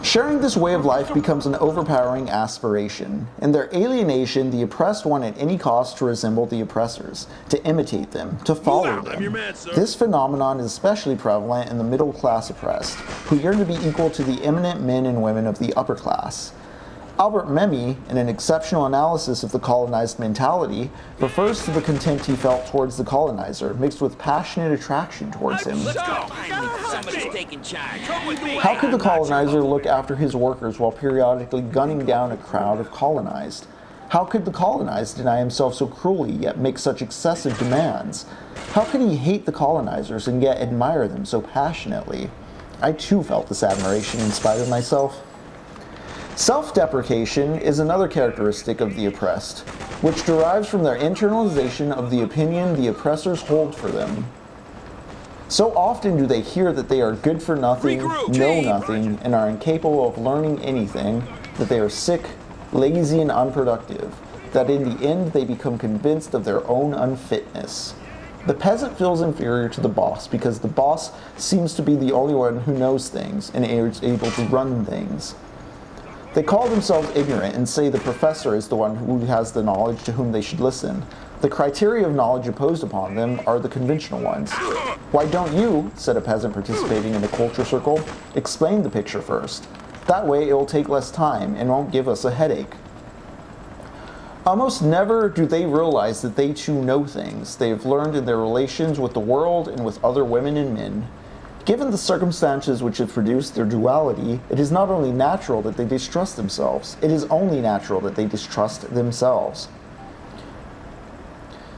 Sharing this way of life becomes an overpowering aspiration. In their alienation, the oppressed want at any cost to resemble the oppressors, to imitate them, to follow them. This phenomenon is especially prevalent in the middle class oppressed, who yearn to be equal to the eminent men and women of the upper class. Albert Memmi, in an exceptional analysis of the colonized mentality, refers to the contempt he felt towards the colonizer, mixed with passionate attraction towards him. How could the colonizer look after his workers while periodically gunning down a crowd of colonized? How could the colonized deny himself so cruelly, yet make such excessive demands? How could he hate the colonizers and yet admire them so passionately? I too felt this admiration in spite of myself. Self-deprecation is another characteristic of the oppressed, which derives from their internalization of the opinion the oppressors hold for them. So often do they hear that they are good for nothing, know nothing, and are incapable of learning anything, that they are sick, lazy, and unproductive, that in the end they become convinced of their own unfitness. The peasant feels inferior to the boss because the boss seems to be the only one who knows things and is able to run things. They call themselves ignorant and say the professor is the one who has the knowledge to whom they should listen. The criteria of knowledge imposed upon them are the conventional ones. "Why don't you," said a peasant participating in a culture circle, "explain the picture first? That way it will take less time and won't give us a headache." Almost never do they realize that they too know things they have learned in their relations with the world and with other women and men. Given the circumstances which have produced their duality, it is not only natural that they distrust themselves, it is only natural that they distrust themselves.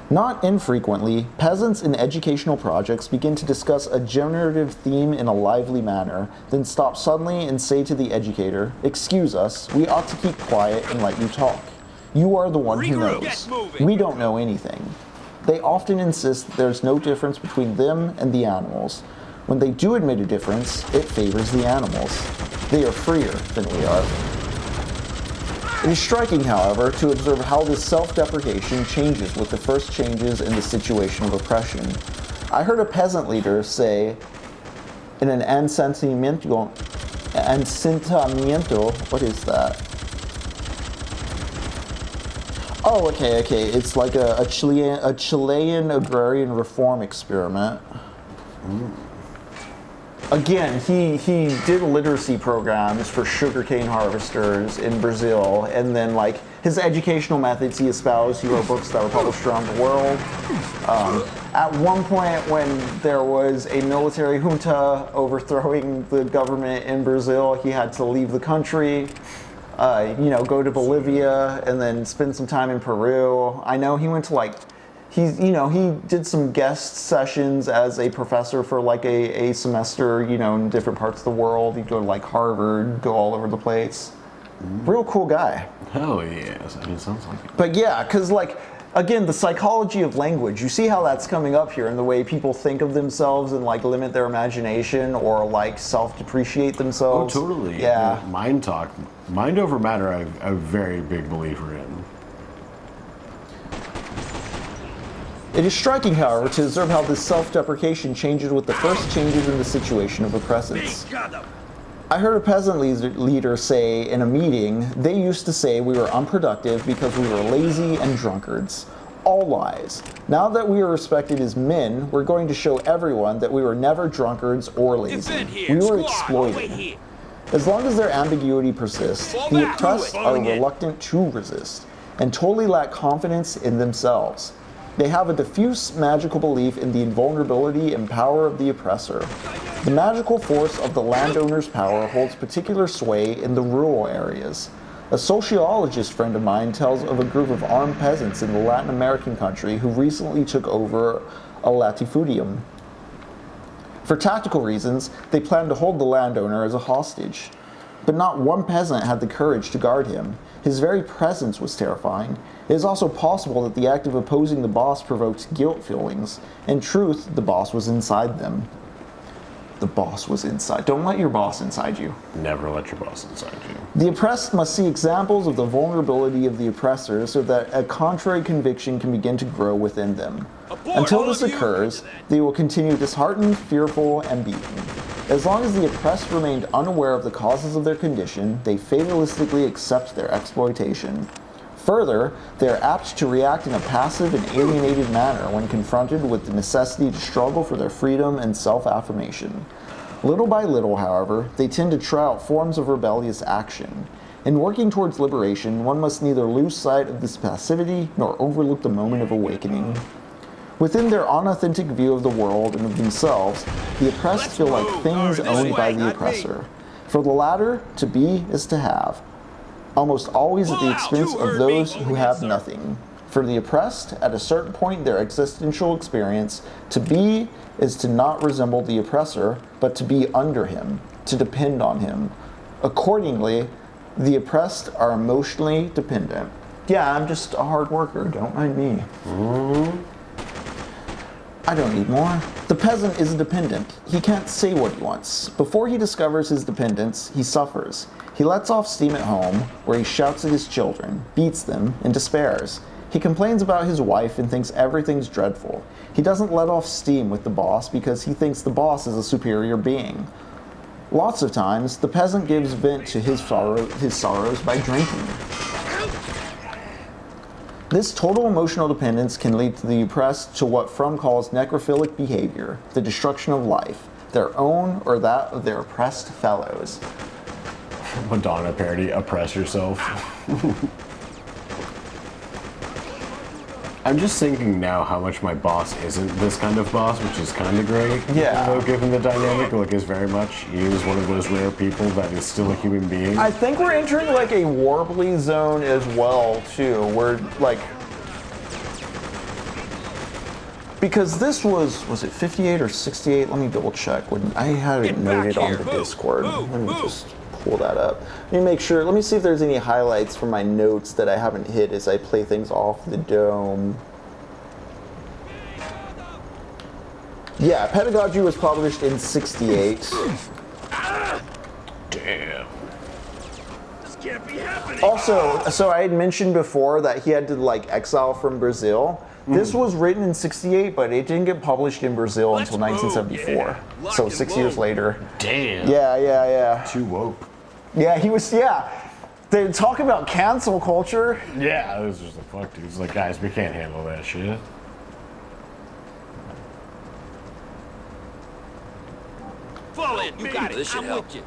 Not infrequently, peasants in educational projects begin to discuss a generative theme in a lively manner, then stop suddenly and say to the educator, "Excuse us, we ought to keep quiet and let you talk. You are the one who knows. We don't know anything." They often insist that there's no difference between them and the animals. When they do admit a difference, it favors the animals. They are freer than we are. It is striking, however, to observe how this self-deprecation changes with the first changes in the situation of oppression. I heard a peasant leader say in an asentamiento, what is that? Oh, okay, it's like a Chilean agrarian reform experiment. Again, he did literacy programs for sugarcane harvesters in Brazil, and then like his educational methods he espoused, he wrote books that were published around the world. At one point when there was a military junta overthrowing the government in Brazil, he had to leave the country, go to Bolivia, and then spend some time in Peru. I know he went to he did some guest sessions as a professor for like a semester, in different parts of the world. He'd go to like Harvard, go all over the place. Real cool guy. Hell yes, it sounds like it. But yeah, because again, the psychology of language, you see how that's coming up here in the way people think of themselves and like limit their imagination or like self-depreciate themselves. Oh, totally. Yeah. Mind talk. Mind over matter, I'm a very big believer in. It is striking, however, to observe how this self-deprecation changes with the first changes in the situation of oppressance. I heard a peasant leader say in a meeting, they used to say we were unproductive because we were lazy and drunkards. All lies. Now that we are respected as men, we're going to show everyone that we were never drunkards or lazy. We were exploited. As long as their ambiguity persists, the oppressed are reluctant to resist and totally lack confidence in themselves. They have a diffuse magical belief in the invulnerability and power of the oppressor. The magical force of the landowner's power holds particular sway in the rural areas. A sociologist friend of mine tells of a group of armed peasants in the Latin American country who recently took over a latifundium. For tactical reasons, they planned to hold the landowner as a hostage. But not one peasant had the courage to guard him. His very presence was terrifying. It is also possible that the act of opposing the boss provoked guilt feelings. In truth, the boss was inside them. The boss was inside. Don't let your boss inside you. Never let your boss inside you. The oppressed must see examples of the vulnerability of the oppressor so that a contrary conviction can begin to grow within them. Until this occurs, they will continue disheartened, fearful, and beaten. As long as the oppressed remained unaware of the causes of their condition, they fatalistically accept their exploitation. Further, they are apt to react in a passive and alienated manner when confronted with the necessity to struggle for their freedom and self-affirmation. Little by little, however, they tend to try out forms of rebellious action. In working towards liberation, one must neither lose sight of this passivity nor overlook the moment of awakening. Within their unauthentic view of the world and of themselves, the oppressed feel like things owned by the oppressor. For the latter, to be is to have, almost always at the expense of those who have nothing. For the oppressed, at a certain point in their existential experience, to be is to not resemble the oppressor, but to be under him, to depend on him. Accordingly, the oppressed are emotionally dependent. Yeah, I'm just a hard worker, don't mind me. I don't need more. The peasant is a dependent. He can't say what he wants. Before he discovers his dependence, he suffers. He lets off steam at home, where he shouts at his children, beats them, and despairs. He complains about his wife and thinks everything's dreadful. He doesn't let off steam with the boss because he thinks the boss is a superior being. Lots of times, the peasant gives vent to his sorrows by drinking. This total emotional dependence can lead to the oppressed to what Fromm calls necrophilic behavior, the destruction of life, their own or that of their oppressed fellows. Madonna parody, oppress yourself. I'm just thinking now how much my boss isn't this kind of boss, which is kind of great. Yeah. You know, given the dynamic, like, is very much, he is one of those rare people that is still a human being. I think we're entering like a warbly zone as well, too, where like, because this was it 58 or 68? Let me double check. When I had it noted on the Discord. Let me just pull that up. Let me make sure. Let me see if there's any highlights from my notes that I haven't hit as I play things off the dome. Yeah, Pedagogy was published in 68. Damn. This can't be happening. Also, so I had mentioned before that he had to like exile from Brazil. This was written in 68, but it didn't get published in Brazil until 1974. So 6 years later. Damn. Yeah. Too woke. Yeah, he was, yeah. They talk about cancel culture. Yeah, it was just like, fuck, dude. It's like, guys, we can't handle that shit. Fall in. You got it. This should I'm help. with you.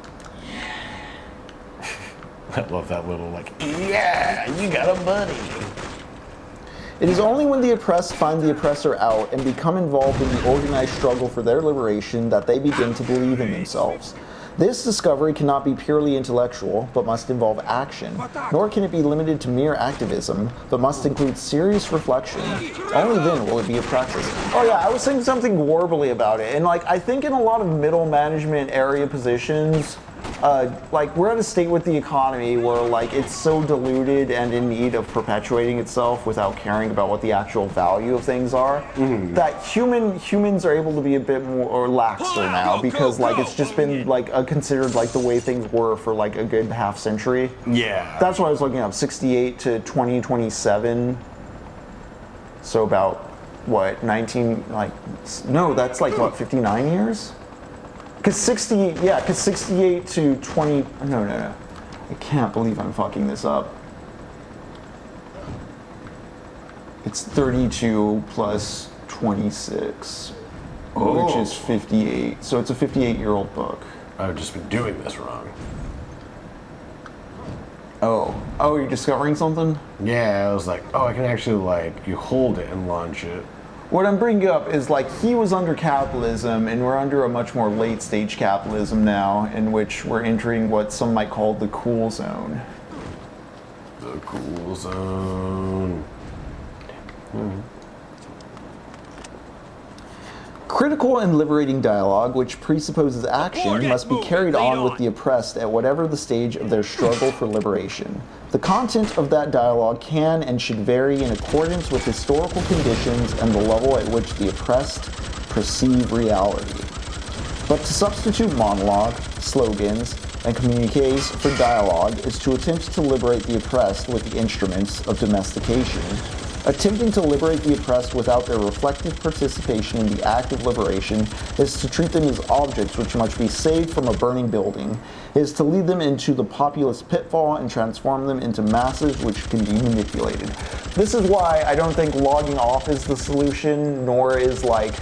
I love that little, like, yeah, you got a buddy. It is only when the oppressed find the oppressor out and become involved in the organized struggle for their liberation that they begin to believe in themselves. This discovery cannot be purely intellectual, but must involve action. Nor can it be limited to mere activism, but must include serious reflection. Only then will it be a practice. Oh yeah, I was saying something warbly about it, and like I think in a lot of middle management area positions, like we're at a state with the economy where like it's so diluted and in need of perpetuating itself without caring about what the actual value of things are, that humans are able to be a bit more laxer now because like it's just been like considered like the way things were for like a good half century. Yeah. That's what I was looking up, 68 to 2027. So about what, 19, like, no, that's like what, 59 years? Because 68 to 20, no. I can't believe I'm fucking this up. It's 32 plus 26, which is 58. So it's a 58-year-old book. I've just been doing this wrong. Oh, you're discovering something? Yeah, I was like, oh, I can actually, like, you hold it and launch it. What I'm bringing up is like he was under capitalism and we're under a much more late stage capitalism now in which we're entering what some might call the cool zone. The cool zone. Critical and liberating dialogue, which presupposes action, must be carried on with the oppressed at whatever the stage of their struggle for liberation. The content of that dialogue can and should vary in accordance with historical conditions and the level at which the oppressed perceive reality. But to substitute monologue, slogans, and communiques for dialogue is to attempt to liberate the oppressed with the instruments of domestication. Attempting to liberate the oppressed without their reflective participation in the act of liberation is to treat them as objects which must be saved from a burning building. It is to lead them into the populist pitfall and transform them into masses which can be manipulated. This is why I don't think logging off is the solution, nor is like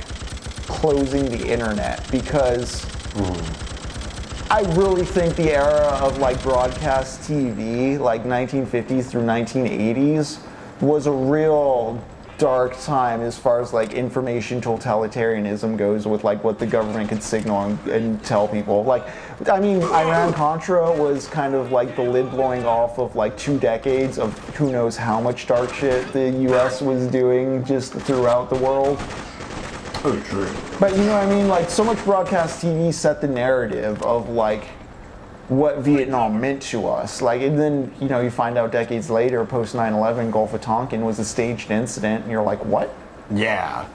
closing the internet, because I really think the era of like broadcast TV, like 1950s through 1980s, was a real dark time as far as like information totalitarianism goes with like what the government could signal and tell people. Like, I mean, Iran-Contra was kind of like the lid blowing off of like 2 decades of who knows how much dark shit the US was doing just throughout the world. Oh, true. But you know what I mean? Like, so much broadcast TV set the narrative of like what Vietnam meant to us. Like, and then, you know, you find out decades later, post 9/11, Gulf of Tonkin was a staged incident, and you're like, what? Yeah.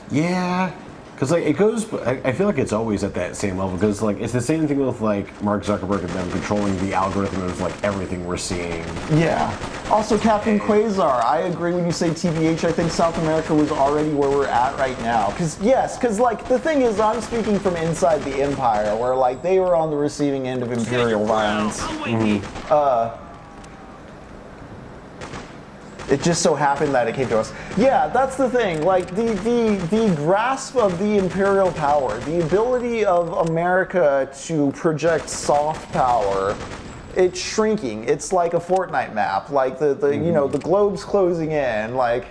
Yeah. Because like it goes, I feel like it's always at that same level. Because like it's the same thing with like Mark Zuckerberg and them controlling the algorithm of like everything we're seeing. Yeah. Also, Captain Quasar, I agree when you say TBH. I think South America was already where we're at right now. Because like the thing is, I'm speaking from inside the empire, where like they were on the receiving end of imperial violence. It just so happened that it came to us. Yeah, that's the thing. Like the grasp of the imperial power, the ability of America to project soft power, it's shrinking. It's like a Fortnite map. Like the you know, the globe's closing in. Like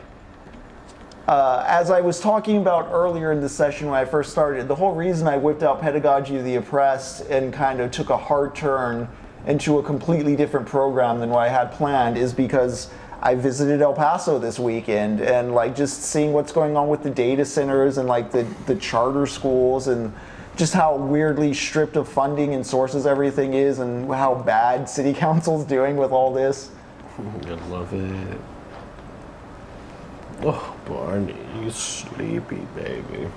as I was talking about earlier in the session when I first started, the whole reason I whipped out Pedagogy of the Oppressed and kind of took a hard turn into a completely different program than what I had planned is because I visited El Paso this weekend, and like just seeing what's going on with the data centers and like the charter schools, and just how weirdly stripped of funding and sources everything is, and how bad city council's doing with all this. I love it. Oh, Barney, you sleepy baby.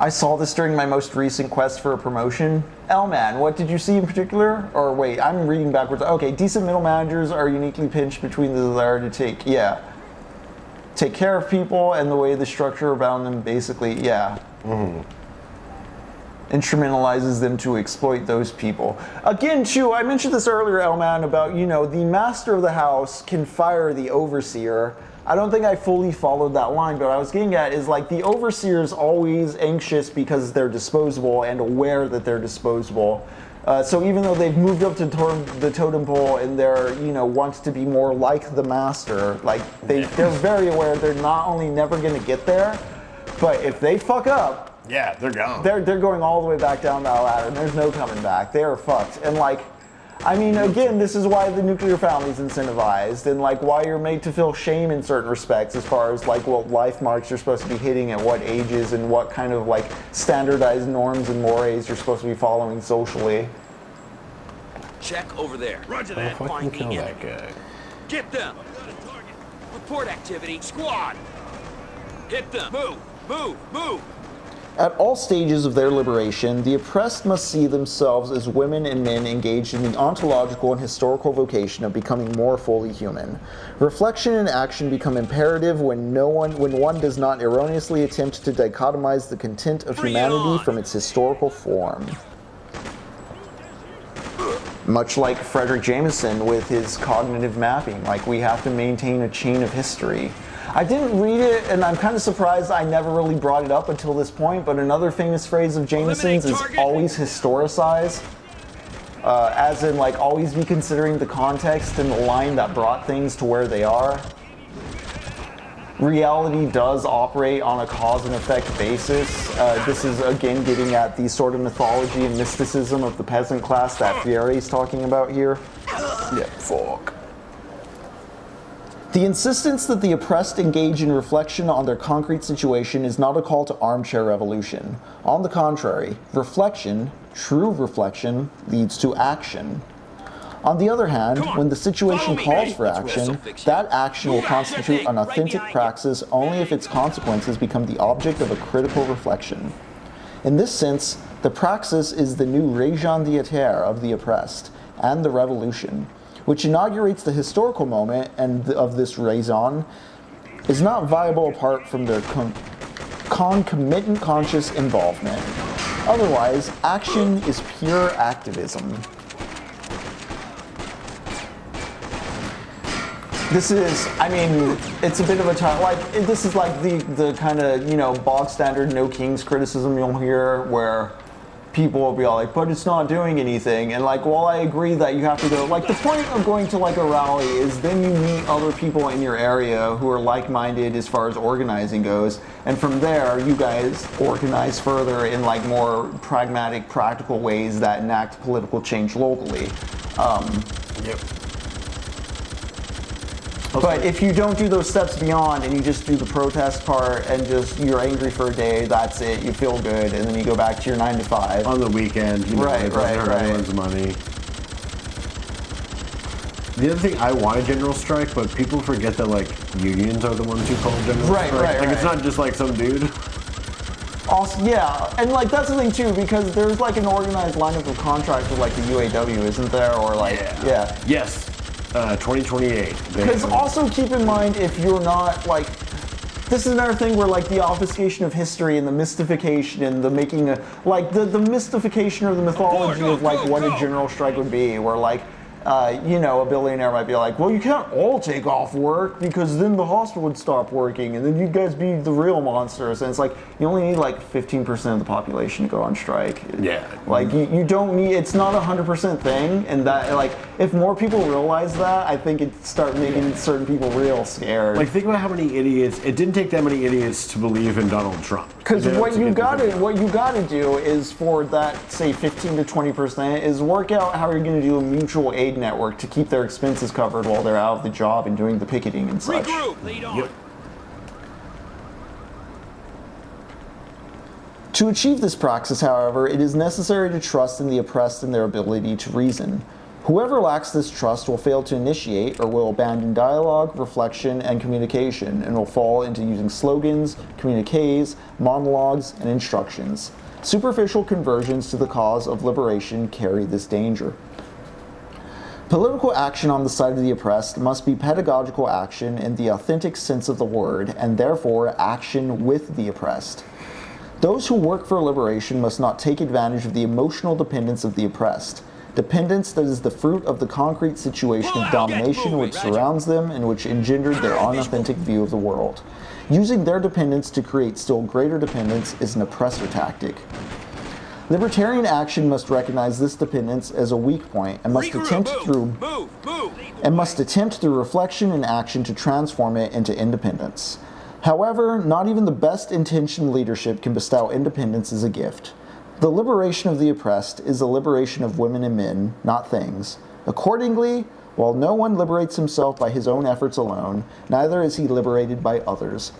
I saw this during my most recent quest for a promotion. L-Man, what did you see in particular? Or wait, I'm reading backwards. Okay, decent middle managers are uniquely pinched between the desire to take care of people and the way the structure around them basically, instrumentalizes them to exploit those people. Again, too, I mentioned this earlier, L-Man, about, you know, the master of the house can fire the overseer. I don't think I fully followed that line, but what I was getting at is like the overseer is always anxious because they're disposable and aware that they're disposable. So even though they've moved up to the totem pole and they're, you know, wants to be more like the master, like they're very aware they're not only never going to get there, but if they fuck up, yeah, they're gone. They're going all the way back down that ladder, and there's no coming back. They are fucked. And like, I mean, again, this is why the nuclear family is incentivized, and like why you're made to feel shame in certain respects as far as like what life marks you're supposed to be hitting at what ages and what kind of like standardized norms and mores you're supposed to be following socially. Check over there. Roger that. Fucking kill that guy. Get them. Report activity. Squad. Hit them. Move. Move. Move. At all stages of their liberation, the oppressed must see themselves as women and men engaged in the ontological and historical vocation of becoming more fully human. Reflection and action become imperative when one does not erroneously attempt to dichotomize the content of humanity from its historical form. Much like Frederick Jameson with his cognitive mapping, like we have to maintain a chain of history. I didn't read it, and I'm kind of surprised I never really brought it up until this point, but another famous phrase of Jameson's is always historicize. As in, like, always be considering the context and the line that brought things to where they are. Reality does operate on a cause and effect basis. This is, again, getting at the sort of mythology and mysticism of the peasant class that Freire is talking about here. Yeah, fuck. The insistence that the oppressed engage in reflection on their concrete situation is not a call to armchair revolution. On the contrary, reflection, true reflection, leads to action. On the other hand, when the situation calls for action, that action will constitute an authentic praxis only if its consequences become the object of a critical reflection. In this sense, the praxis is the new raison d'être of the oppressed and the revolution, which inaugurates the historical moment and of this raison, is not viable apart from their concomitant conscious involvement. Otherwise, action is pure activism. This is, I mean, it's a bit of a time, like, this is like the kind of, you know, bog standard no kings criticism you'll hear where people will be all like, but it's not doing anything. And like, while I agree that you have to go, like the point of going to like a rally is then you meet other people in your area who are like-minded as far as organizing goes. And from there, you guys organize further in like more pragmatic, practical ways that enact political change locally. Yep. But if you don't do those steps beyond and you just do the protest part and just you're angry for a day, that's it, you feel good, and then you go back to your 9 to 5. On the weekend, you know, right. everyone's money. The other thing, I want a general strike, but people forget that like unions are the ones who call a general strike. Like it's not just like some dude. Also, yeah, and like that's the thing too, because there's like an organized lineup of contracts with like the UAW, isn't there? Or like, yeah. Yes, 2028. Because also keep in mind, if you're not like, this is another thing where like the obfuscation of history and the mystification and the making a, like the mystification or the mythology of like what a general strike would be, where like, you know, a billionaire might be like, well, you can't all take off work because then the hospital would stop working and then you guys be the real monsters. And it's like, you only need like 15% of the population to go on strike. Yeah. Like, you don't need, it's not a 100% thing. And that, like, if more people realize that, I think it'd start making certain people real scared. Like, think about how many idiots, it didn't take that many idiots to believe in Donald Trump. Because what you gotta do is for that, say, 15 to 20% is work out how you're gonna do a mutual aid network to keep their expenses covered while they're out of the job and doing the picketing and such. Regroup, lead on. Yep. To achieve this praxis, however, it is necessary to trust in the oppressed and their ability to reason. Whoever lacks this trust will fail to initiate or will abandon dialogue, reflection, and communication, and will fall into using slogans, communiques, monologues, and instructions. Superficial conversions to the cause of liberation carry this danger. Political action on the side of the oppressed must be pedagogical action in the authentic sense of the word, and therefore action with the oppressed. Those who work for liberation must not take advantage of the emotional dependence of the oppressed, dependence that is the fruit of the concrete situation of domination which surrounds them and which engendered their unauthentic view of the world. Using their dependence to create still greater dependence is an oppressor tactic. Libertarian action must recognize this dependence as a weak point and must attempt through reflection and action to transform it into independence. However, not even the best intentioned leadership can bestow independence as a gift. The liberation of the oppressed is the liberation of women and men, not things. Accordingly, while no one liberates himself by his own efforts alone, neither is he liberated by others.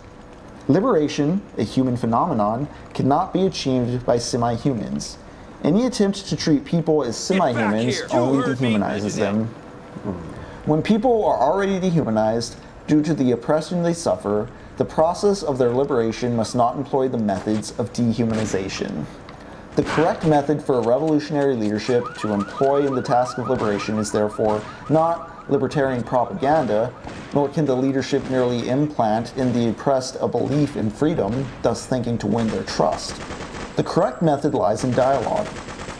Liberation, a human phenomenon, cannot be achieved by semi-humans. Any attempt to treat people as semi-humans only dehumanizes them. When people are already dehumanized due to the oppression they suffer, the process of their liberation must not employ the methods of dehumanization. The correct method for a revolutionary leadership to employ in the task of liberation is therefore not libertarian propaganda, nor can the leadership merely implant in the oppressed a belief in freedom, thus thinking to win their trust. The correct method lies in dialogue.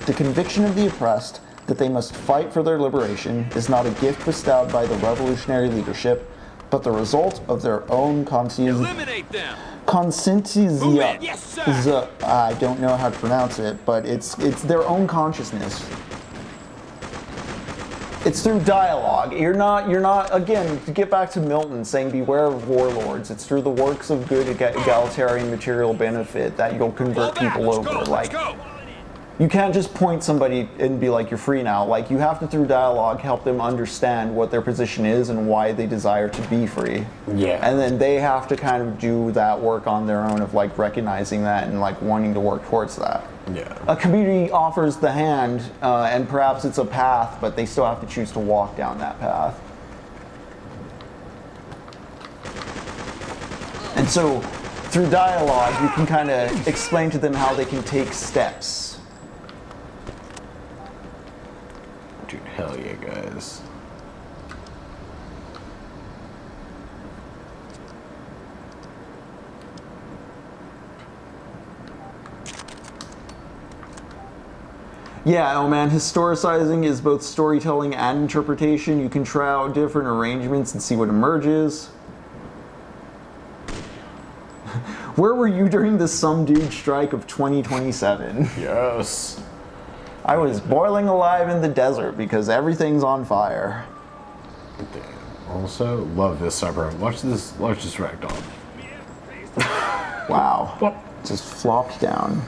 The conviction of the oppressed that they must fight for their liberation is not a gift bestowed by the revolutionary leadership, but the result of their own Eliminate them. conscientizia. Yes, sir. I don't know how to pronounce it, but it's their own consciousness. It's through dialogue. You're not, again, to get back to Milton saying beware of warlords, it's through the works of good egalitarian material benefit that you'll convert people over. Let's go. You can't just point somebody and be like, you're free now. Like, you have to, through dialogue, help them understand what their position is and why they desire to be free. Yeah. And then they have to kind of do that work on their own of, like, recognizing that and, like, wanting to work towards that. Yeah. A community offers the hand, and perhaps it's a path, but they still have to choose to walk down that path. And so, through dialogue, you can kind of explain to them how they can take steps. Dude, hell yeah, guys. Yeah, oh man, historicizing is both storytelling and interpretation. You can try out different arrangements and see what emerges. Where were you during the some dude strike of 2027? Yes. I was boiling alive in the desert because everything's on fire. Damn. Also, love this suburb. Watch this ragdoll. Wow. Just flopped down.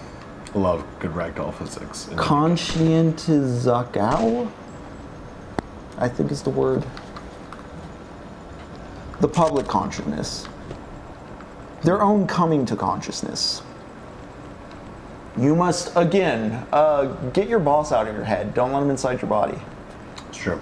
Love good ragdoll physics. Conscientizagao? I think is the word. The public consciousness. Their own coming to consciousness. You must, again, get your boss out of your head. Don't let him inside your body. It's true.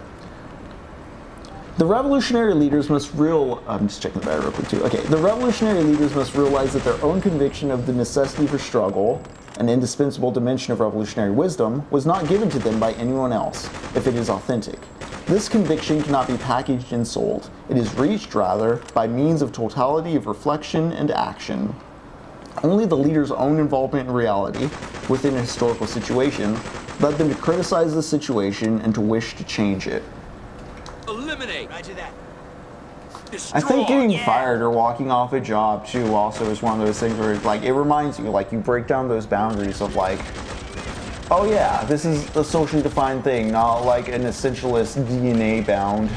The revolutionary leaders must I'm just checking the battery real quick too. Okay, the revolutionary leaders must realize that their own conviction of the necessity for struggle, an indispensable dimension of revolutionary wisdom, was not given to them by anyone else, if it is authentic. This conviction cannot be packaged and sold. It is reached, rather, by means of totality of reflection and action. Only the leader's own involvement in reality, within a historical situation, led them to criticize the situation and to wish to change it. Eliminate! Roger that. I think getting fired or walking off a job too also is one of those things where like it reminds you, like you break down those boundaries of like, oh yeah, this is a socially defined thing, not like an essentialist DNA bound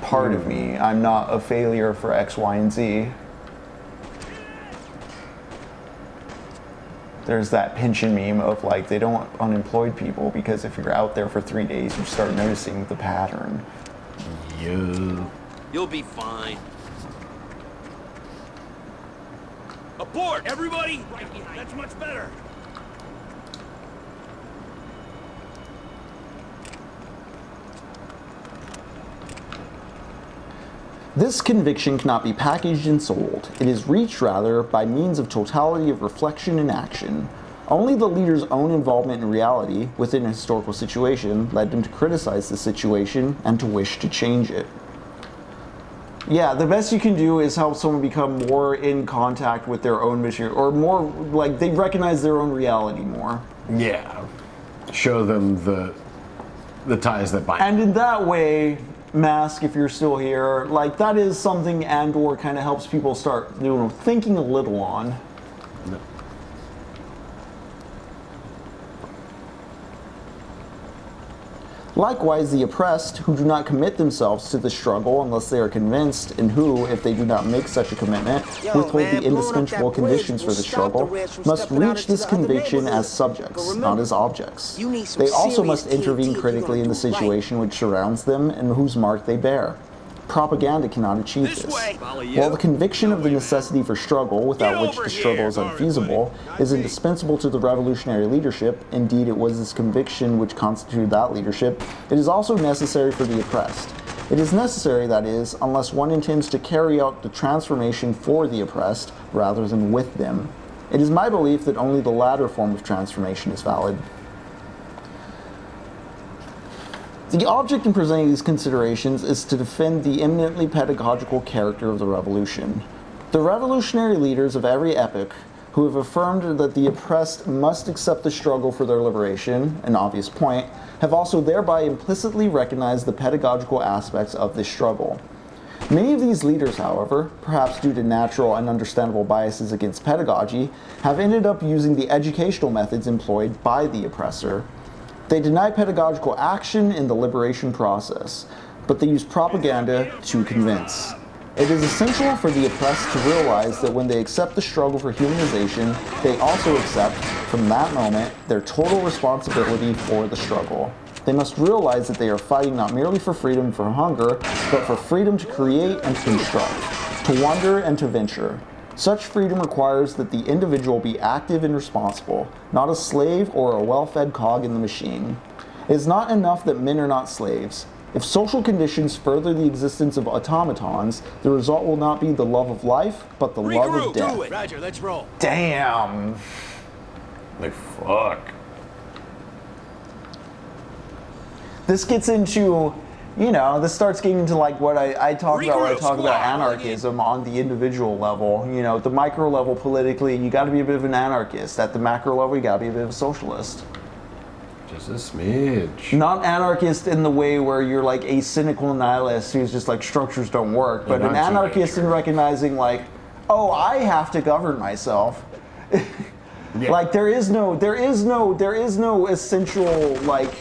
part of me. I'm not a failure for X, Y, and Z. There's that Pynchon meme of like they don't want unemployed people because if you're out there for 3 days you start noticing the pattern. Yeah. You'll be fine. Abort, everybody! Right behind. That's much better. This conviction cannot be packaged and sold. It is reached, rather, by means of totality of reflection and action. Only the leader's own involvement in reality, within a historical situation, led them to criticize the situation and to wish to change it. Yeah, the best you can do is help someone become more in contact with their own material, or more, like, they recognize their own reality more. Yeah. Show them the ties that bind. And in that way, Mask, if you're still here, like, that is something and/or kind of helps people start, thinking a little on. No. Likewise, the oppressed, who do not commit themselves to the struggle unless they are convinced, and who, if they do not make such a commitment, withhold the indispensable conditions for the struggle, must reach this conviction as subjects, not as objects. They also must intervene critically in the situation which surrounds them and whose mark they bear. Propaganda cannot achieve this. While the conviction of the necessity for struggle, without which the struggle is unfeasible, is indispensable to the revolutionary leadership, indeed it was this conviction which constituted that leadership, it is also necessary for the oppressed. It is necessary, that is, unless one intends to carry out the transformation for the oppressed, rather than with them. It is my belief that only the latter form of transformation is valid. The object in presenting these considerations is to defend the eminently pedagogical character of the revolution. The revolutionary leaders of every epoch, who have affirmed that the oppressed must accept the struggle for their liberation, an obvious point, have also thereby implicitly recognized the pedagogical aspects of this struggle. Many of these leaders, however, perhaps due to natural and understandable biases against pedagogy, have ended up using the educational methods employed by the oppressor. They deny pedagogical action in the liberation process, but they use propaganda to convince. It is essential for the oppressed to realize that when they accept the struggle for humanization, they also accept, from that moment, their total responsibility for the struggle. They must realize that they are fighting not merely for freedom from hunger, but for freedom to create and to construct, to wander and to venture. Such freedom requires that the individual be active and responsible, not a slave or a well-fed cog in the machine. It is not enough that men are not slaves. If social conditions further the existence of automatons, the result will not be the love of life, but the love of death. Do it. Roger, let's roll. Damn. Like, fuck. This gets into, this starts getting into like what I talk about when I talk about anarchism on the individual level. At the micro level politically, you got to be a bit of an anarchist. At the macro level, you got to be a bit of a socialist. Just a smidge. Not anarchist in the way where you're like a cynical nihilist who's just like structures don't work, but an anarchist in recognizing like, oh, I have to govern myself. Yeah. Like there is no essential like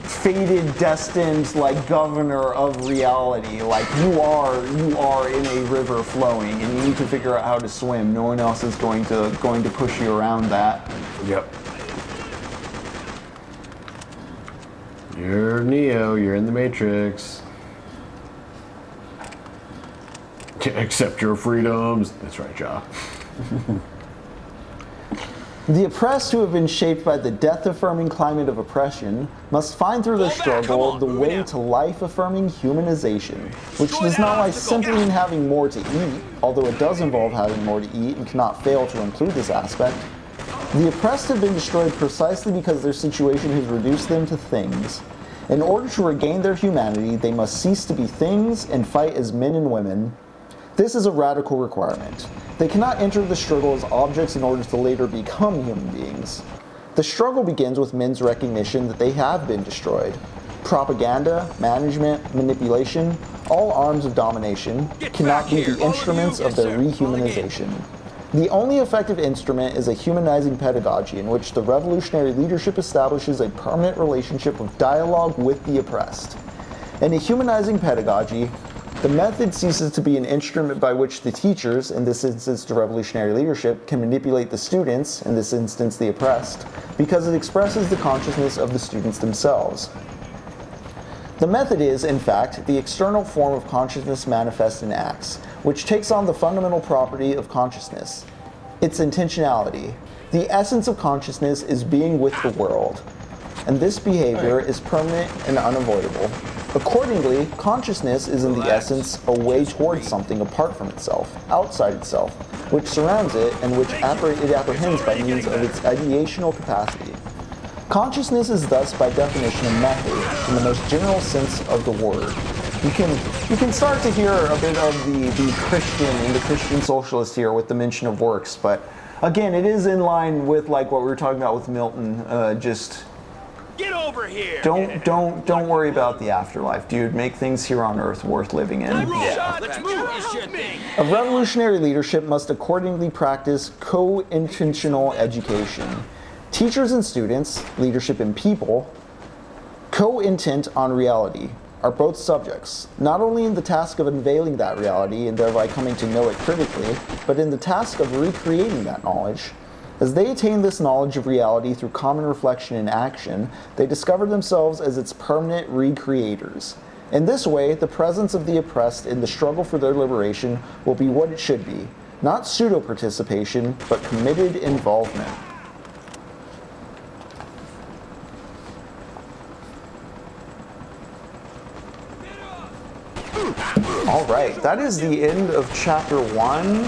fated, destined, like governor of reality. Like you are in a river flowing, and you need to figure out how to swim. No one else is going to push you around that. Yep. You're Neo. You're in the Matrix. Accept your freedoms. That's right, Ja. The oppressed who have been shaped by the death-affirming climate of oppression must find through their struggle the way to life-affirming humanization, which does not lie simply in having more to eat, although it does involve having more to eat and cannot fail to include this aspect. The oppressed have been destroyed precisely because their situation has reduced them to things. In order to regain their humanity, they must cease to be things and fight as men and women. This is a radical requirement. They cannot enter the struggle as objects in order to later become human beings. The struggle begins with men's recognition that they have been destroyed. Propaganda, management, manipulation, all arms of domination, cannot be the instruments of their rehumanization. The only effective instrument is a humanizing pedagogy in which the revolutionary leadership establishes a permanent relationship of dialogue with the oppressed. In a humanizing pedagogy, the method ceases to be an instrument by which the teachers, in this instance the revolutionary leadership, can manipulate the students, in this instance the oppressed, because it expresses the consciousness of the students themselves. The method is, in fact, the external form of consciousness manifest in acts, which takes on the fundamental property of consciousness, its intentionality. The essence of consciousness is being with the world, and this behavior is permanent and unavoidable. Accordingly, consciousness is in the essence a way towards something apart from itself, outside itself, which surrounds it and which it apprehends by means of its ideational capacity. Consciousness is thus by definition a method in the most general sense of the word. You can start to hear a bit of the Christian and the Christian socialist here with the mention of works, but again, it is in line with like what we were talking about with Milton, just Get over here! Don't worry about the afterlife, dude. Make things here on Earth worth living in. Yeah. Let's move this shit thing! A revolutionary leadership must accordingly practice co-intentional education. Teachers and students, leadership and people, co-intent on reality, are both subjects, not only in the task of unveiling that reality and thereby coming to know it critically, but in the task of recreating that knowledge. As they attain this knowledge of reality through common reflection and action, they discover themselves as its permanent recreators. In this way, the presence of the oppressed in the struggle for their liberation will be what it should be, not pseudo-participation, but committed involvement. All right, that is the end of chapter 1.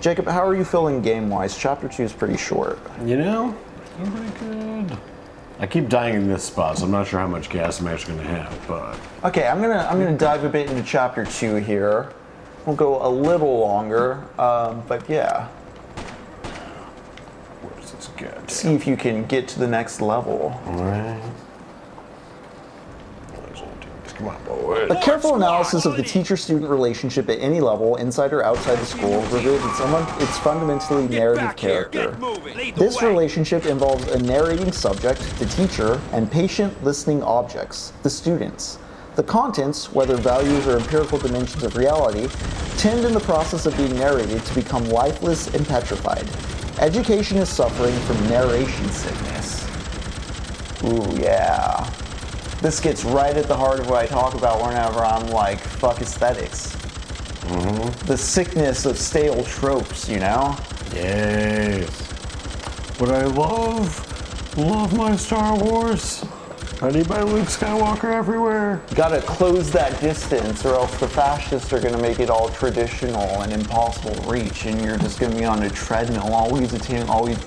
Jacob, how are you feeling game-wise? Chapter 2 is pretty short. You know, I'm pretty good. I keep dying in this spot, so I'm not sure how much gas I'm actually going to have, but... Okay, I'm gonna dive a bit into chapter 2 here. We'll go a little longer, but yeah. Where does this get? See if you can get to the next level. All right. Come on, boy. A careful analysis of the teacher-student relationship at any level, inside or outside the school, reveals its fundamentally narrative character. This relationship involves a narrating subject, the teacher, and patient listening objects, the students. The contents, whether values or empirical dimensions of reality, tend in the process of being narrated to become lifeless and petrified. Education is suffering from narration sickness. Ooh, yeah. This gets right at the heart of what I talk about whenever I'm like, fuck aesthetics. Mm-hmm. The sickness of stale tropes, you know? Yes. But I love my Star Wars. I need my Luke Skywalker everywhere. Gotta close that distance or else the fascists are gonna make it all traditional and impossible to reach, and you're just gonna be on a treadmill, always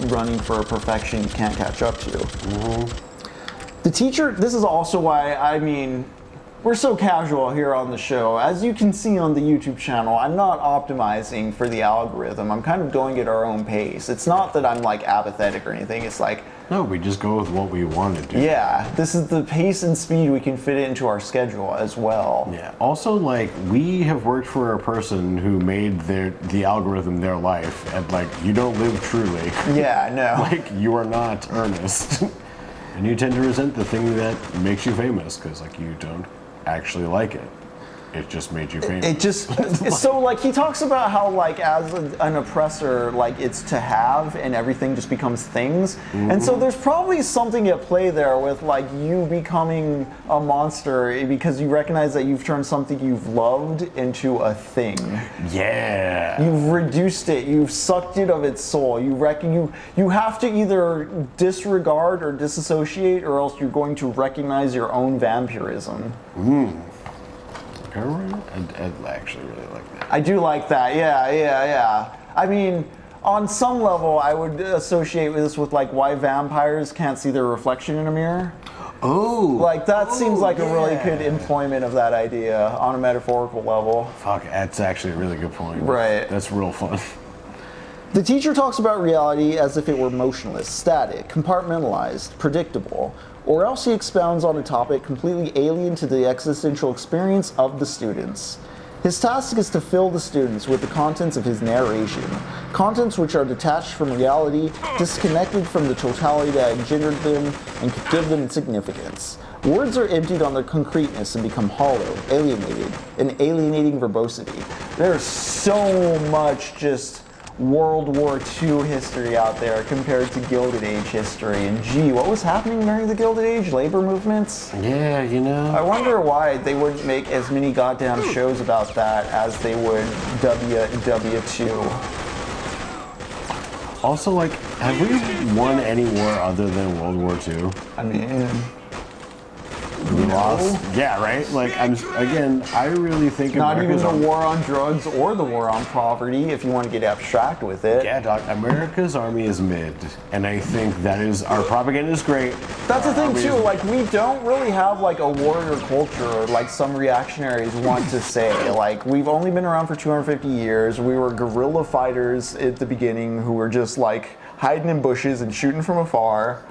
running for a perfection you can't catch up to. Mm-hmm. The teacher, this is also why, I mean, we're so casual here on the show. As you can see on the YouTube channel, I'm not optimizing for the algorithm. I'm kind of going at our own pace. It's not that I'm like apathetic or anything. It's like... No, we just go with what we want to do. Yeah, this is the pace and speed we can fit into our schedule as well. Yeah. Also, like, we have worked for a person who made the algorithm their life, and like, you don't live truly. Yeah, no. Like, you are not earnest. And you tend to resent the thing that makes you famous, because like you don't actually like it. it just made you famous. It just so like he talks about how like as an oppressor, like it's to have and everything just becomes things, and so there's probably something at play there with like you becoming a monster because you recognize that you've turned something you've loved into a thing. Yeah. You've reduced it. You've sucked it of its soul. You have to either disregard or disassociate, or else you're going to recognize your own vampirism. I actually really like that. I do like that. Yeah. I mean, on some level, I would associate this with like why vampires can't see their reflection in a mirror. Oh. Like that seems like a really good employment of that idea on a metaphorical level. Fuck, that's actually a really good point. Right. That's real fun. The teacher talks about reality as if it were motionless, static, compartmentalized, predictable, or else he expounds on a topic completely alien to the existential experience of the students. His task is to fill the students with the contents of his narration, contents which are detached from reality, disconnected from the totality that engendered them, and could give them significance. Words are emptied on their concreteness and become hollow, alienated, an alienating verbosity. There's so much just World War II history out there compared to Gilded Age history. And gee, what was happening during the Gilded Age? Labor movements? Yeah, you know. I wonder why they wouldn't make as many goddamn shows about that as they would WW2. Also, like, have we won any war other than World War II? I mean, we lost. Yeah, right? Like, I really think not even America's the war on drugs or the war on poverty, if you want to get abstract with it. Yeah, Doc, America's army is mid, and I think that is, our propaganda is great. That's the thing too, like we don't really have like a warrior culture like some reactionaries want to say. Like we've only been around for 250 years, we were guerrilla fighters at the beginning who were just like hiding in bushes and shooting from afar.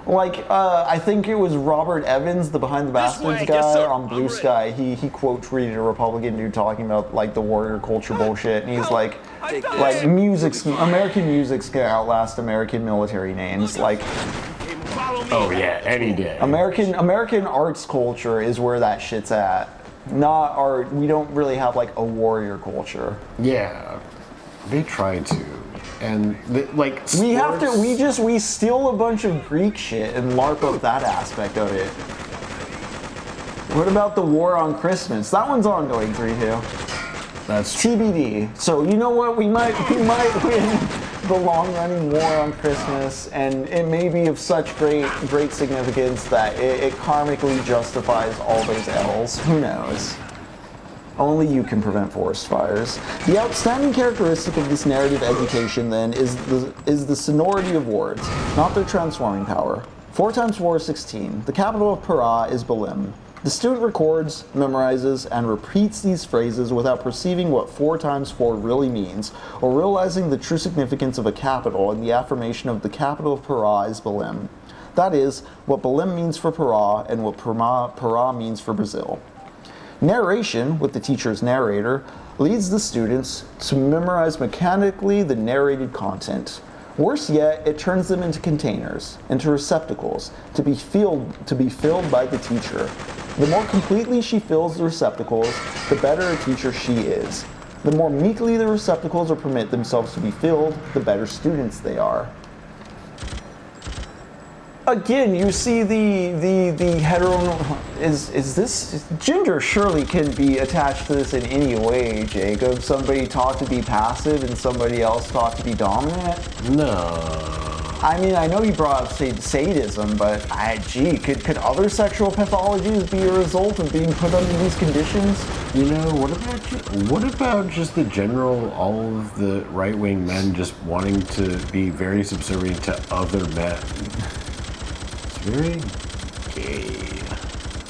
I think it was Robert Evans, the Behind the Bastards guy on Blue Sky. He quote tweeted a Republican dude talking about like the warrior culture bullshit, and he's like American music's gonna outlast American military names. Like, oh yeah, any day. American arts culture is where that shit's at. Not our. We don't really have like a warrior culture. Yeah, they try to. And like sports, we steal a bunch of Greek shit and LARP up that aspect of it. What about the war on Christmas? That one's ongoing, 3-2. That's TBD. So you know what? We might win the long-running war on Christmas, and it may be of such great significance that it karmically justifies all those L's. Who knows? Only you can prevent forest fires. The outstanding characteristic of this narrative education, then, is the sonority of words, not their transforming power. 4 times 4 is 16. The capital of Para is Balim. The student records, memorizes, and repeats these phrases without perceiving what 4 times 4 really means, or realizing the true significance of a capital and the affirmation of the capital of Para is Balim. That is, what Balim means for Para and what Para means for Brazil. Narration, with the teacher's narrator, leads the students to memorize mechanically the narrated content. Worse yet, it turns them into containers, into receptacles, to be filled by the teacher. The more completely she fills the receptacles, the better a teacher she is. The more meekly the receptacles permit themselves to be filled, the better students they are. Again, you see the hetero is this gender surely can be attached to this in any way, Jacob. Somebody taught to be passive and somebody else taught to be dominant. No. I mean, I know you brought up sadism, but could other sexual pathologies be a result of being put under these conditions? You know, what about just the general, all of the right-wing men just wanting to be very subservient to other men? Very gay.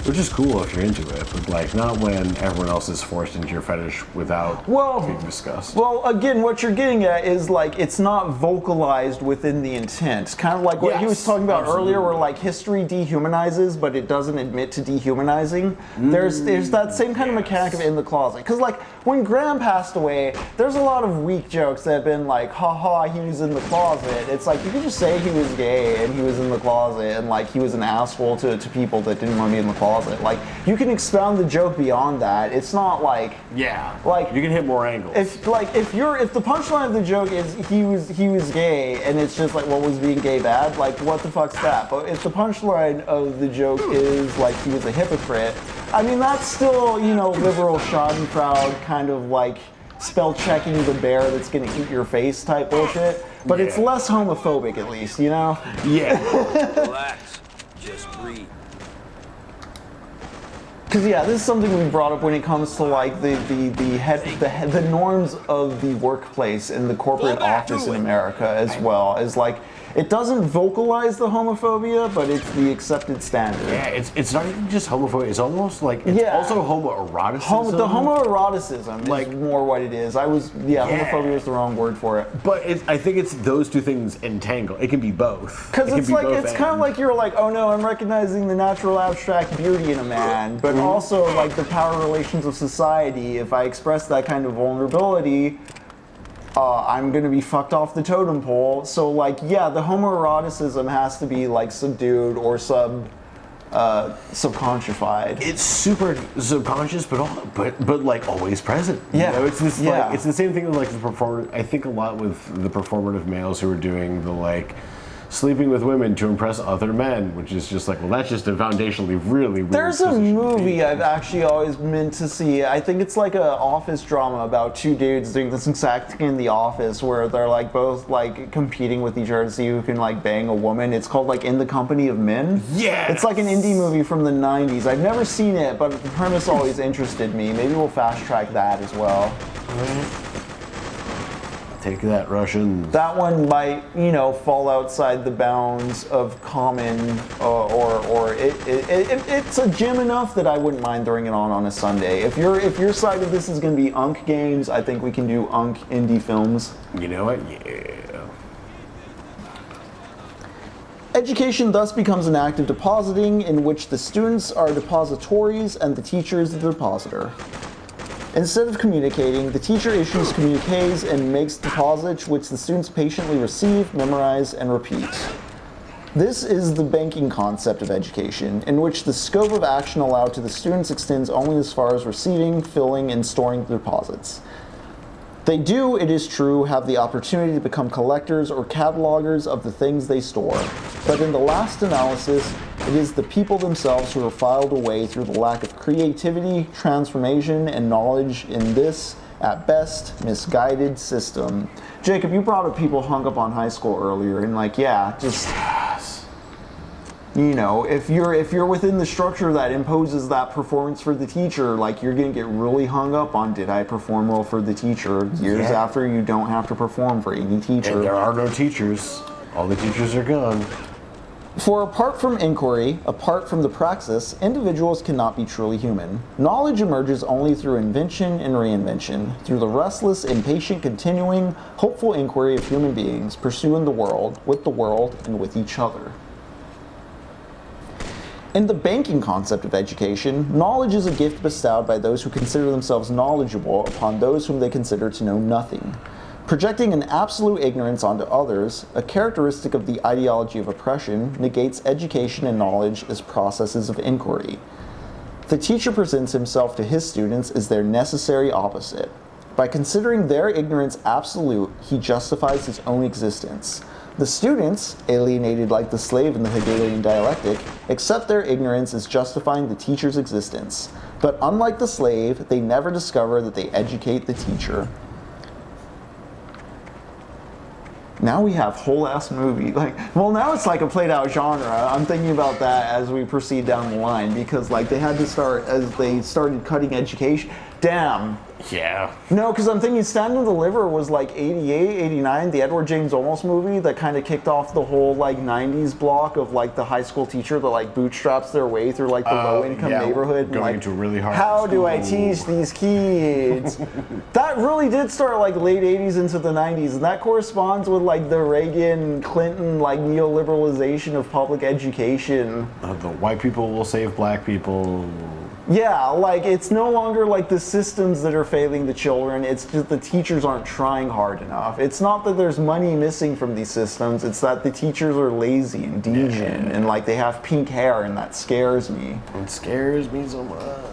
Which is cool if you're into it, but like not when everyone else is forced into your fetish without being discussed. Well, again, what you're getting at is like it's not vocalized within the intent. It's kind of like what he was talking about earlier, where like history dehumanizes, but it doesn't admit to dehumanizing. There's that same kind of mechanic of in the closet. Because like when Graham passed away, there's a lot of weak jokes that have been like, haha, he was in the closet. It's like you could just say he was gay and he was in the closet and like he was an asshole to people that didn't want to be in the closet. Like you can expound the joke beyond that. It's not like like you can hit more angles. If the punchline of the joke is he was gay and it's just like what was being gay bad, like what the fuck's that? But if the punchline of the joke is like he was a hypocrite, I mean that's still, you know, liberal schadenfreude kind of like spell checking the bear that's gonna eat your face type bullshit. But it's less homophobic at least, you know? Yeah. Relax. Just breathe. Because this is something we brought up when it comes to like the norms of the workplace and the corporate office in America, as well as like it doesn't vocalize the homophobia, but it's the accepted standard. Yeah, it's not even just homophobia. It's almost like it's also homoeroticism. The homoeroticism is more what it is. Homophobia is the wrong word for it. But I think it's those two things entangled. It can be both. Because it's kind of like you're like, oh no, I'm recognizing the natural abstract beauty in a man, but also like the power relations of society. If I express that kind of vulnerability, I'm gonna be fucked off the totem pole. So like, the homoeroticism has to be like subdued or subconscified. It's super subconscious, but like always present. Yeah, you know, it's this like it's the same thing with like the performer. I think a lot with the performative males who are doing the like sleeping with women to impress other men, which is just like, well, that's just a foundationally really weird There's a movie I've actually always meant to see. I think it's like an office drama about two dudes doing this exact thing in the office where they're like both like competing with each other to see who can like bang a woman. It's called like In the Company of Men. Yeah. It's like an indie movie from the 90s. I've never seen it, but the premise always interested me. Maybe we'll fast track that as well. Take that, Russians. That one might, fall outside the bounds of common, or it's a gym enough that I wouldn't mind throwing it on a Sunday. If your side of this is going to be Unc games, I think we can do Unc indie films. You know what? Yeah. Education thus becomes an act of depositing in which the students are depositories and the teacher is the depositor. Instead of communicating, the teacher issues communiques and makes deposits which the students patiently receive, memorize, and repeat. This is the banking concept of education, in which the scope of action allowed to the students extends only as far as receiving, filling, and storing the deposits. They do, it is true, have the opportunity to become collectors or catalogers of the things they store, but in the last analysis, it is the people themselves who are filed away through the lack of creativity, transformation, and knowledge in this, at best, misguided system. Jacob, you brought up people hung up on high school earlier, and if you're within the structure that imposes that performance for the teacher, like you're gonna get really hung up on, did I perform well for the teacher? Years after, you don't have to perform for any teacher. And there are no teachers. All the teachers are gone. For apart from inquiry, apart from the praxis, individuals cannot be truly human. Knowledge emerges only through invention and reinvention, through the restless, impatient, continuing, hopeful inquiry of human beings pursuing the world, and with each other. In the banking concept of education, knowledge is a gift bestowed by those who consider themselves knowledgeable upon those whom they consider to know nothing. Projecting an absolute ignorance onto others, a characteristic of the ideology of oppression, negates education and knowledge as processes of inquiry. The teacher presents himself to his students as their necessary opposite. By considering their ignorance absolute, he justifies his own existence. The students, alienated like the slave in the Hegelian dialectic, accept their ignorance as justifying the teacher's existence. But unlike the slave, they never discover that they educate the teacher. Now we have whole ass movie. Now it's like a played out genre. I'm thinking about that as we proceed down the line because they had to start, as they started cutting education. Damn. Yeah. No, because I'm thinking Stand and Deliver was like 88, 89, the Edward James Olmos movie that kind of kicked off the whole like 90s block of like the high school teacher that like bootstraps their way through like the low income neighborhood. Going and, like, into really hard how school. do I teach these kids? That really did start like late 80s into the 90s, and that corresponds with like the Reagan, Clinton like neoliberalization of public education. The white people will save black people. Yeah, like it's no longer like the systems that are failing the children, it's just the teachers aren't trying hard enough. It's not that there's money missing from these systems, it's that the teachers are lazy and degen and like they have pink hair, and that scares me. It scares me so much.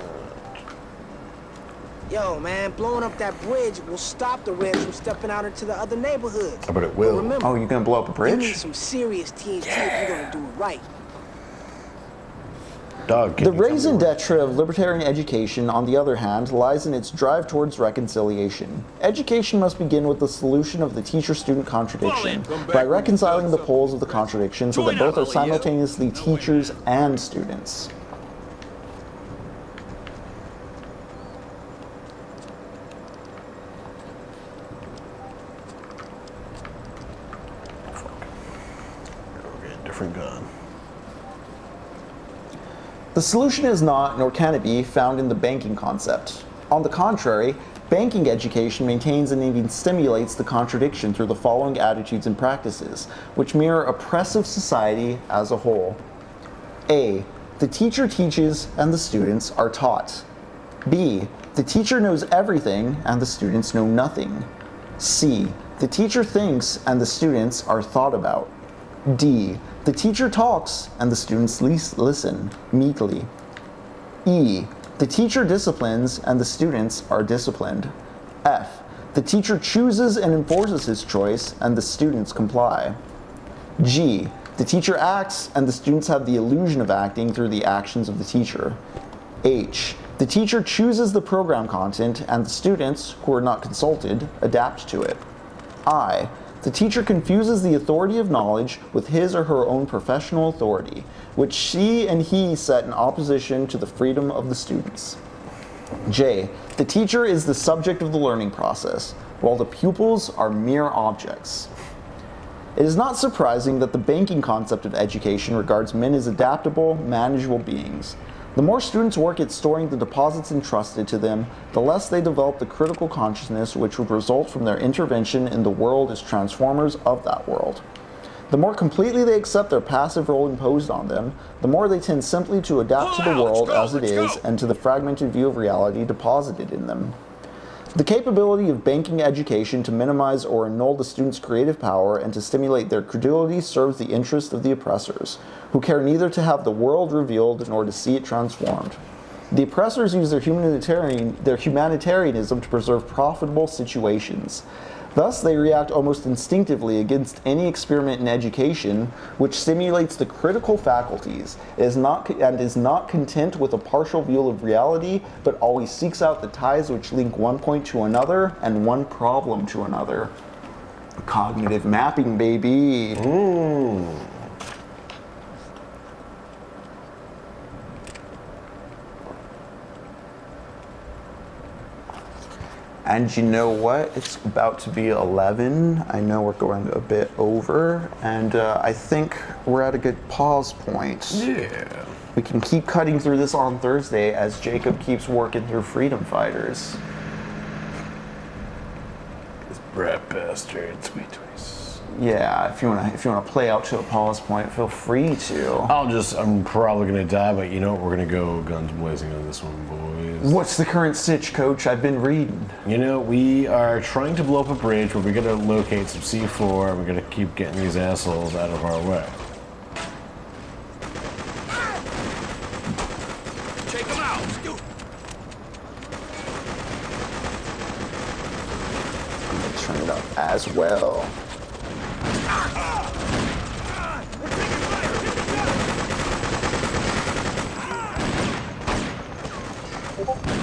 Yo, man, blowing up that bridge will stop the Reds from stepping out into the other neighborhoods. But it will. Remember, oh, you're gonna blow up a bridge? You need some serious TNT if you're gonna do it right. The raison d'etre of libertarian education, on the other hand, lies in its drive towards reconciliation. Education must begin with the solution of the teacher-student contradiction, by reconciling the poles of the contradiction so that both are simultaneously teachers and students. Different gun. The solution is not, nor can it be, found in the banking concept. On the contrary, banking education maintains and even stimulates the contradiction through the following attitudes and practices, which mirror oppressive society as a whole. A. The teacher teaches and the students are taught. B. The teacher knows everything and the students know nothing. C. The teacher thinks and the students are thought about. D. The teacher talks and the students listen meekly. E. The teacher disciplines and the students are disciplined. F. The teacher chooses and enforces his choice and the students comply. G. The teacher acts and the students have the illusion of acting through the actions of the teacher. H. The teacher chooses the program content and the students, who are not consulted, adapt to it. I. The teacher confuses the authority of knowledge with his or her own professional authority, which she and he set in opposition to the freedom of the students. J. The teacher is the subject of the learning process, while the pupils are mere objects. It is not surprising that the banking concept of education regards men as adaptable, manageable beings. The more students work at storing the deposits entrusted to them, the less they develop the critical consciousness which would result from their intervention in the world as transformers of that world. The more completely they accept their passive role imposed on them, the more they tend simply to adapt to the world as it is and to the fragmented view of reality deposited in them. The capability of banking education to minimize or annul the students' creative power and to stimulate their credulity serves the interest of the oppressors, who care neither to have the world revealed nor to see it transformed. The oppressors use their humanitarianism to preserve profitable situations. Thus, they react almost instinctively against any experiment in education which stimulates the critical faculties, is not content with a partial view of reality, but always seeks out the ties which link one point to another and one problem to another. Cognitive mapping, baby. And you know what? It's about to be 11. I know we're going a bit over, and I think we're at a good pause point. Yeah. We can keep cutting through this on Thursday as Jacob keeps working through Freedom Fighters. This brat bastard, sweet twist. Yeah, if you wanna play out to a pause point, feel free to. I'm probably gonna die, but you know what? We're gonna go guns blazing on this one, boys. What's the current stitch, Coach? I've been reading. You know, we are trying to blow up a bridge, but we gotta locate some C4, and we're gonna keep getting these assholes out of our way. Take them out! I'm gonna turn it up as well.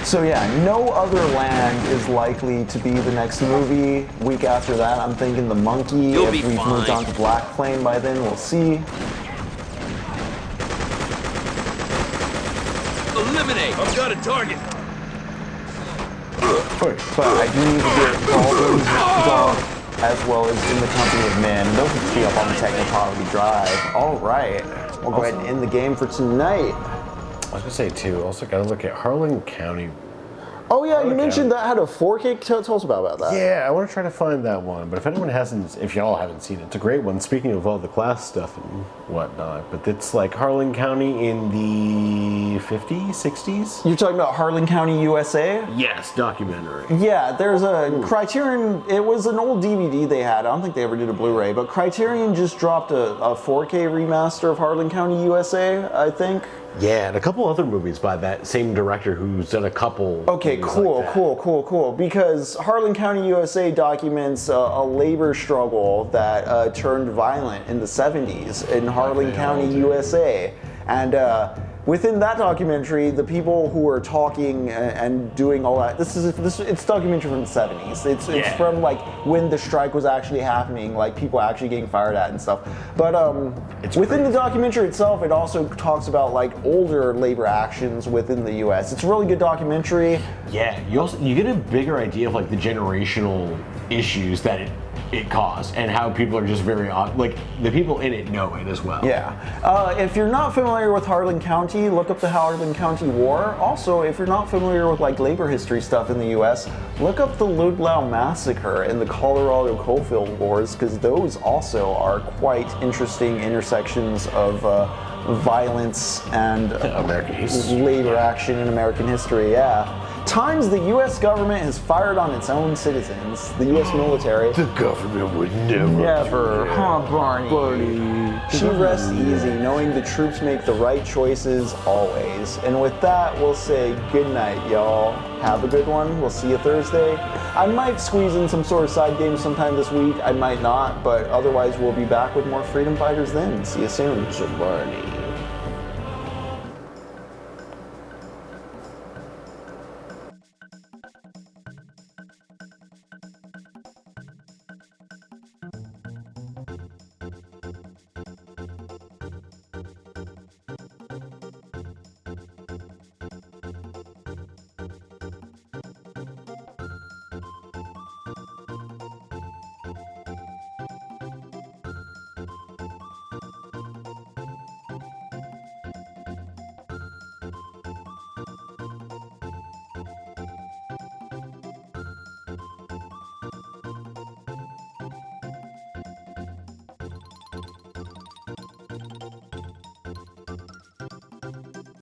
So yeah, no other land is likely to be the next movie. Week after that, I'm thinking The Monkey. If we've moved on to Black Flame by then, we'll see. Eliminate! I've got a target. But I do need to get Baldwin's dog as well as In the Company of Men. Those will be up on the Technopoverty Drive. All right. We'll go ahead and end the game for tonight. I was gonna say too. Also, gotta look at Harlan County. Oh yeah, you mentioned that had a 4K. Tell us about that. Yeah, I want to try to find that one. But if anyone hasn't, if y'all haven't seen it, it's a great one. Speaking of all the class stuff and whatnot, but it's like Harlan County in the 50s, 60s. You're talking about Harlan County, USA? Yes, documentary. Yeah, there's a Criterion. It was an old DVD they had. I don't think they ever did a Blu-ray, but Criterion just dropped a 4K remaster of Harlan County, USA, I think. Yeah, and a couple other movies by that same director who's done a couple. Okay, cool. Because Harlan County, USA documents a labor struggle that turned violent in the 70s in Harlan County, USA. And within that documentary, the people who are talking and doing all that, it's documentary from the 70s. It's from like when the strike was actually happening, like people actually getting fired at and stuff. But within the documentary itself, it also talks about like older labor actions within the U.S. It's a really good documentary. Yeah, you get a bigger idea of like the generational issues that it caused and how people are just very like the people in it know it as well. Yeah. If you're not familiar with Harlan County, look up the Harlan County War. Also, if you're not familiar with like labor history stuff in the U.S., look up the Ludlow Massacre and the Colorado Coalfield Wars, because those also are quite interesting intersections of violence and labor action in American history. Yeah. Times the U.S. government has fired on its own citizens. The U.S. military. The government would never. Huh, Barney. She rests easy, knowing the troops make the right choices always. And with that, we'll say good night, y'all. Have a good one. We'll see you Thursday. I might squeeze in some sort of side game sometime this week. I might not, but otherwise we'll be back with more Freedom Fighters then. See you soon. Barney.